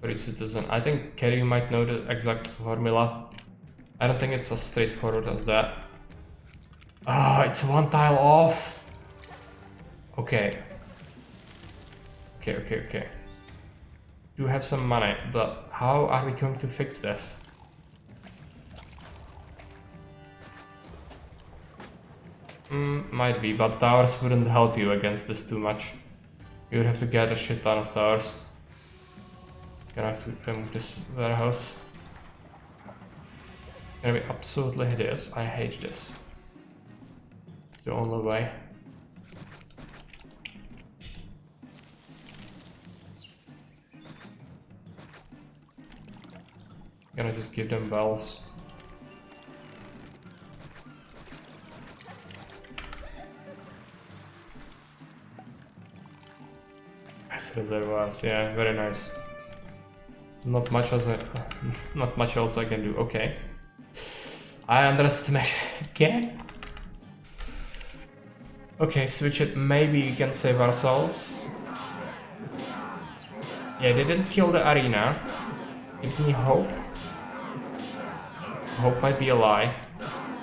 for each citizen. I think Kerry might know the exact formula. I don't think it's as straightforward as that. Ah, it's one tile off. Okay. Okay. Do have some money, but how are we going to fix this? Might be, but towers wouldn't help you against this too much. You would have to get a shit ton of towers. Gonna have to remove this warehouse. Gonna be absolutely hideous. I hate this. It's the only way. Gonna just give them bells. Nice reservoirs, yeah, very nice. Not much else I can do. Okay. I underestimated again. Okay, switch it. Maybe we can save ourselves. Yeah, they didn't kill the arena. Gives me hope. Hope might be a lie.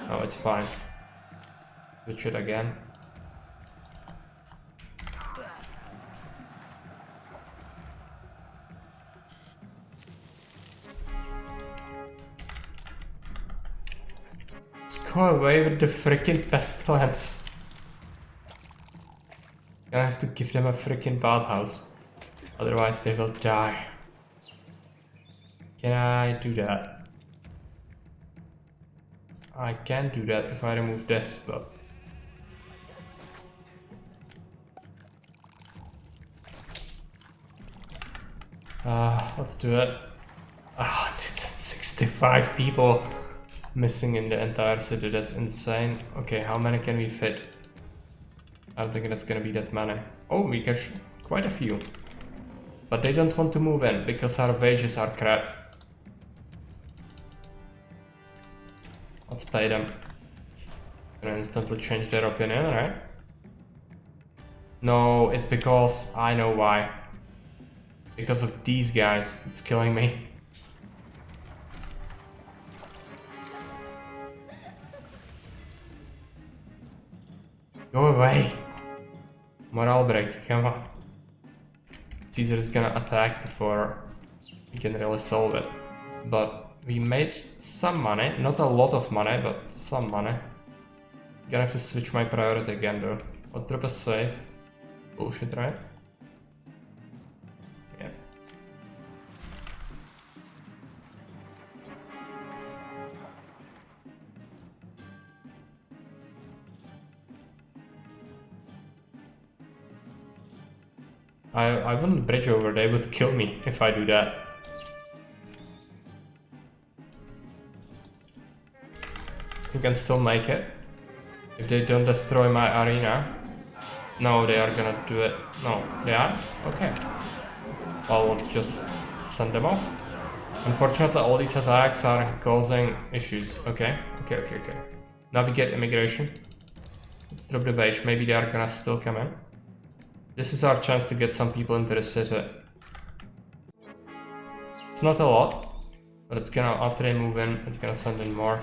Oh, it's fine. Switch it again. Let's go away with the freaking pestilence. Gonna have to give them a freaking bathhouse. Otherwise they will die. Can I do that? I can do that if I remove this, but... let's do it. Ah, 65 people missing in the entire city, that's insane. Okay, how many can we fit? I don't think that's gonna be that many. Oh, we catch quite a few. But they don't want to move in, because our wages are crap. Let's pay them. Gonna instantly change their opinion, right? No, it's because I know why. Because of these guys, it's killing me. Go away! Morale break, come on. Caesar is gonna attack before we can really solve it. But we made some money, not a lot of money, but some money. Gonna have to switch my priority again though. Let's drop a save. Bullshit, right? Yeah. I wouldn't bridge over, they would kill me if I do that. You can still make it. If they don't destroy my arena. No, they are gonna do it. No, they are? Okay. Well, let's just send them off. Unfortunately, all these attacks are causing issues. Okay. Navigate immigration. Let's drop the wage. Maybe they are gonna still come in. This is our chance to get some people into the city. It's not a lot, but it's gonna, after they move in, it's gonna send in more.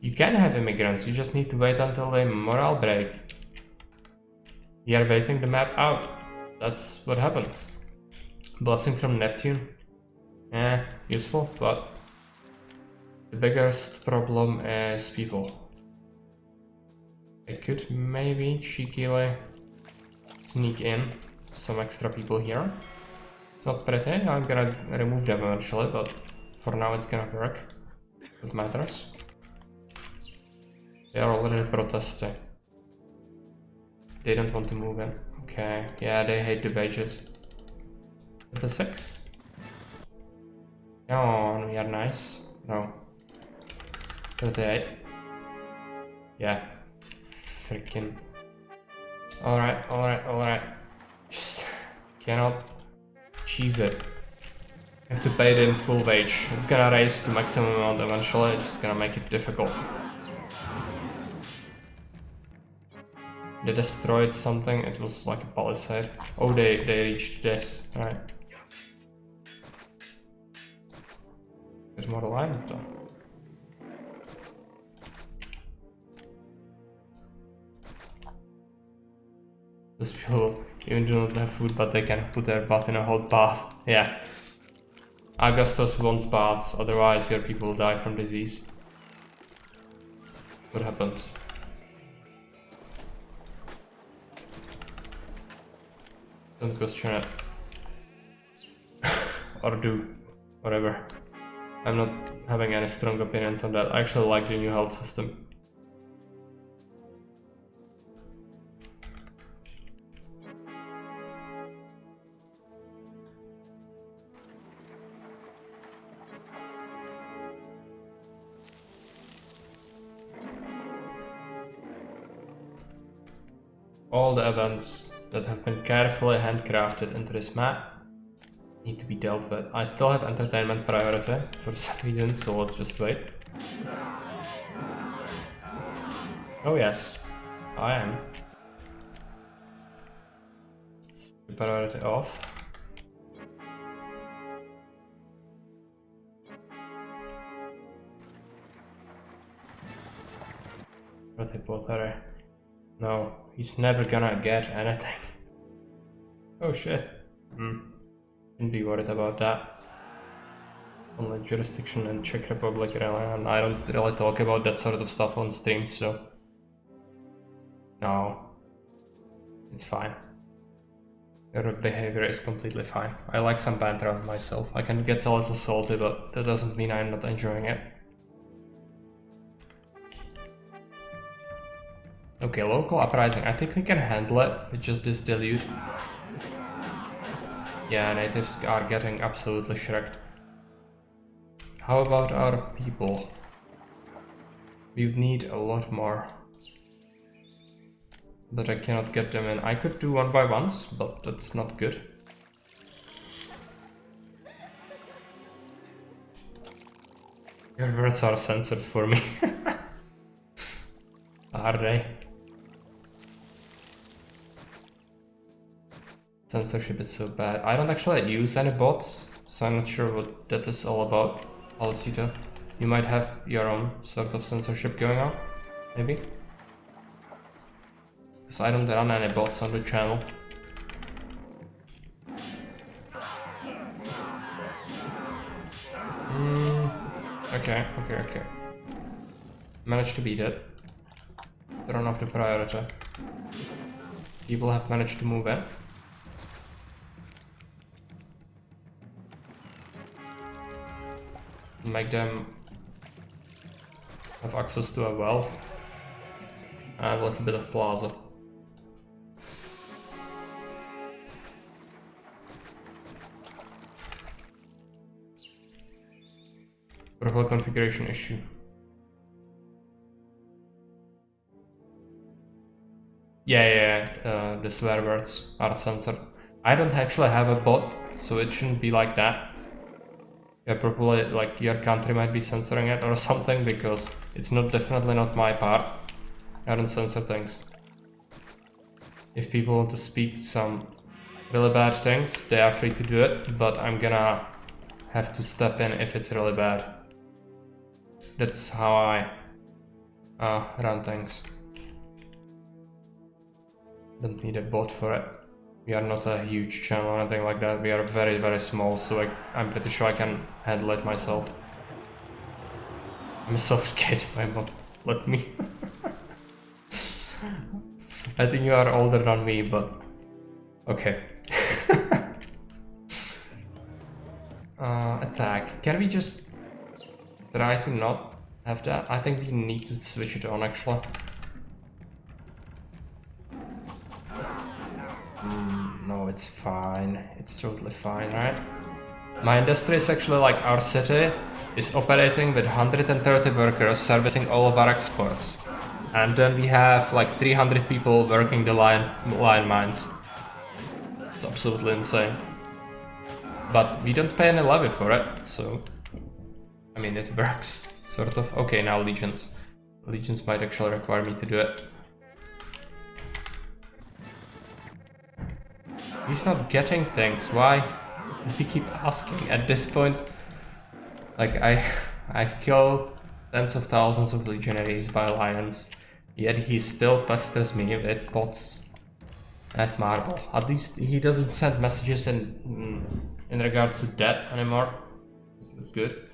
You can have immigrants, you just need to wait until they morale break. We are waiting the map out. That's what happens. Blessing from Neptune. Useful, but the biggest problem is people. I could maybe cheekily sneak in some extra people here. It's not pretty, I'm gonna remove them eventually, but for now it's gonna work. It matters. They are already protesting. They don't want to move in. Okay, yeah, they hate the wages. 36? Come on, we are nice. No. 38. Yeah. Freaking. Alright. Just cannot cheese it. I have to pay it in full wage. It's gonna raise to maximum amount eventually, it's just gonna make it difficult. They destroyed something, it was like a palisade. Oh, they reached this, right. There's more lines though. Those people even do not have food, but they can put their butt in a hot bath. Yeah. Augustus wants baths, otherwise your people will die from disease. What happens? Don't question it. Or do. Whatever. I'm not having any strong opinions on that. I actually like the new health system. All the events that have been carefully handcrafted into this map need to be dealt with. I still have entertainment priority for some reason, so let's just wait. Oh yes, I am. Let's put priority off. Pottery. No, he's never gonna get anything. Oh shit. Shouldn't be worried about that. Only jurisdiction in Czech Republic really, and I don't really talk about that sort of stuff on stream, so... No. It's fine. Your behavior is completely fine. I like some banter on myself. I can get a little salty, but that doesn't mean I'm not enjoying it. Okay, local uprising. I think we can handle it with just this deluge. Yeah, natives are getting absolutely shreked. How about our people? We need a lot more. But I cannot get them in. I could do one by ones, but that's not good. Your words are censored for me. Are they? Censorship is so bad. I don't actually use any bots, so I'm not sure what that is all about. Alicita, you might have your own sort of censorship going on, maybe? Because I don't run any bots on the channel. Okay. Managed to beat it. Turn off the priority. People have managed to move in. Make them have access to a well and a little bit of plaza. Purple configuration issue. Yeah, the swear words are censored. I don't actually have a bot, so it shouldn't be like that. Yeah, probably like your country might be censoring it or something, because it's definitely not my part. I don't censor things. If people want to speak some really bad things, they are free to do it, but I'm gonna have to step in if it's really bad. That's how I run things. Don't need a bot for it. We are not a huge channel or anything like that. We are very, very small, so I'm pretty sure I can handle it myself. I'm a soft kid, my mom let me. I think you are older than me, but okay. Attack. Can we just try to not have that? I think we need to switch it on actually. No, it's fine. It's totally fine, right? My industry is actually like our city is operating with 130 workers servicing all of our exports. And then we have like 300 people working the lion mines. It's absolutely insane. But we don't pay any levy for it, so I mean it works, sort of. Okay, now legions. Legions might actually require me to do it. He's not getting things. Why does he keep asking at this point? Like I've killed tens of thousands of legionaries by lions, yet he still pesters me with bots at Marble. At least he doesn't send messages in regards to that anymore. That's good.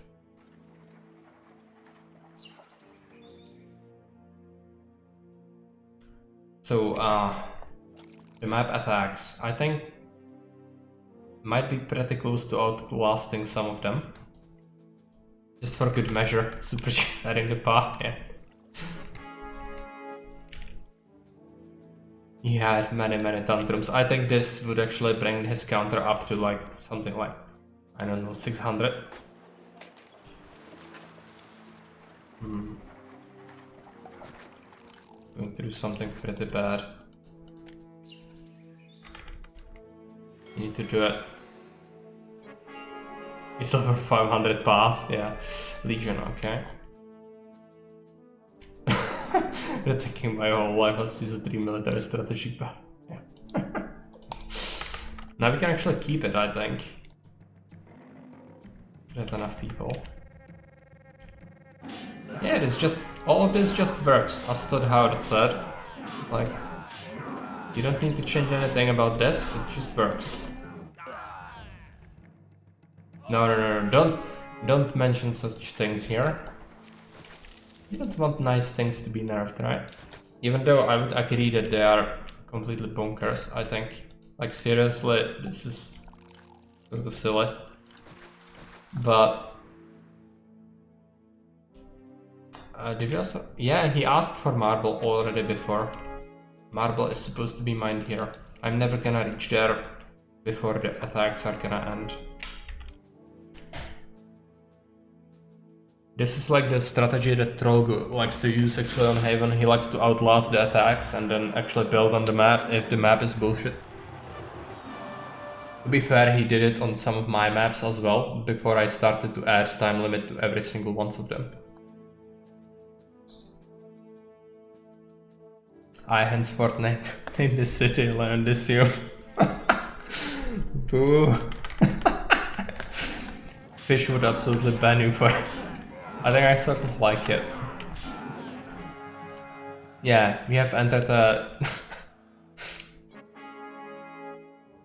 So the map attacks, I think, might be pretty close to outlasting some of them. Just for good measure, super adding the bar, yeah. He had many tantrums. I think this would actually bring his counter up to like something like, I don't know, 600. Going through something pretty bad. You need to do it. He's over 500 pass, yeah. Legion, okay. They're taking my whole life as this is 3 military strategy, but yeah. Now we can actually keep it, I think. We have enough people. Yeah, it is just, all of this just works, as to how it said. Like, you don't need to change anything about this, it just works. No, don't mention such things here. You don't want nice things to be nerfed, right? Even though I would agree that they are completely bonkers, I think. Like seriously, this is sort of silly. But did you also? Yeah, he asked for marble already before. Marble is supposed to be mined here. I'm never gonna reach there before the attacks are gonna end. This is like the strategy that Trollgo likes to use actually on Haven. He likes to outlast the attacks and then actually build on the map if the map is bullshit. To be fair, he did it on some of my maps as well, before I started to add time limit to every single one of them. I henceforth name this city Leondisium. Boo. Fish would absolutely ban you for... I think I sort of like it. Yeah, we have entered a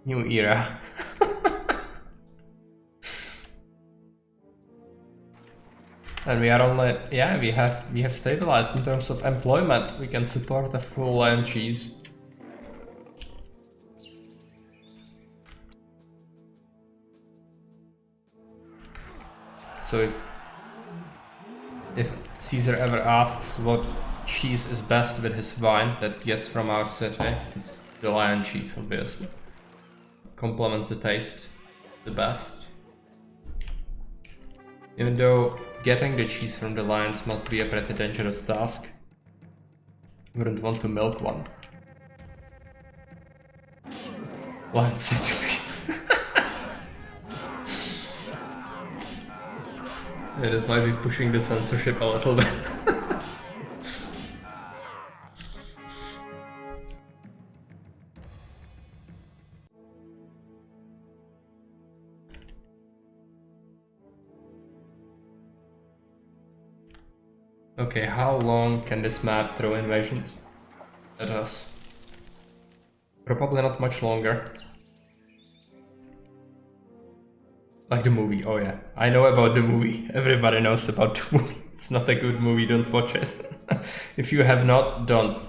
new era. And we are only, yeah, we have stabilized in terms of employment. We can support a full land cheese. So if Caesar ever asks what cheese is best with his wine that he gets from our city, it's the lion cheese, obviously. Complements the taste the best. Even though getting the cheese from the lions must be a pretty dangerous task. Wouldn't want to milk one. Lion city. Yeah, that might be pushing the censorship a little bit. Okay, how long can this map throw invasions at us? Probably not much longer. Like the movie, oh yeah. I know about the movie. Everybody knows about the movie. It's not a good movie, don't watch it. If you have not, don't.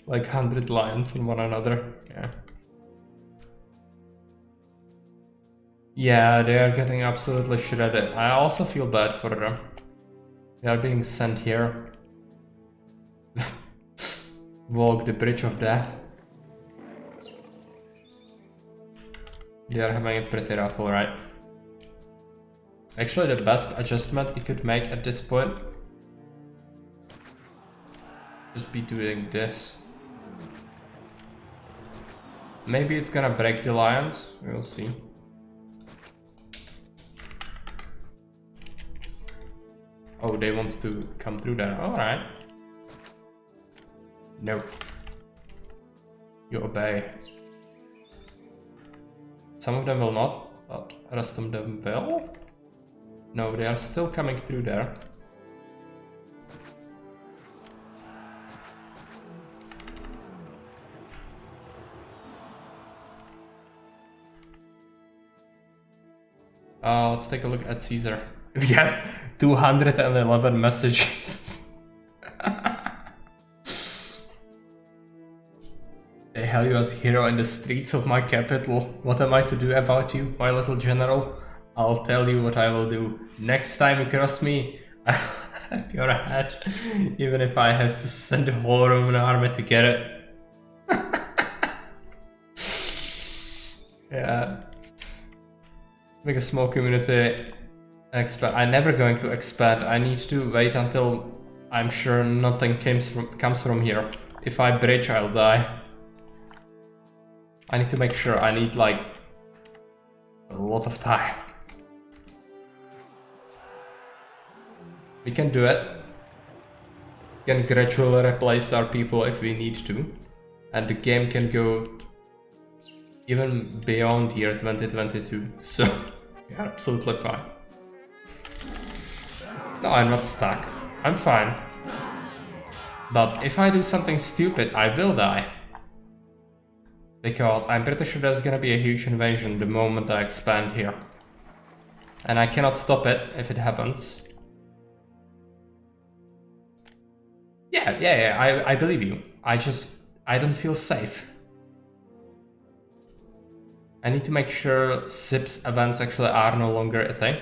Like 100 lions on one another, yeah. Yeah, they are getting absolutely shredded. I also feel bad for them. They are being sent here. Walk the bridge of death. They are having it pretty rough, alright. Actually, the best adjustment you could make at this point, just be doing this. Maybe it's gonna break the lions, we'll see. Oh, they want to come through there, alright. No. You obey. Some of them will not, but the rest of them will. No, they are still coming through there. Let's take a look at Caesar. We have 211 messages. They hail you as hero in the streets of my capital. What am I to do about you, my little general? I'll tell you what I will do. Next time you cross me, I'll have your head, even if I have to send the whole Roman army to get it. Yeah. Make a small community. Expand. I'm never going to expand. I need to wait until I'm sure nothing comes from here. If I bridge, I'll die. I need to make sure. I need like a lot of time. We can do it. We can gradually replace our people if we need to. And the game can go even beyond year 2022. So, yeah, absolutely fine. No, I'm not stuck. I'm fine. But if I do something stupid, I will die. Because I'm pretty sure there's gonna be a huge invasion the moment I expand here. And I cannot stop it if it happens. Yeah, I believe you. I don't feel safe. I need to make sure SIPS events actually are no longer a thing.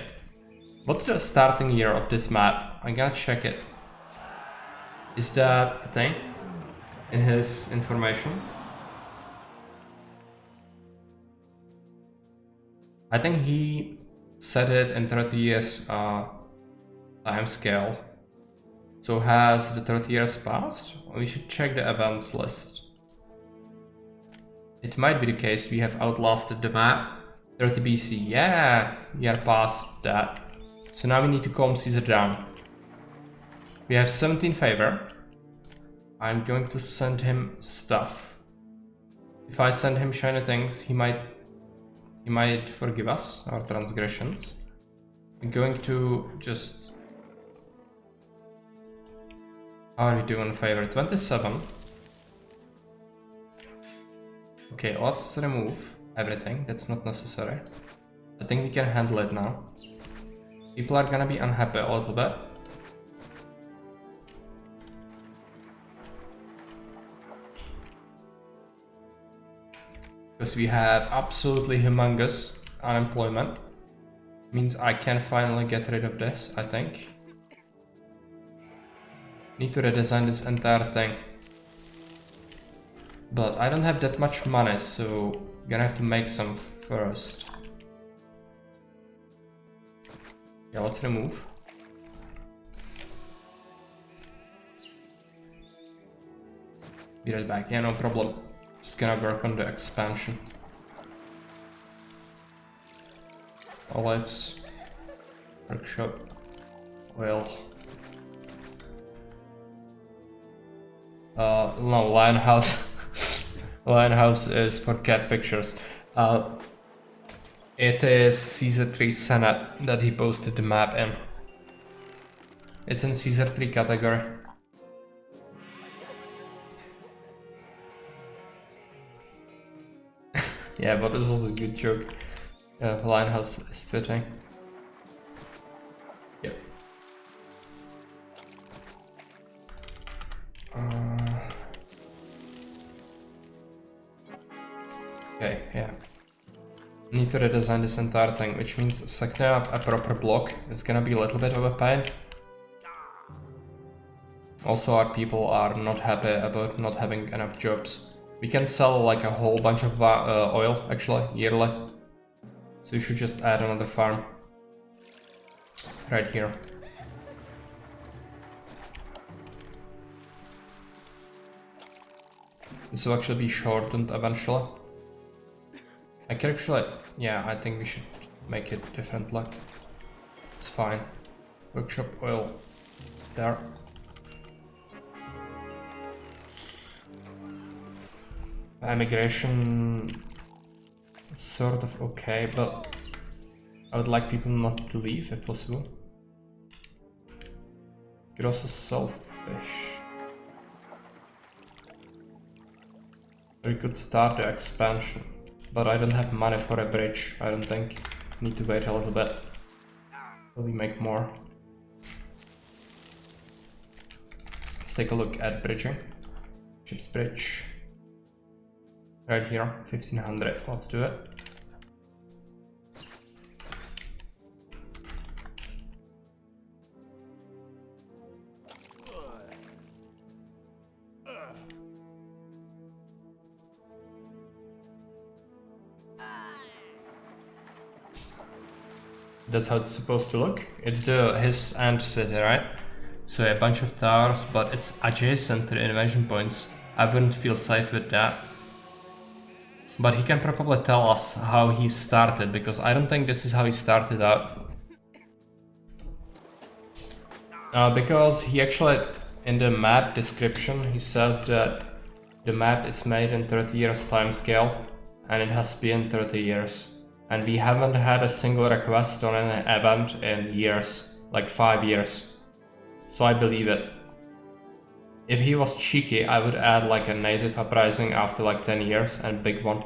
What's the starting year of this map? I'm gonna check it. Is that a thing in his information? I think he set it in 30 years time scale. So has the 30 years passed? We should check the events list. It might be the case we have outlasted the map. 30 BC, yeah, we are past that. So now we need to calm Caesar down. We have 17 favor. I'm going to send him stuff. If I send him shiny things, he might forgive us our transgressions. I'm going to just... How are we doing favor? 27. Okay, let's remove everything. That's not necessary. I think we can handle it now. People are gonna be unhappy a little bit. Because we have absolutely humongous unemployment. Means I can finally get rid of this, I think. Need to redesign this entire thing. But I don't have that much money, so I'm gonna have to make some first. Yeah, let's remove. Be right back. Yeah, no problem. Just gonna work on the expansion. Olives. Workshop. Oil. No, Lion House. Lion House is for cat pictures. It is Caesar 3 Senate that he posted the map in. It's in Caesar 3 category. Yeah, but this was a good joke. Lion House is fitting. Yep. Okay, yeah. Need to redesign this entire thing, which means setting up a proper block is gonna be a little bit of a pain. Also, our people are not happy about not having enough jobs. We can sell like a whole bunch of oil, actually, yearly. So you should just add another farm. Right here. This will actually be shortened eventually. I can actually, yeah, I think we should make it differently. It's fine. Workshop oil there. Immigration sort of okay, but I would like people not to leave if possible. Could also sell fish. We could start the expansion, but I don't have money for a bridge, I don't think. Need to wait a little bit till we make more. Let's take a look at bridging. Ship's bridge. Right here, 1500, let's do it. That's how it's supposed to look. It's his end city, right? So a bunch of towers, but it's adjacent to the invasion points. I wouldn't feel safe with that. But he can probably tell us how he started, because I don't think this is how he started out. Because he actually, in the map description, he says that the map is made in 30 years time scale, and it has been 30 years. And we haven't had a single request on an event in years, like 5 years. So I believe it. If he was cheeky, I would add like a native uprising after like 10 years and big one.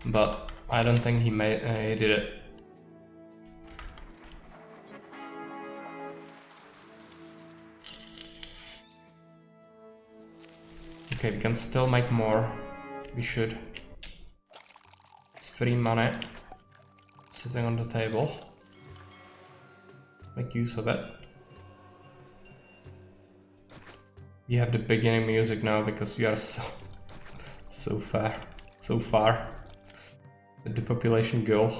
But I don't think he did it. Okay, we can still make more. We should. It's free money sitting on the table. Make use of it. We have the beginning music now because we are so far with the population goal.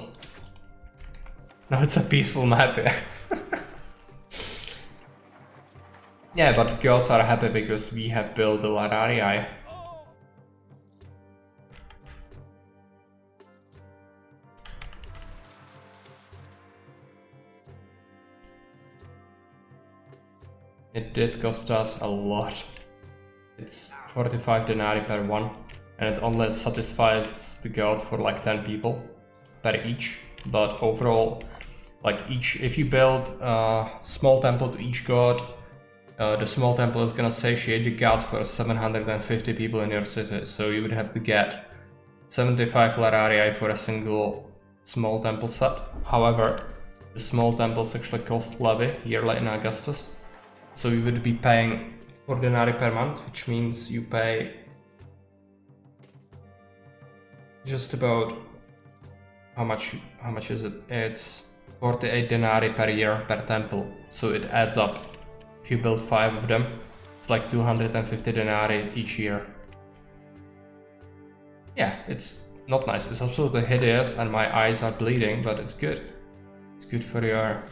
Now it's a peaceful map. Yeah, but gods are happy because we have built the Lararii. It did cost us a lot. It's 45 denarii per one, and it only satisfies the god for like 10 people per each. But overall, like if you build a small temple to each god, the small temple is gonna satiate the gods for 750 people in your city, so you would have to get 75 lararii for a single small temple set. However, the small temples actually cost levy yearly in Augustus, so you would be paying 4 denarii per month, which means you pay just about how much is it? It's 48 denarii per year per temple, so it adds up. If you build 5 of them, it's like 250 denarii each year. Yeah, it's not nice. It's absolutely hideous and my eyes are bleeding, but it's good. It's good for your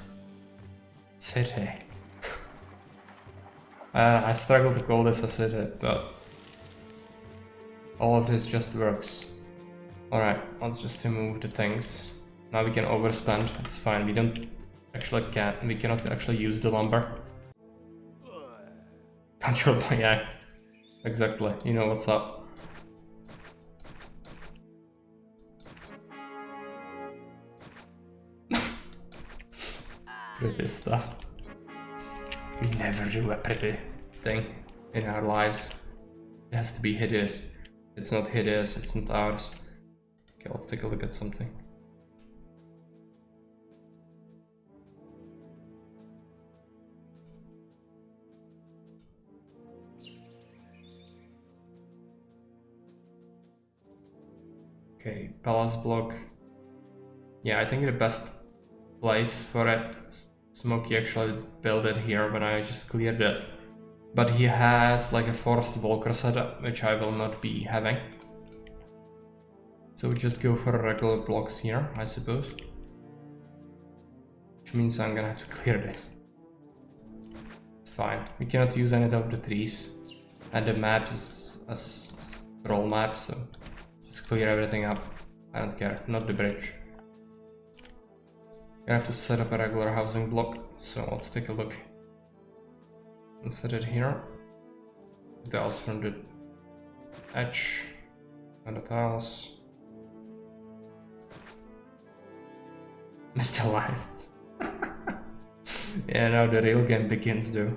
city. I struggle to call this a city, but all of this just works. Alright, let's just remove the things. Now we can overspend, it's fine. We cannot actually use the lumber. Control, yeah, exactly, you know what's up. Pretty stuff. We never do a pretty thing in our lives. It has to be hideous. It's not hideous, it's not ours. Okay, let's take a look at something. Okay, palace block. Yeah, I think the best place for it. Smokey actually built it here when I just cleared it. But he has like a forced Volker setup, which I will not be having. So we just go for regular blocks here, I suppose. Which means I'm gonna have to clear this. It's fine. We cannot use any of the trees. And the map is a scroll map, so just clear everything up. I don't care, not the bridge. I have to set up a regular housing block, so let's take a look. And set it here. Tiles from the edge and the tiles. Mr. Lions. Yeah, now the real game begins though.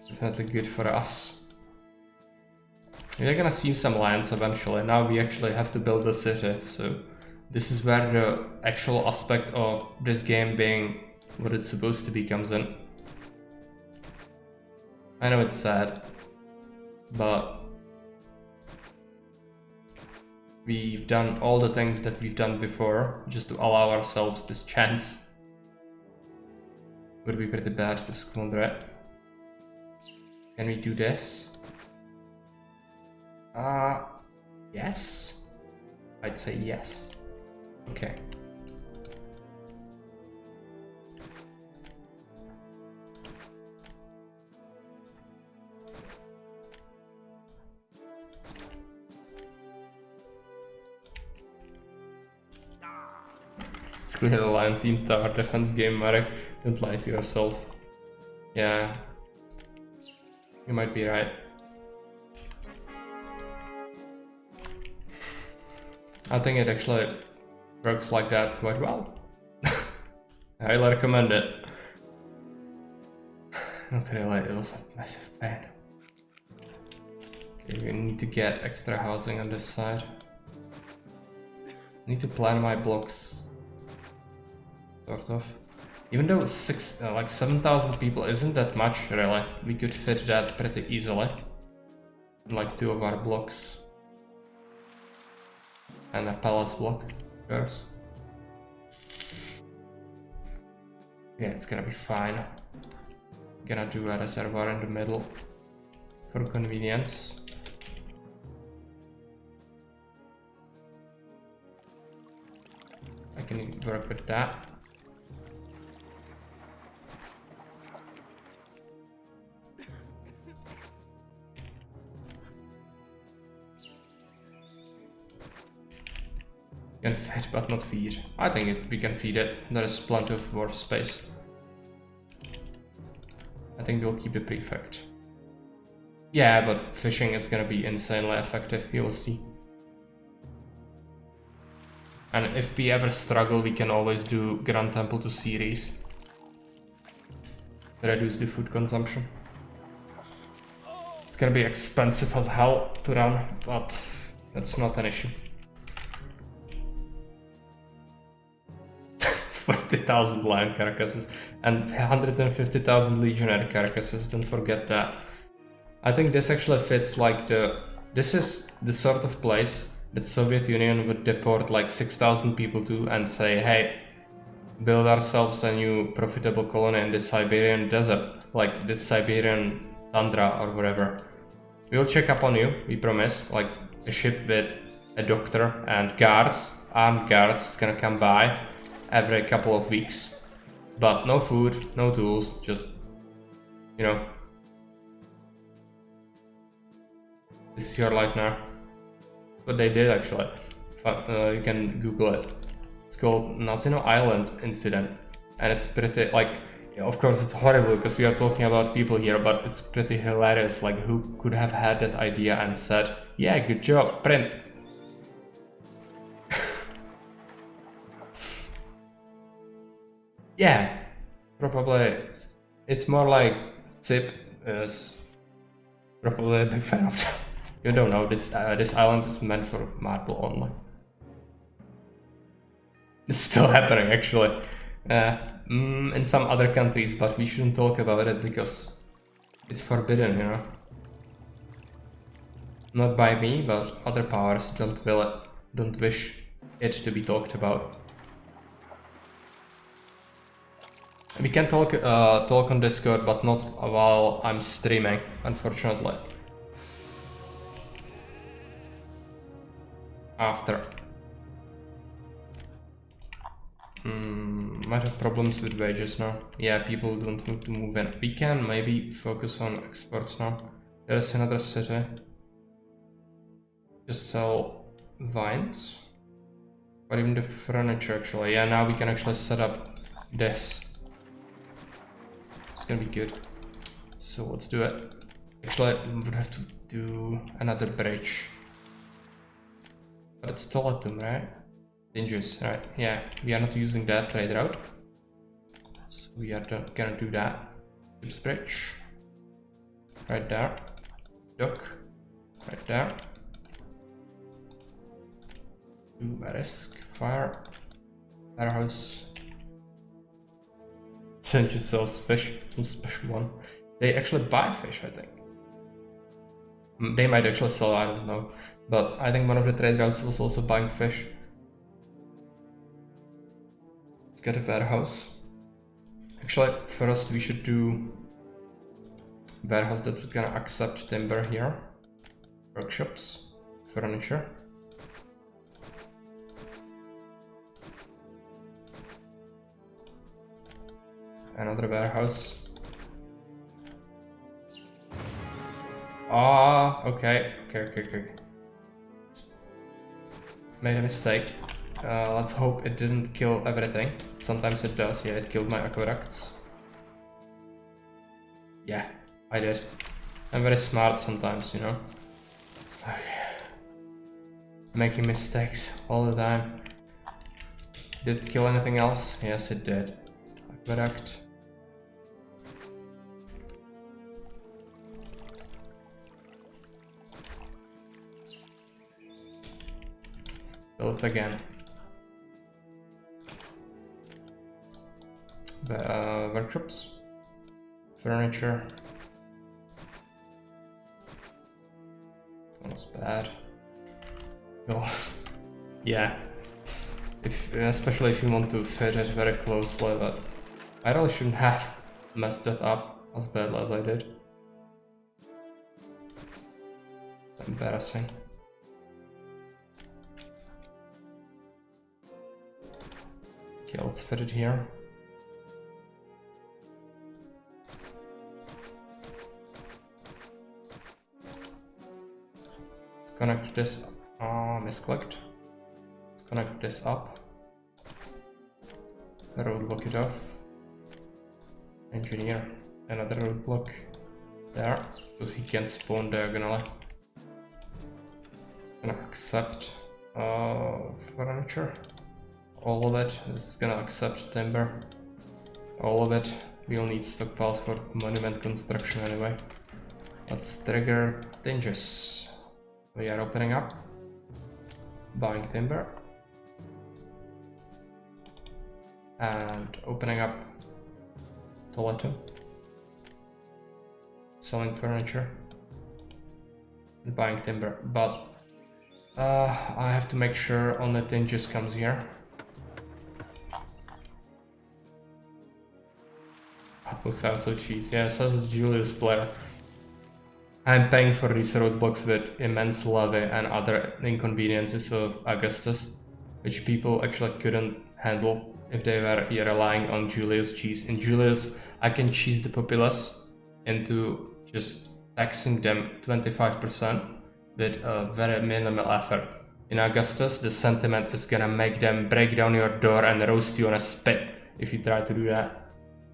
Definitely good for us. We're gonna see some lands eventually. Now we actually have to build a city, so this is where the actual aspect of this game being what it's supposed to be comes in. I know it's sad, but we've done all the things that we've done before just to allow ourselves this chance. Would be pretty bad to squander it. Can we do this? Yes. I'd say yes. Okay. It's clear the Lion Team Tower defense game, Marek. Don't lie to yourself. Yeah. You might be right. I think it actually works like that quite well. I highly recommend it. Not really, it was a massive pain. Okay, we need to get extra housing on this side. I need to plan my blocks, sort of. Even though 7,000 people isn't that much, really. We could fit that pretty easily. In like 2 of our blocks. And a palace block, of course. Yeah, it's gonna be fine. Gonna do a reservoir in the middle for convenience. I can work with that. Can feed but not feed. I think we can feed it. There is plenty of wharf space. I think we'll keep the prefect. Yeah, but fishing is gonna be insanely effective, you will see. And if we ever struggle, we can always do Grand Temple to Ceres. Reduce the food consumption. It's gonna be expensive as hell to run, but that's not an issue. 50,000 lion carcasses and 150,000 legionary carcasses, don't forget that. I think this actually fits like this is the sort of place that Soviet Union would deport like 6,000 people to and say, hey, build ourselves a new profitable colony in the Siberian desert, like this Siberian tundra or whatever. We'll check up on you, we promise, like a ship with a doctor and guards, armed guards is gonna come by every couple of weeks. But no food, no tools, just, you know, this is your life now. What they did actually, you can Google it. It's called Nazino Island Incident, and it's pretty, like, of course it's horrible because we are talking about people here, but it's pretty hilarious. Like, who could have had that idea and said, yeah, good job, print. Yeah, probably it's more like Sip is probably a big fan of that. You don't know, this island is meant for marble only. It's still happening actually in some other countries, but we shouldn't talk about it because it's forbidden, you know. Not by me, but other powers don't wish it to be talked about. We can talk on Discord, but not while I'm streaming, unfortunately. After. Might have problems with wages now. Yeah, people don't want to move in. We can maybe focus on exports now. There's another city. Just sell vines. Or even the furniture actually. Yeah, now we can actually set up this. It's gonna be good. So let's do it. Actually, we would have to do another bridge. But it's Toletum, right? Dangerous, right? Yeah, we are not using that trade route. So we are gonna do that. Ships bridge. Right there. Dock. Right there. Do a risk. Fire. Warehouse. Then just sells fish. Some special one. They actually buy fish, I think. They might actually sell, I don't know. But I think one of the trade routes was also buying fish. Let's get a warehouse. Actually, first we should do warehouse that's gonna accept timber here. Workshops, furniture. Another warehouse. Ah, okay. Made a mistake. Let's hope it didn't kill everything. Sometimes it does. Yeah, it killed my aqueducts. Yeah, I did. I'm very smart sometimes, you know. It's like making mistakes all the time. Did it kill anything else? Yes, it did. Aqueduct. Build again. Workshops, furniture. That's bad. No. Yeah. Especially if you want to fit it very closely, but I really shouldn't have messed that up as badly as I did. It's embarrassing. Okay, let's fit it here. Let's connect this. Misclicked. Let's connect this up. Roadblock it off. Engineer. another roadblock there, because he can spawn diagonally. It's gonna accept furniture. All of it is gonna accept timber. All of it. We'll need stockpiles for monument construction anyway. Let's trigger tinges. We are opening up. Buying timber. And opening up Toledo. Selling furniture. And buying timber. But I have to make sure only tinges comes here. Looks out so cheese. Yeah, says Julius player. I'm paying for these roadblocks with immense levy and other inconveniences of Augustus, which people actually couldn't handle if they were relying on Julius cheese. In Julius, I can cheese the populace into just taxing them 25% with a very minimal effort. In Augustus, the sentiment is gonna make them break down your door and roast you on a spit if you try to do that.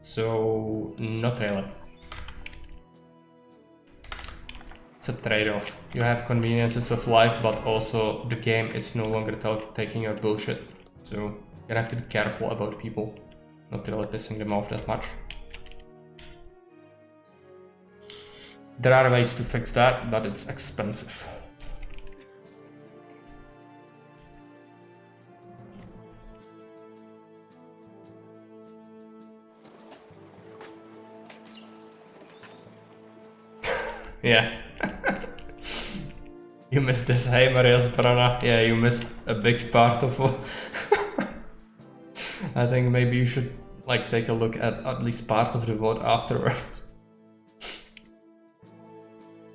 So, not really. It's a trade-off. You have conveniences of life, but also the game is no longer taking your bullshit. So, you're gonna have to be careful about people, not really pissing them off that much. There are ways to fix that, but it's expensive. Yeah. You missed this. Hey, Maria's Brana. Yeah, you missed a big part of I think maybe you should like take a look at least part of the vote afterwards.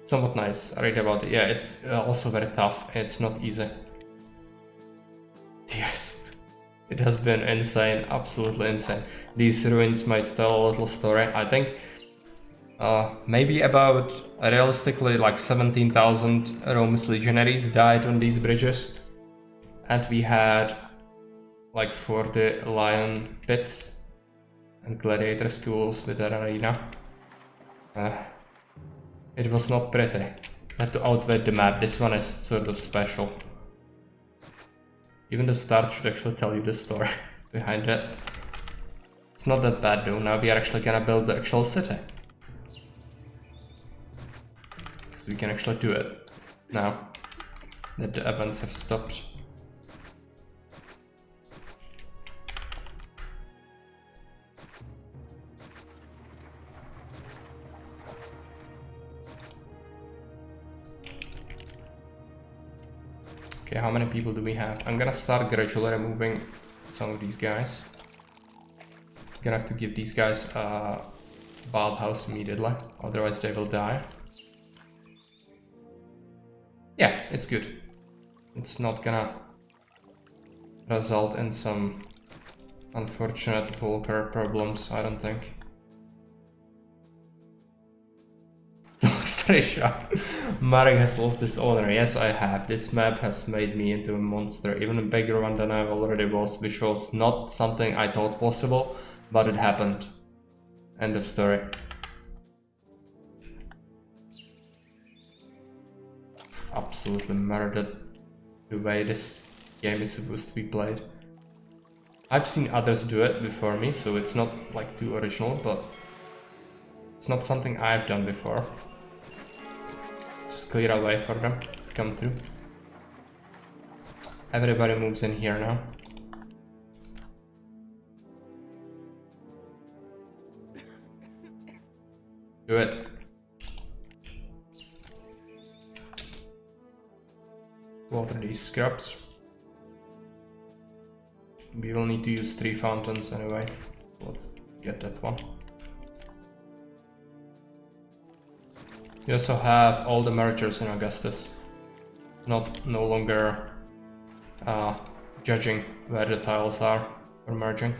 Somewhat nice. I read about it. Yeah, it's also very tough. It's not easy. Yes. It has been insane. Absolutely insane. These ruins might tell a little story. I think maybe about realistically like 17,000 Rome's legionaries died on these bridges, and we had like 40 lion pits and gladiator schools with an arena. It was not pretty. I had to outweigh the map. This one is sort of special. Even the start should actually tell you the story behind it. It's not that bad though. Now we are actually gonna build the actual city. So we can actually do it now that the events have stopped. Okay, how many people do we have? I'm gonna start gradually removing some of these guys. I'm gonna have to give these guys a bathhouse immediately, otherwise they will die. Yeah, it's good. It's not gonna result in some unfortunate vulgar problems, I don't think. Marek has lost his honor. Yes, I have. This map has made me into a monster, even a bigger one than I already was, which was not something I thought possible, but it happened. End of story. Absolutely murdered the way this game is supposed to be played. I've seen others do it before me, so it's not like too original, but it's not something I've done before. Just clear a way for them to come through. Everybody moves in here now. Do it. Water these scrubs. We will need to use 3 fountains anyway. Let's get that one. You also have all the mergers in Augustus. No longer judging where the tiles are for merging.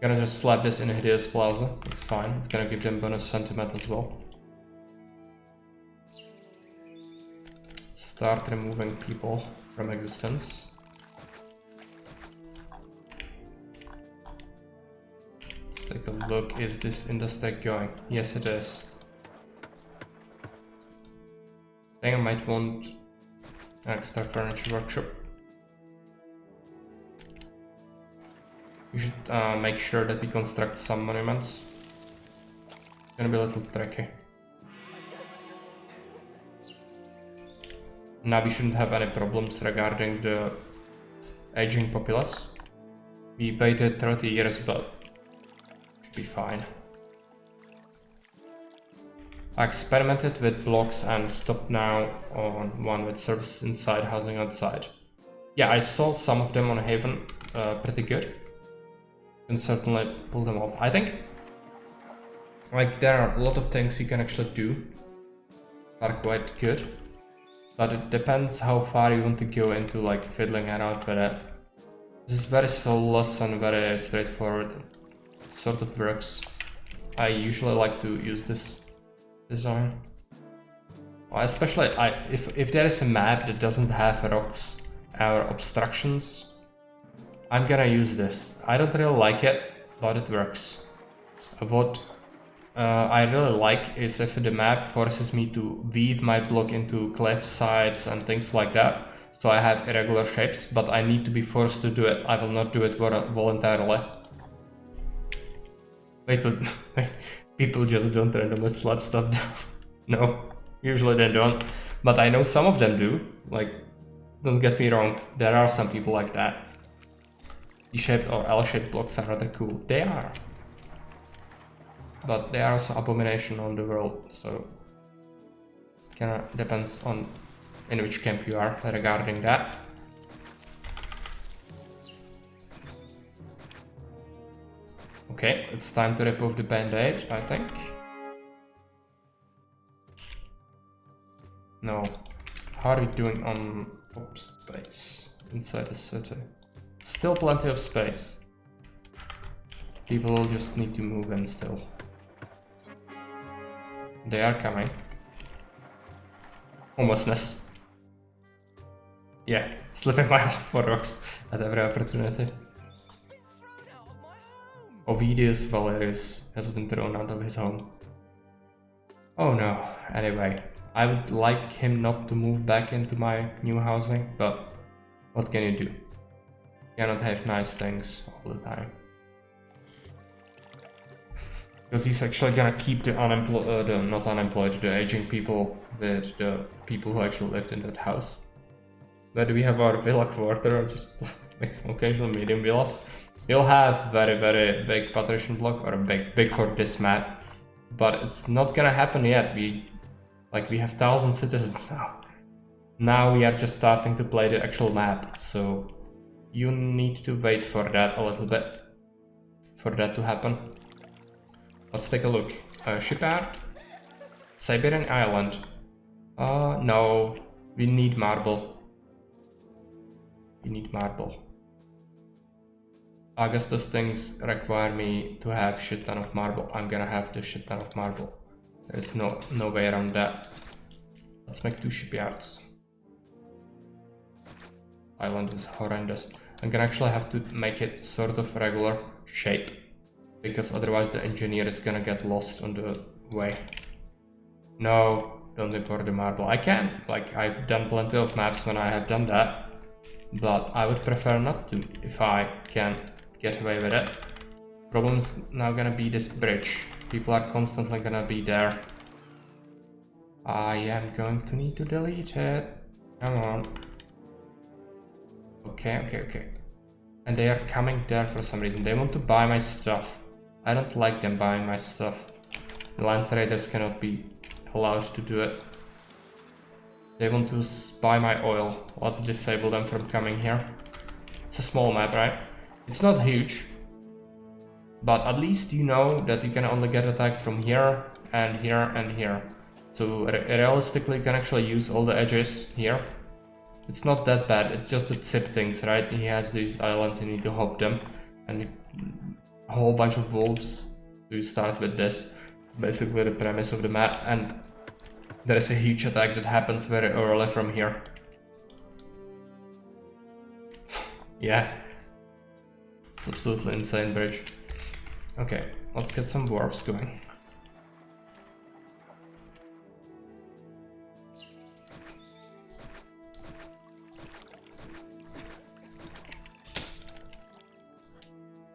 Gonna just slap this in Hideous Plaza. It's fine. It's gonna give them bonus sentiment as well. Start removing people from existence. Let's take take a look. Is this industry going? Yes, it is. I think I might want an extra furniture workshop. We should make sure that we construct some monuments. It's gonna be a little tricky. Now we shouldn't have any problems regarding the aging populace. We waited 30 years, but should be fine. I experimented with blocks and stopped now on one with services inside, housing outside. Yeah, I saw some of them on Haven, pretty good. You can certainly pull them off. I think like there are a lot of things you can actually do that are quite good, but it depends how far you want to go into like fiddling around with it. This is very soulless and very straightforward. It sort of works. I usually like to use this design. Well, especially if there is a map that doesn't have rocks or obstructions, I'm gonna use this. I don't really like it, but it works. What I really like is if the map forces me to weave my block into cliff sides and things like that, so I have irregular shapes, but I need to be forced to do it. I will not do it voluntarily. Wait, people just don't randomly slap stuff down. No, usually they don't. But I know some of them do. Like, don't get me wrong, there are some people like that. D-shaped or L-shaped blocks are rather cool. They are. But they are also abomination on the world, so it kinda depends on in which camp you are regarding that. Okay, it's time to remove the band-aid, I think. No. How are we doing on space inside the city? Still plenty of space. People will just need to move in still. They are coming. Homelessness. Yeah, slipping my life for rocks at every opportunity. Ovidius Valerius has been thrown out of his home. Oh no, anyway, I would like him not to move back into my new housing, but what can you do? You cannot have nice things all the time. Because he's actually gonna keep the the aging people with the people who actually lived in that house. Where do we have our villa quarter, or just like some occasional medium villas? We'll have very, very big patrician block, or big for this map, but it's not gonna happen yet. We have 1,000 citizens now. Now we are just starting to play the actual map, so you need to wait for that a little bit, for that to happen. Let's take a look. Shipyard, Siberian Island. No, we need marble. We need marble. Augustus things require me to have shit ton of marble. I'm gonna have the shit ton of marble. There's no way around that. Let's make 2 shipyards. Island is horrendous. I'm gonna actually have to make it sort of regular shape, because otherwise the engineer is gonna get lost on the way. No, don't import the marble. I can, like, I've done plenty of maps when I have done that, but I would prefer not to if I can get away with it. Problem's now gonna be this bridge. People are constantly gonna be there. I am going to need to delete it. Come on. Okay. And they are coming there for some reason. They want to buy my stuff. I don't like them buying my stuff. Land traders cannot be allowed to do it. They want to buy my oil. Let's disable them from coming here. It's a small map, right? It's not huge, but at least you know that you can only get attacked from here and here and here. So realistically you can actually use all the edges here. It's not that bad, it's just the tip things, right? He has these islands, you need to hop them, and a whole bunch of wolves. So you start with this. It's basically the premise of the map, and there is a huge attack that happens very early from here. Yeah. It's absolutely insane bridge. Okay, let's get some dwarves going.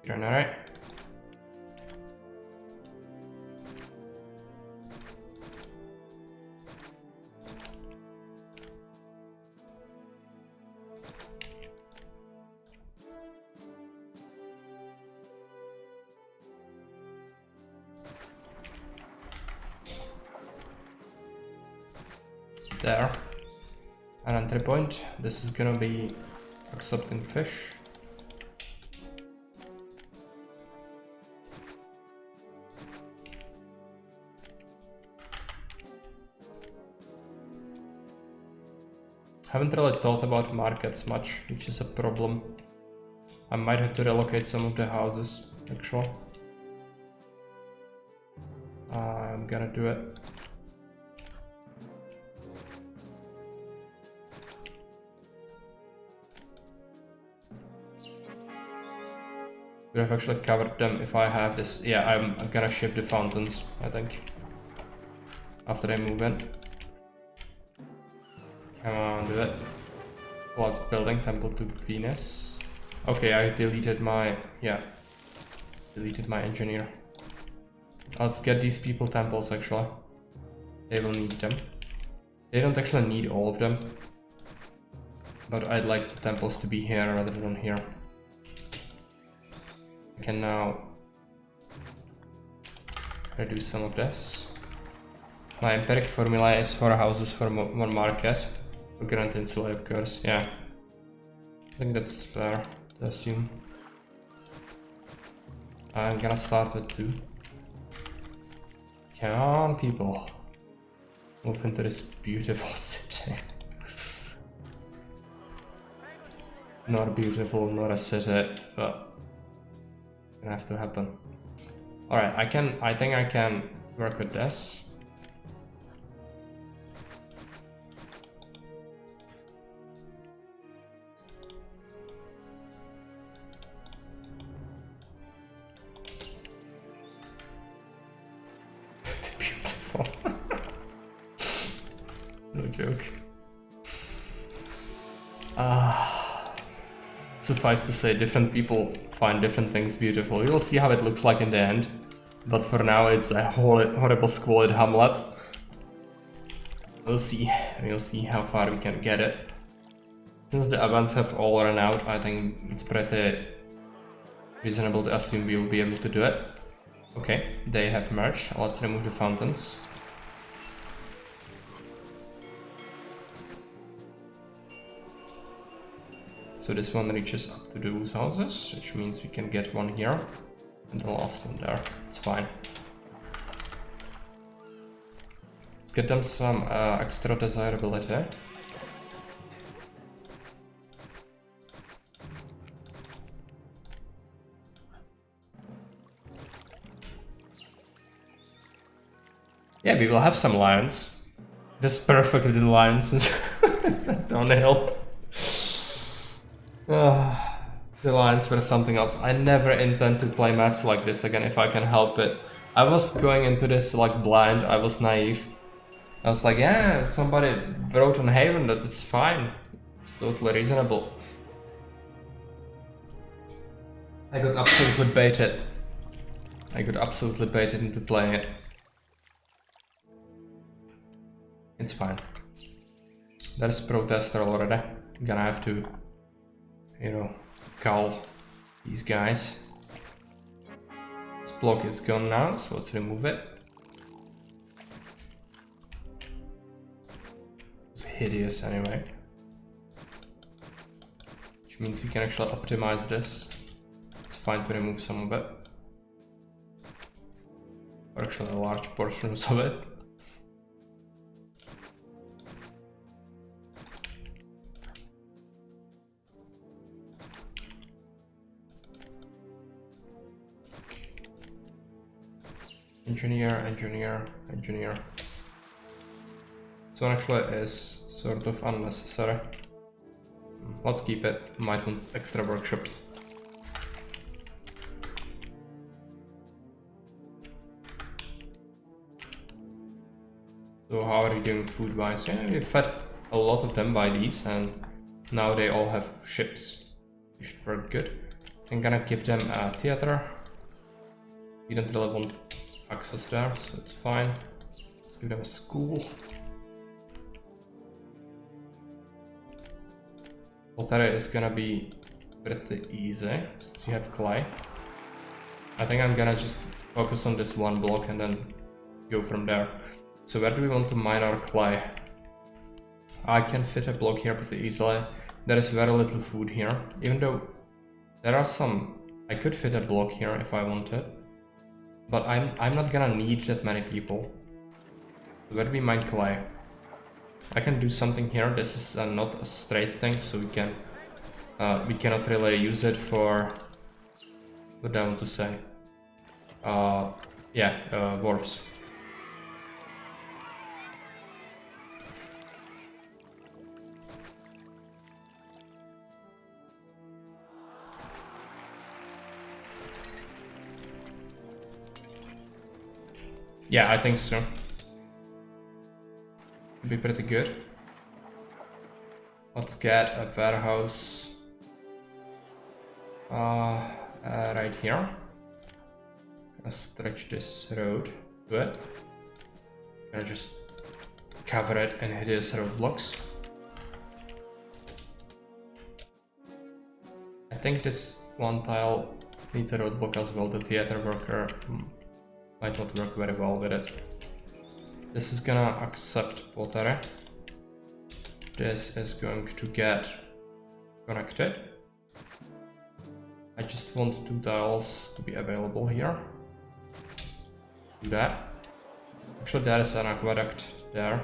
You're alright. There. An entry point. This is gonna be accepting fish. Haven't really thought about markets much, which is a problem. I might have to relocate some of the houses, actually. I'm gonna do it. Could have actually covered them if I have this. Yeah, I'm gonna shift the fountains, I think. After I move in. Come on, do it. Cloud building, temple to Venus. Okay, I deleted my... yeah. Deleted my engineer. Let's get these people temples, actually. They will need them. They don't actually need all of them. But I'd like the temples to be here rather than here. I can now reduce some of this. My empiric formula is 4 houses for 1 market. For Grand Insula, of course, yeah. I think that's fair to assume. I'm gonna start with 2. Come on, people. Move into this beautiful city. Not beautiful, not a city, but it's gonna have to happen. Alright, I think I can work with this. Beautiful. No joke. Suffice to say, different people find different things beautiful. We'll see how it looks like in the end. But for now, it's a horrible squalid hamlet. We'll see. We'll see how far we can get it. Since the events have all run out, I think it's pretty reasonable to assume we will be able to do it. Okay, they have merged. Let's remove the fountains. So this one reaches up to those houses, which means we can get one here and the last one there. It's fine. Let's get them some extra desirability. Yeah, we will have some lions. Just perfectly lions down the hill. The lines were something else. I never intend to play maps like this again if I can help it. I was going into this like blind, I was naive. I was like, yeah, if somebody wrote on Haven that it's fine. It's totally reasonable. I got absolutely baited. I got absolutely baited into playing it. It's fine. There's protester already. I'm gonna have to, you know, cull these guys. This block is gone now, so let's remove it. It's hideous anyway. Which means we can actually optimize this. It's fine to remove some of it. Or actually large portions of it. Engineer, engineer, engineer. This one actually is sort of unnecessary. Let's keep it. Might want extra workshops. So how are you doing food-wise? Yeah, we fed a lot of them by these, and now they all have ships. They should work good. I'm gonna give them a theater. We don't really want access there, so it's fine. Let's give them a school. Volterra is gonna be pretty easy since you have clay. I think I'm gonna just focus on this one block and then go from there. So where do we want to mine our clay? I can fit a block here pretty easily. There is very little food here, even though there are some. I could fit a block here if I wanted, but I'm not gonna need that many people. So where do we mine clay? I can do something here. This is not a straight thing, so we cannot really use it for what do I want to say. Wharfs. Yeah, I think so. Be pretty good. Let's get a warehouse right here. Gonna stretch this road to it. Gonna just cover it and hit these roadblocks. I think this one tile needs a roadblock as well. The theater worker might not work very well with it. This is gonna accept water. This is going to get connected. I just want 2 tiles to be available here. Do that. Actually, there is an aqueduct there.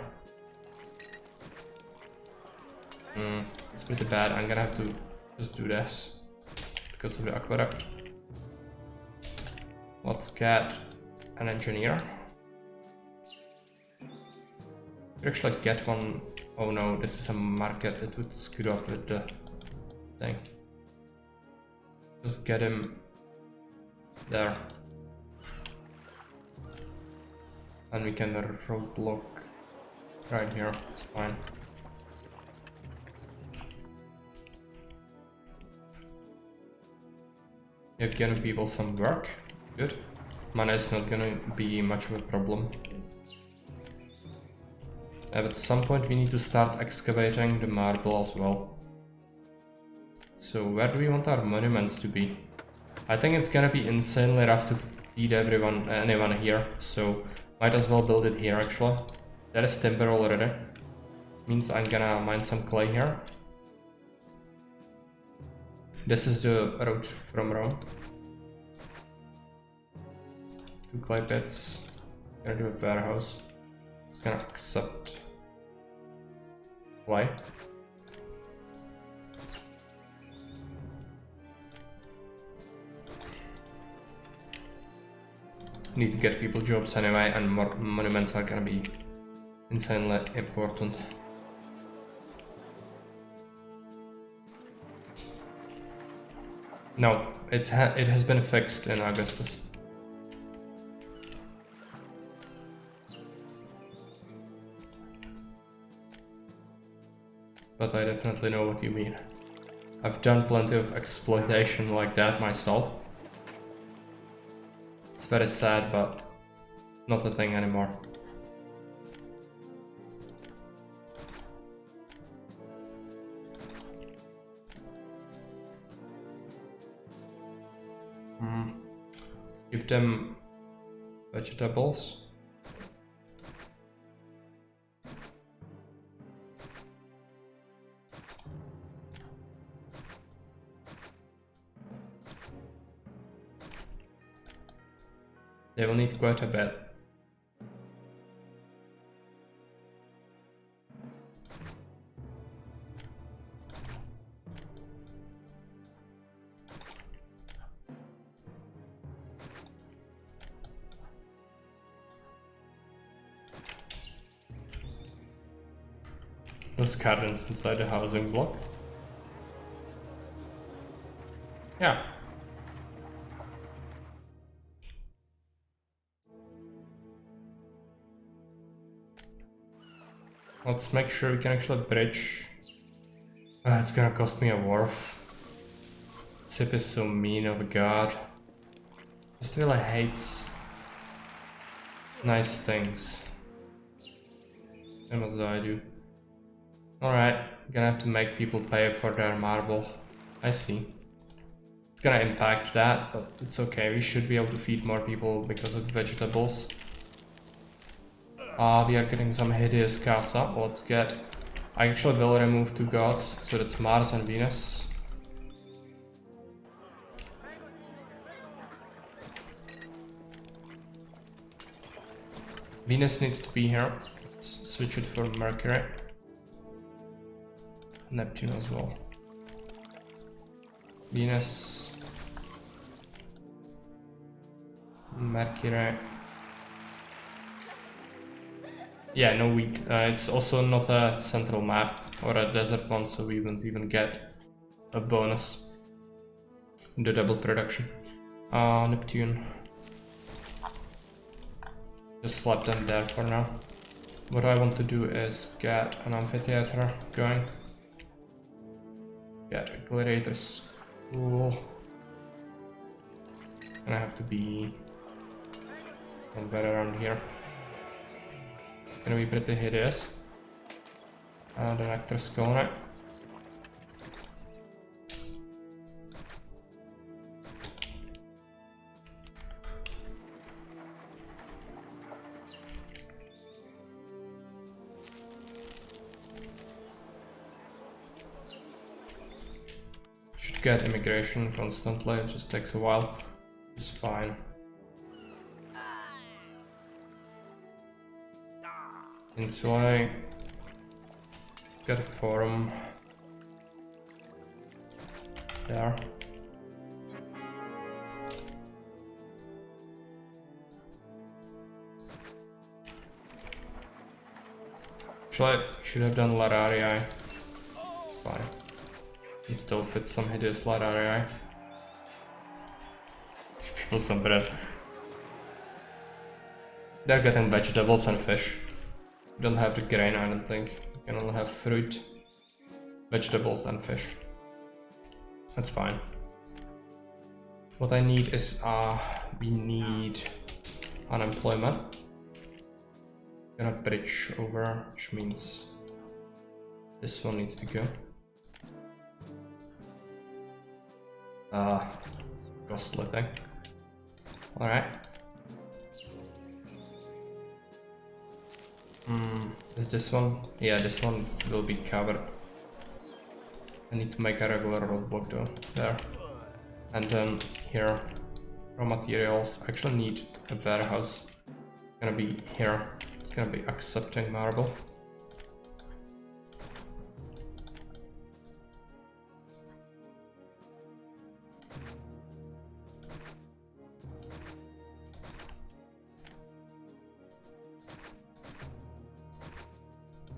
It's pretty bad. I'm gonna have to just do this because of the aqueduct. Let's get an engineer. We actually get one. Oh no, this is a market. It would screw up with the thing. Just get him there. And we can roadblock right here. It's fine. You're giving people some work. Good. Mana is not gonna be much of a problem. But at some point we need to start excavating the marble as well. So where do we want our monuments to be? I think it's gonna be insanely rough to feed anyone here, so might as well build it here actually. There is timber already. Means I'm gonna mine some clay here. This is the road from Rome. 2 clay pits. Gonna do a warehouse. It's gonna accept clay. Need to get people jobs anyway, and more monuments are gonna be insanely important. No, it has been fixed in Augustus. But I definitely know what you mean. I've done plenty of exploitation like that myself. It's very sad, but not a thing anymore. Let's give them vegetables. They will need quite a bit. Those cabins inside the housing block. Yeah. Let's make sure we can actually bridge. It's gonna cost me a wharf. Zip is so mean of a god. Just really hates nice things. Same as I do. Alright, gonna have to make people pay for their marble. I see. It's gonna impact that, but it's okay. We should be able to feed more people because of vegetables. We are getting some hideous casa. Let's get... I actually will remove 2 gods, so that's Mars and Venus. Venus needs to be here. Let's switch it for Mercury. Neptune as well. Venus. Mercury. Yeah, no wheat. It's also not a central map or a desert one, so we won't even get a bonus in the double production. Neptune. Just slap them there for now. What I want to do is get an amphitheater going. Get a gladiator school. And I have to be better around here. Gonna be pretty hideous. The actor's going. Should get immigration constantly, it just takes a while. It's fine. Insulae. Get a forum. There. Actually, should have done Lararii. It's fine. It still fits some hideous Lararii. Give people some bread. They're getting vegetables and fish. We don't have the grain, I don't think. We can only have fruit, vegetables and fish. That's fine. What I need is, we need unemployment. Gonna bridge over, which means this one needs to go. It's a costly thing. Alright. Is this one? Yeah, this one will be covered. I need to make a regular roadblock though. There. And then here, raw materials. I actually need a warehouse. It's gonna be here. It's gonna be accepting marble.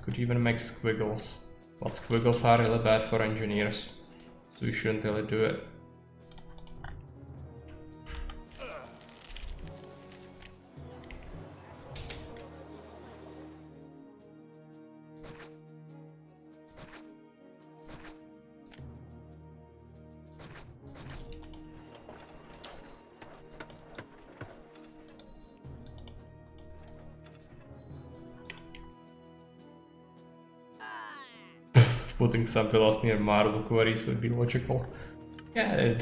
Could even make squiggles, but squiggles are really bad for engineers, so you shouldn't really do it. Putting some villas near marble quarries would be logical. Yeah,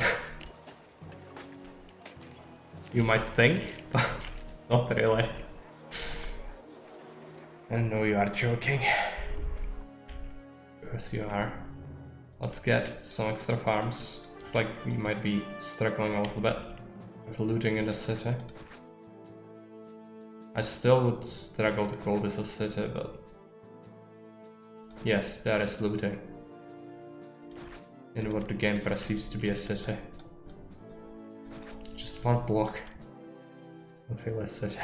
you might think, but not really. I know you are joking. Yes, you are. Let's get some extra farms. Looks like we might be struggling a little bit with looting in the city. I still would struggle to call this a city, but yes, there is looting in what the game perceives to be a city. Just one block. It's not really a city.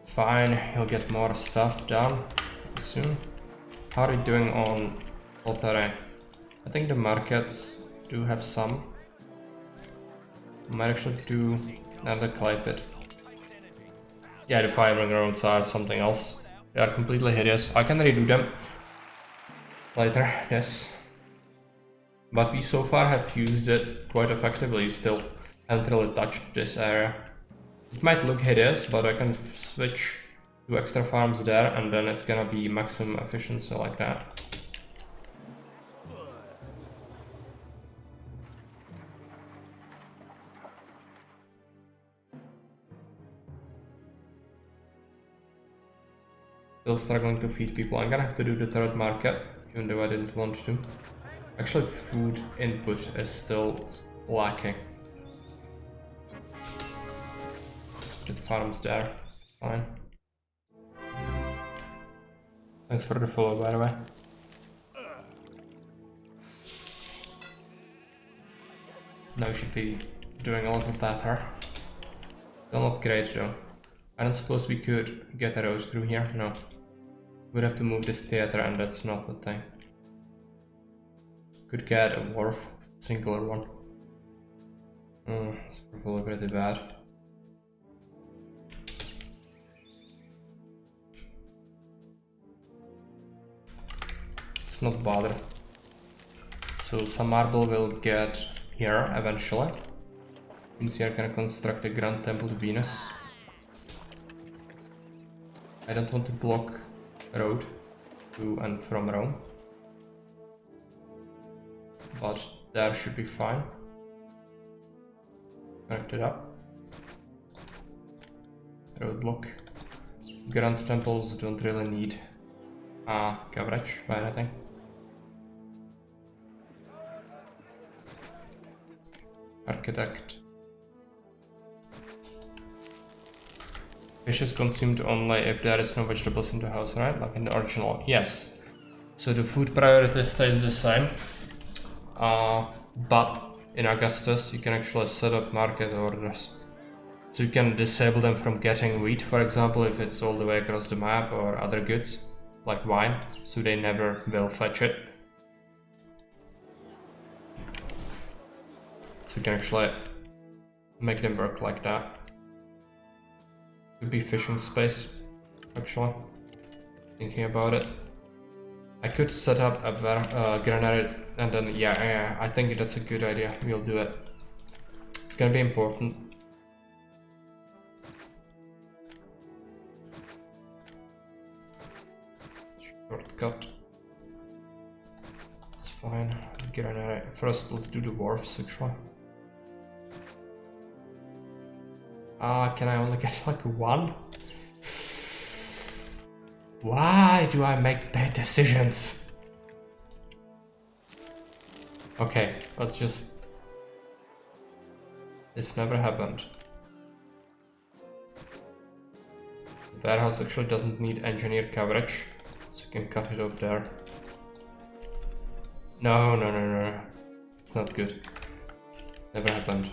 Fine, he'll get more stuff done soon. How are we doing on lottery? think the markets do have some. Might actually do another clay pit. Yeah, the firing roads are something else. They are completely hideous. I can redo them later, yes. But we so far have used it quite effectively still. Haven't really touched this area. It might look hideous, but I can switch to extra farms there and then it's gonna be maximum efficiency like that. Still struggling to feed people. I'm gonna have to do the third market, even though I didn't want to. Actually, food input is still lacking. Good farms there. Fine. Thanks for the follow, by the way. Now we should be doing a lot of that here. Still not great though. I don't suppose we could get a road through here? No. We'd have to move this theater and that's not the thing. Could get a wharf, singular one. It's probably pretty bad. It's not bother. So some marble will get here eventually. Since we are gonna construct a grand temple to Venus. I don't want to block road to and from Rome. But there should be fine. Connect it up. Roadblock. Grand temples don't really need coverage by anything. Architect. Fish is consumed only if there is no vegetables in the house, right? Like in the original, yes. So the food priority stays the same. But in Augustus you can actually set up market orders. So you can disable them from getting wheat, for example, if it's all the way across the map, or other goods, like wine, so they never will fetch it. So you can actually make them work like that. Could be fishing space, actually, thinking about it. I could set up a granary and then, yeah, I think that's a good idea. We'll do it. It's gonna be important. Shortcut. It's fine. Granary. First, let's do the wharfs, actually. Can I only get like one? Why do I make bad decisions? Okay, let's just... This never happened. The warehouse actually doesn't need engineered coverage, so you can cut it off there. No. It's not good. Never happened.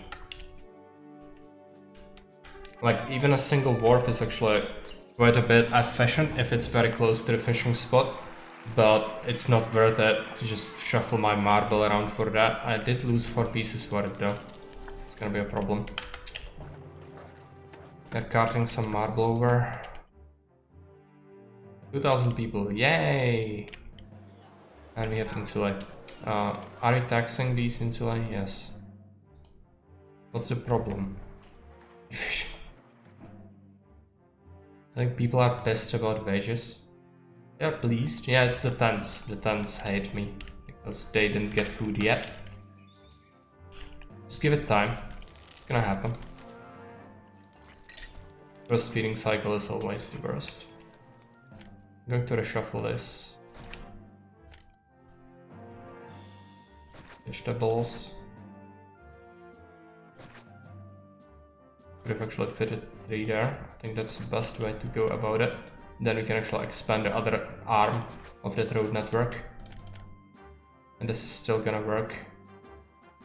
Like, even a single wharf is actually quite a bit efficient if it's very close to the fishing spot, but it's not worth it to just shuffle my marble around for that. I did lose 4 pieces for it though. It's gonna be a problem. They're carting some marble over. 2,000 people, yay! And we have insulae. Are we taxing these insulae? Yes. What's the problem? I think people are pissed about wages. They're pleased. Yeah, it's the tents. The tents hate me because they didn't get food yet. Just give it time. It's gonna happen. First feeding cycle is always the worst. I'm going to reshuffle this. Vegetables. Could have actually fitted 3 there. I think that's the best way to go about it. Then we can actually expand the other arm of that road network. And this is still gonna work.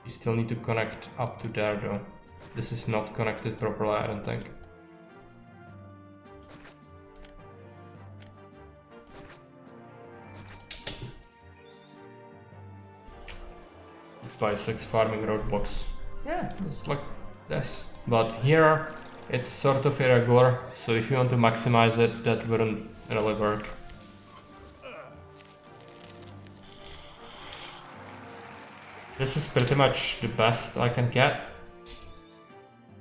We still need to connect up to there though. This is not connected properly, I don't think. 6x6 farming roadblocks. Yeah, it's like this. But here it's sort of irregular, so if you want to maximize it, that wouldn't really work. This is pretty much the best I can get.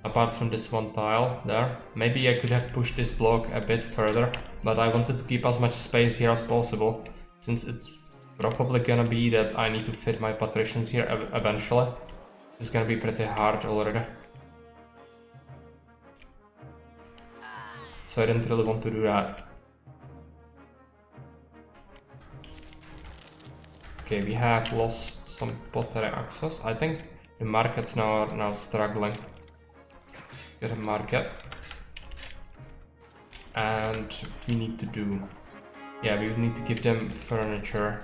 Apart from this one tile there. Maybe I could have pushed this block a bit further, but I wanted to keep as much space here as possible, since it's probably gonna be that I need to fit my patricians here eventually. It's gonna be pretty hard already. So I didn't really want to do that. Okay, we have lost some pottery access. I think the markets are now struggling. Let's get a market. And we need to do... Yeah, we need to give them furniture.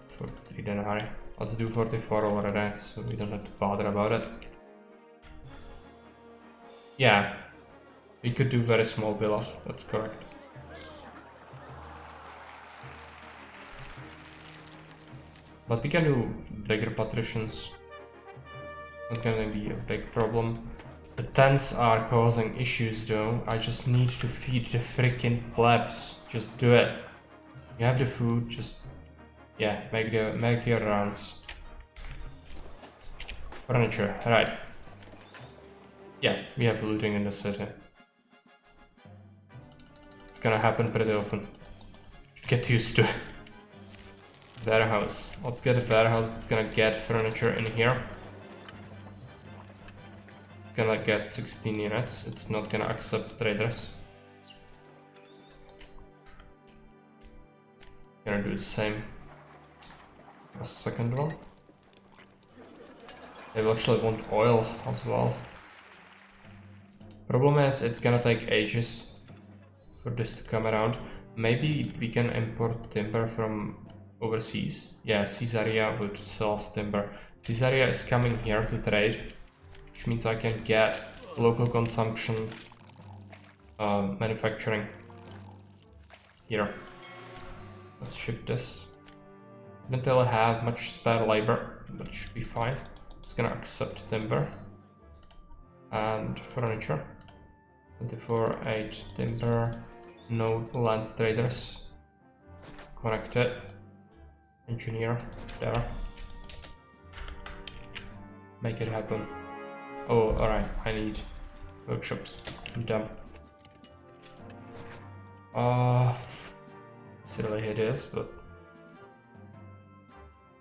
For 3 denarii. Let's do 44 already, so we don't have to bother about it. Yeah, we could do very small villas, that's correct. But we can do bigger patricians. Not gonna be a big problem. The tents are causing issues though. I just need to feed the freaking plebs. Just do it. You have the food, just... Yeah, make your rounds. Furniture, right. Yeah, we have looting in the city. It's gonna happen pretty often. Get used to it. Warehouse. Let's get a warehouse that's gonna get furniture in here. It's gonna get 16 units. It's not gonna accept traders. Gonna do the same. A second one. They will actually want oil as well. Problem is, it's gonna take ages for this to come around. Maybe we can import timber from overseas. Yeah, Caesarea would sell timber. Caesarea is coming here to trade, which means I can get local consumption manufacturing here. Let's ship this. Don't really have much spare labor, but should be fine. It's gonna accept timber and furniture. 24H timber, no land traders. Connected. Engineer there. Make it happen. Oh, alright, I need workshops. I'm done. It's really hideous, but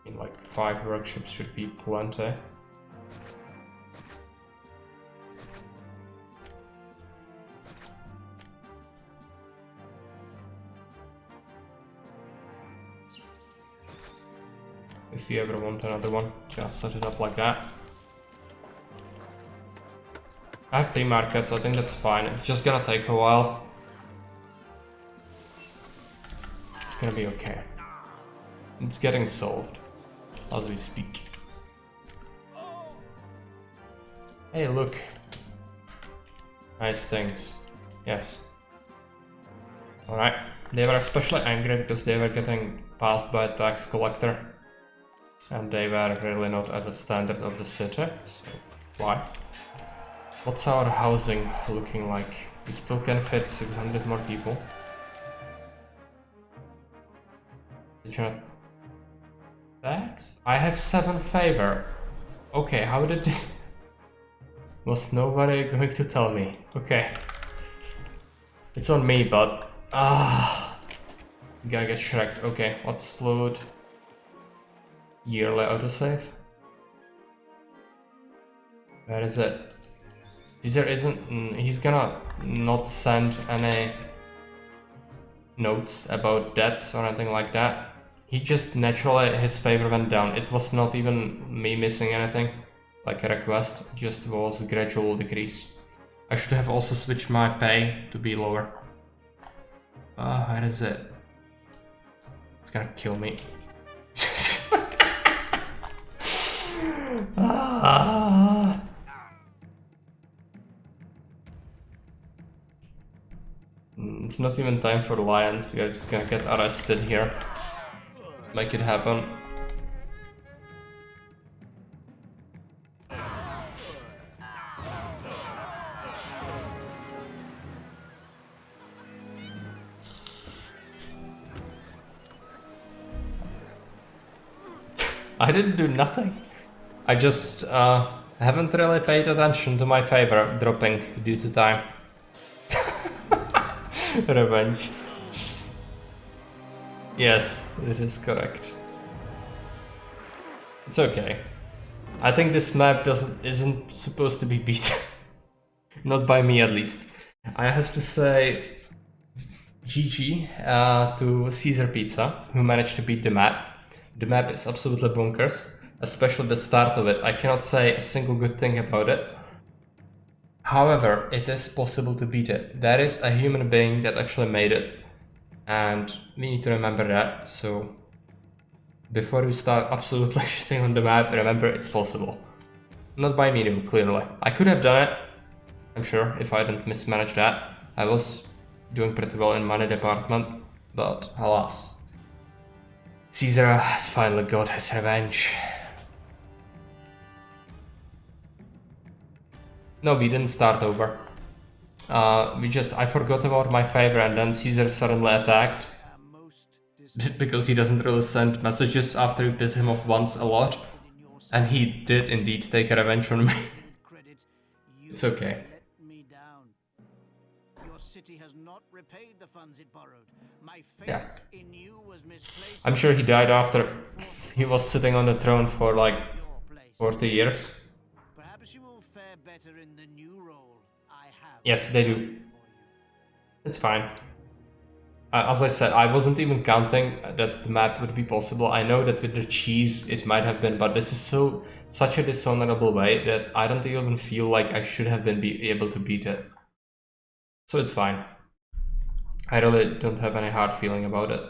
I mean, like 5 workshops should be plenty. If you ever want another one, just set it up like that. I have 3 markets, I think that's fine. It's just gonna take a while. It's gonna be okay. It's getting solved as we speak. Hey, look. Nice things. Yes. Alright. They were especially angry because they were getting passed by a tax collector. And they were really not at the standard of the city, so why? What's our housing looking like? We still can fit 600 more people. Did you not... Tax? I have 7 favor. Okay, how did this... Was nobody going to tell me? Okay. It's on me, but... Gotta get shreked. Okay, let's load... Yearly autosave. Where is it? Caesar isn't... He's gonna not send any notes about debts or anything like that. He just naturally, his favor went down. It was not even me missing anything, like a request, it just was a gradual decrease. I should have also switched my pay to be lower. Where is it? It's gonna kill me. It's not even time for lions, we are just gonna get arrested here. Make it happen. I didn't do nothing. I just haven't really paid attention to my favor dropping due to time. Revenge. Yes, it is correct. It's okay. I think this map isn't supposed to be beat. Not by me, at least. I have to say GG to Caesar Pizza, who managed to beat the map. The map is absolutely bonkers, especially the start of it. I cannot say a single good thing about it. However, it is possible to beat it. There is a human being that actually made it, and we need to remember that. So before we start absolutely shitting on the map, remember it's possible. Not by me, though, clearly. I could have done it, I'm sure, if I didn't mismanage that. I was doing pretty well in money department, but alas. Caesar has finally got his revenge. No, we didn't start over. I forgot about my favor and then Caesar suddenly attacked. Because he doesn't really send messages after you piss him off once a lot. And he did indeed take a revenge on me. It's okay. Your city has not repaid the funds it borrowed. My faith Yeah. in you was misplaced. I'm sure he died after he was sitting on the throne for like 40 years. Perhaps you will fare better in the new role I have. Yes, they do. It's fine. As I said, I wasn't even counting that the map would be possible. I know that with the cheese it might have been, but this is such a dishonorable way that I don't even feel like I should have been able to beat it. So it's fine. I really don't have any hard feeling about it.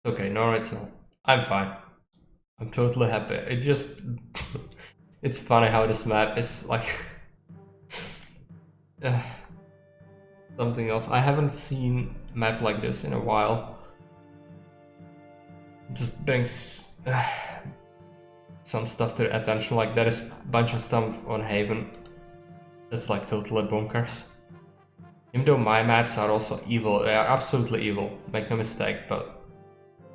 Okay, no, it's not. I'm fine. I'm totally happy. It's just... it's funny how this map is like... something else. I haven't seen a map like this in a while. It just brings some stuff to attention. Like there is a bunch of stuff on Haven that's like totally bonkers. Even though my maps are also evil, they are absolutely evil, make no mistake, but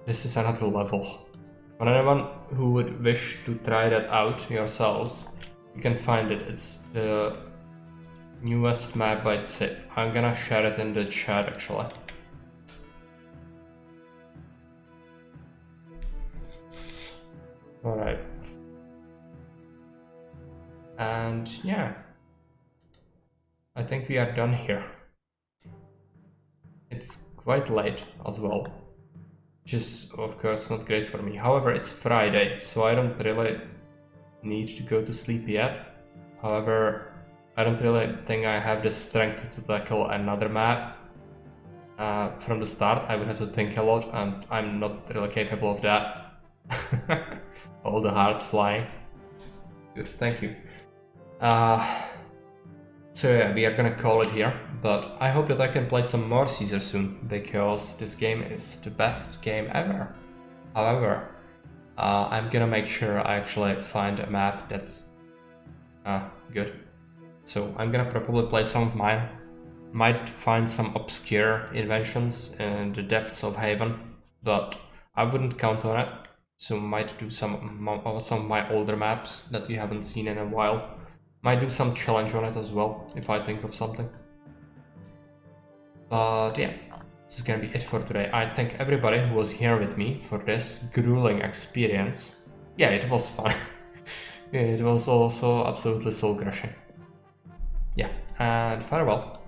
this is another level. For anyone who would wish to try that out yourselves, you can find it. It's the newest map by Zip. I'm gonna share it in the chat actually. Alright. And yeah. I think we are done here. It's quite late as well. Which is of course not great for me. However, it's Friday, so I don't really need to go to sleep yet. However, I don't really think I have the strength to tackle another map from the start. I would have to think a lot, and I'm not really capable of that. All the hearts flying. Good, thank you. So yeah, we are gonna call it here, but I hope that I can play some more Caesar soon, because this game is the best game ever. However, I'm gonna make sure I actually find a map that's good. So I'm gonna probably play some of mine. Might find some obscure inventions in the depths of Haven, but I wouldn't count on it. So might do some of my older maps that you haven't seen in a while. Might do some challenge on it as well, if I think of something. But yeah, this is gonna be it for today. I thank everybody who was here with me for this grueling experience. Yeah, it was fun. It was also absolutely soul-crushing. Yeah, and farewell.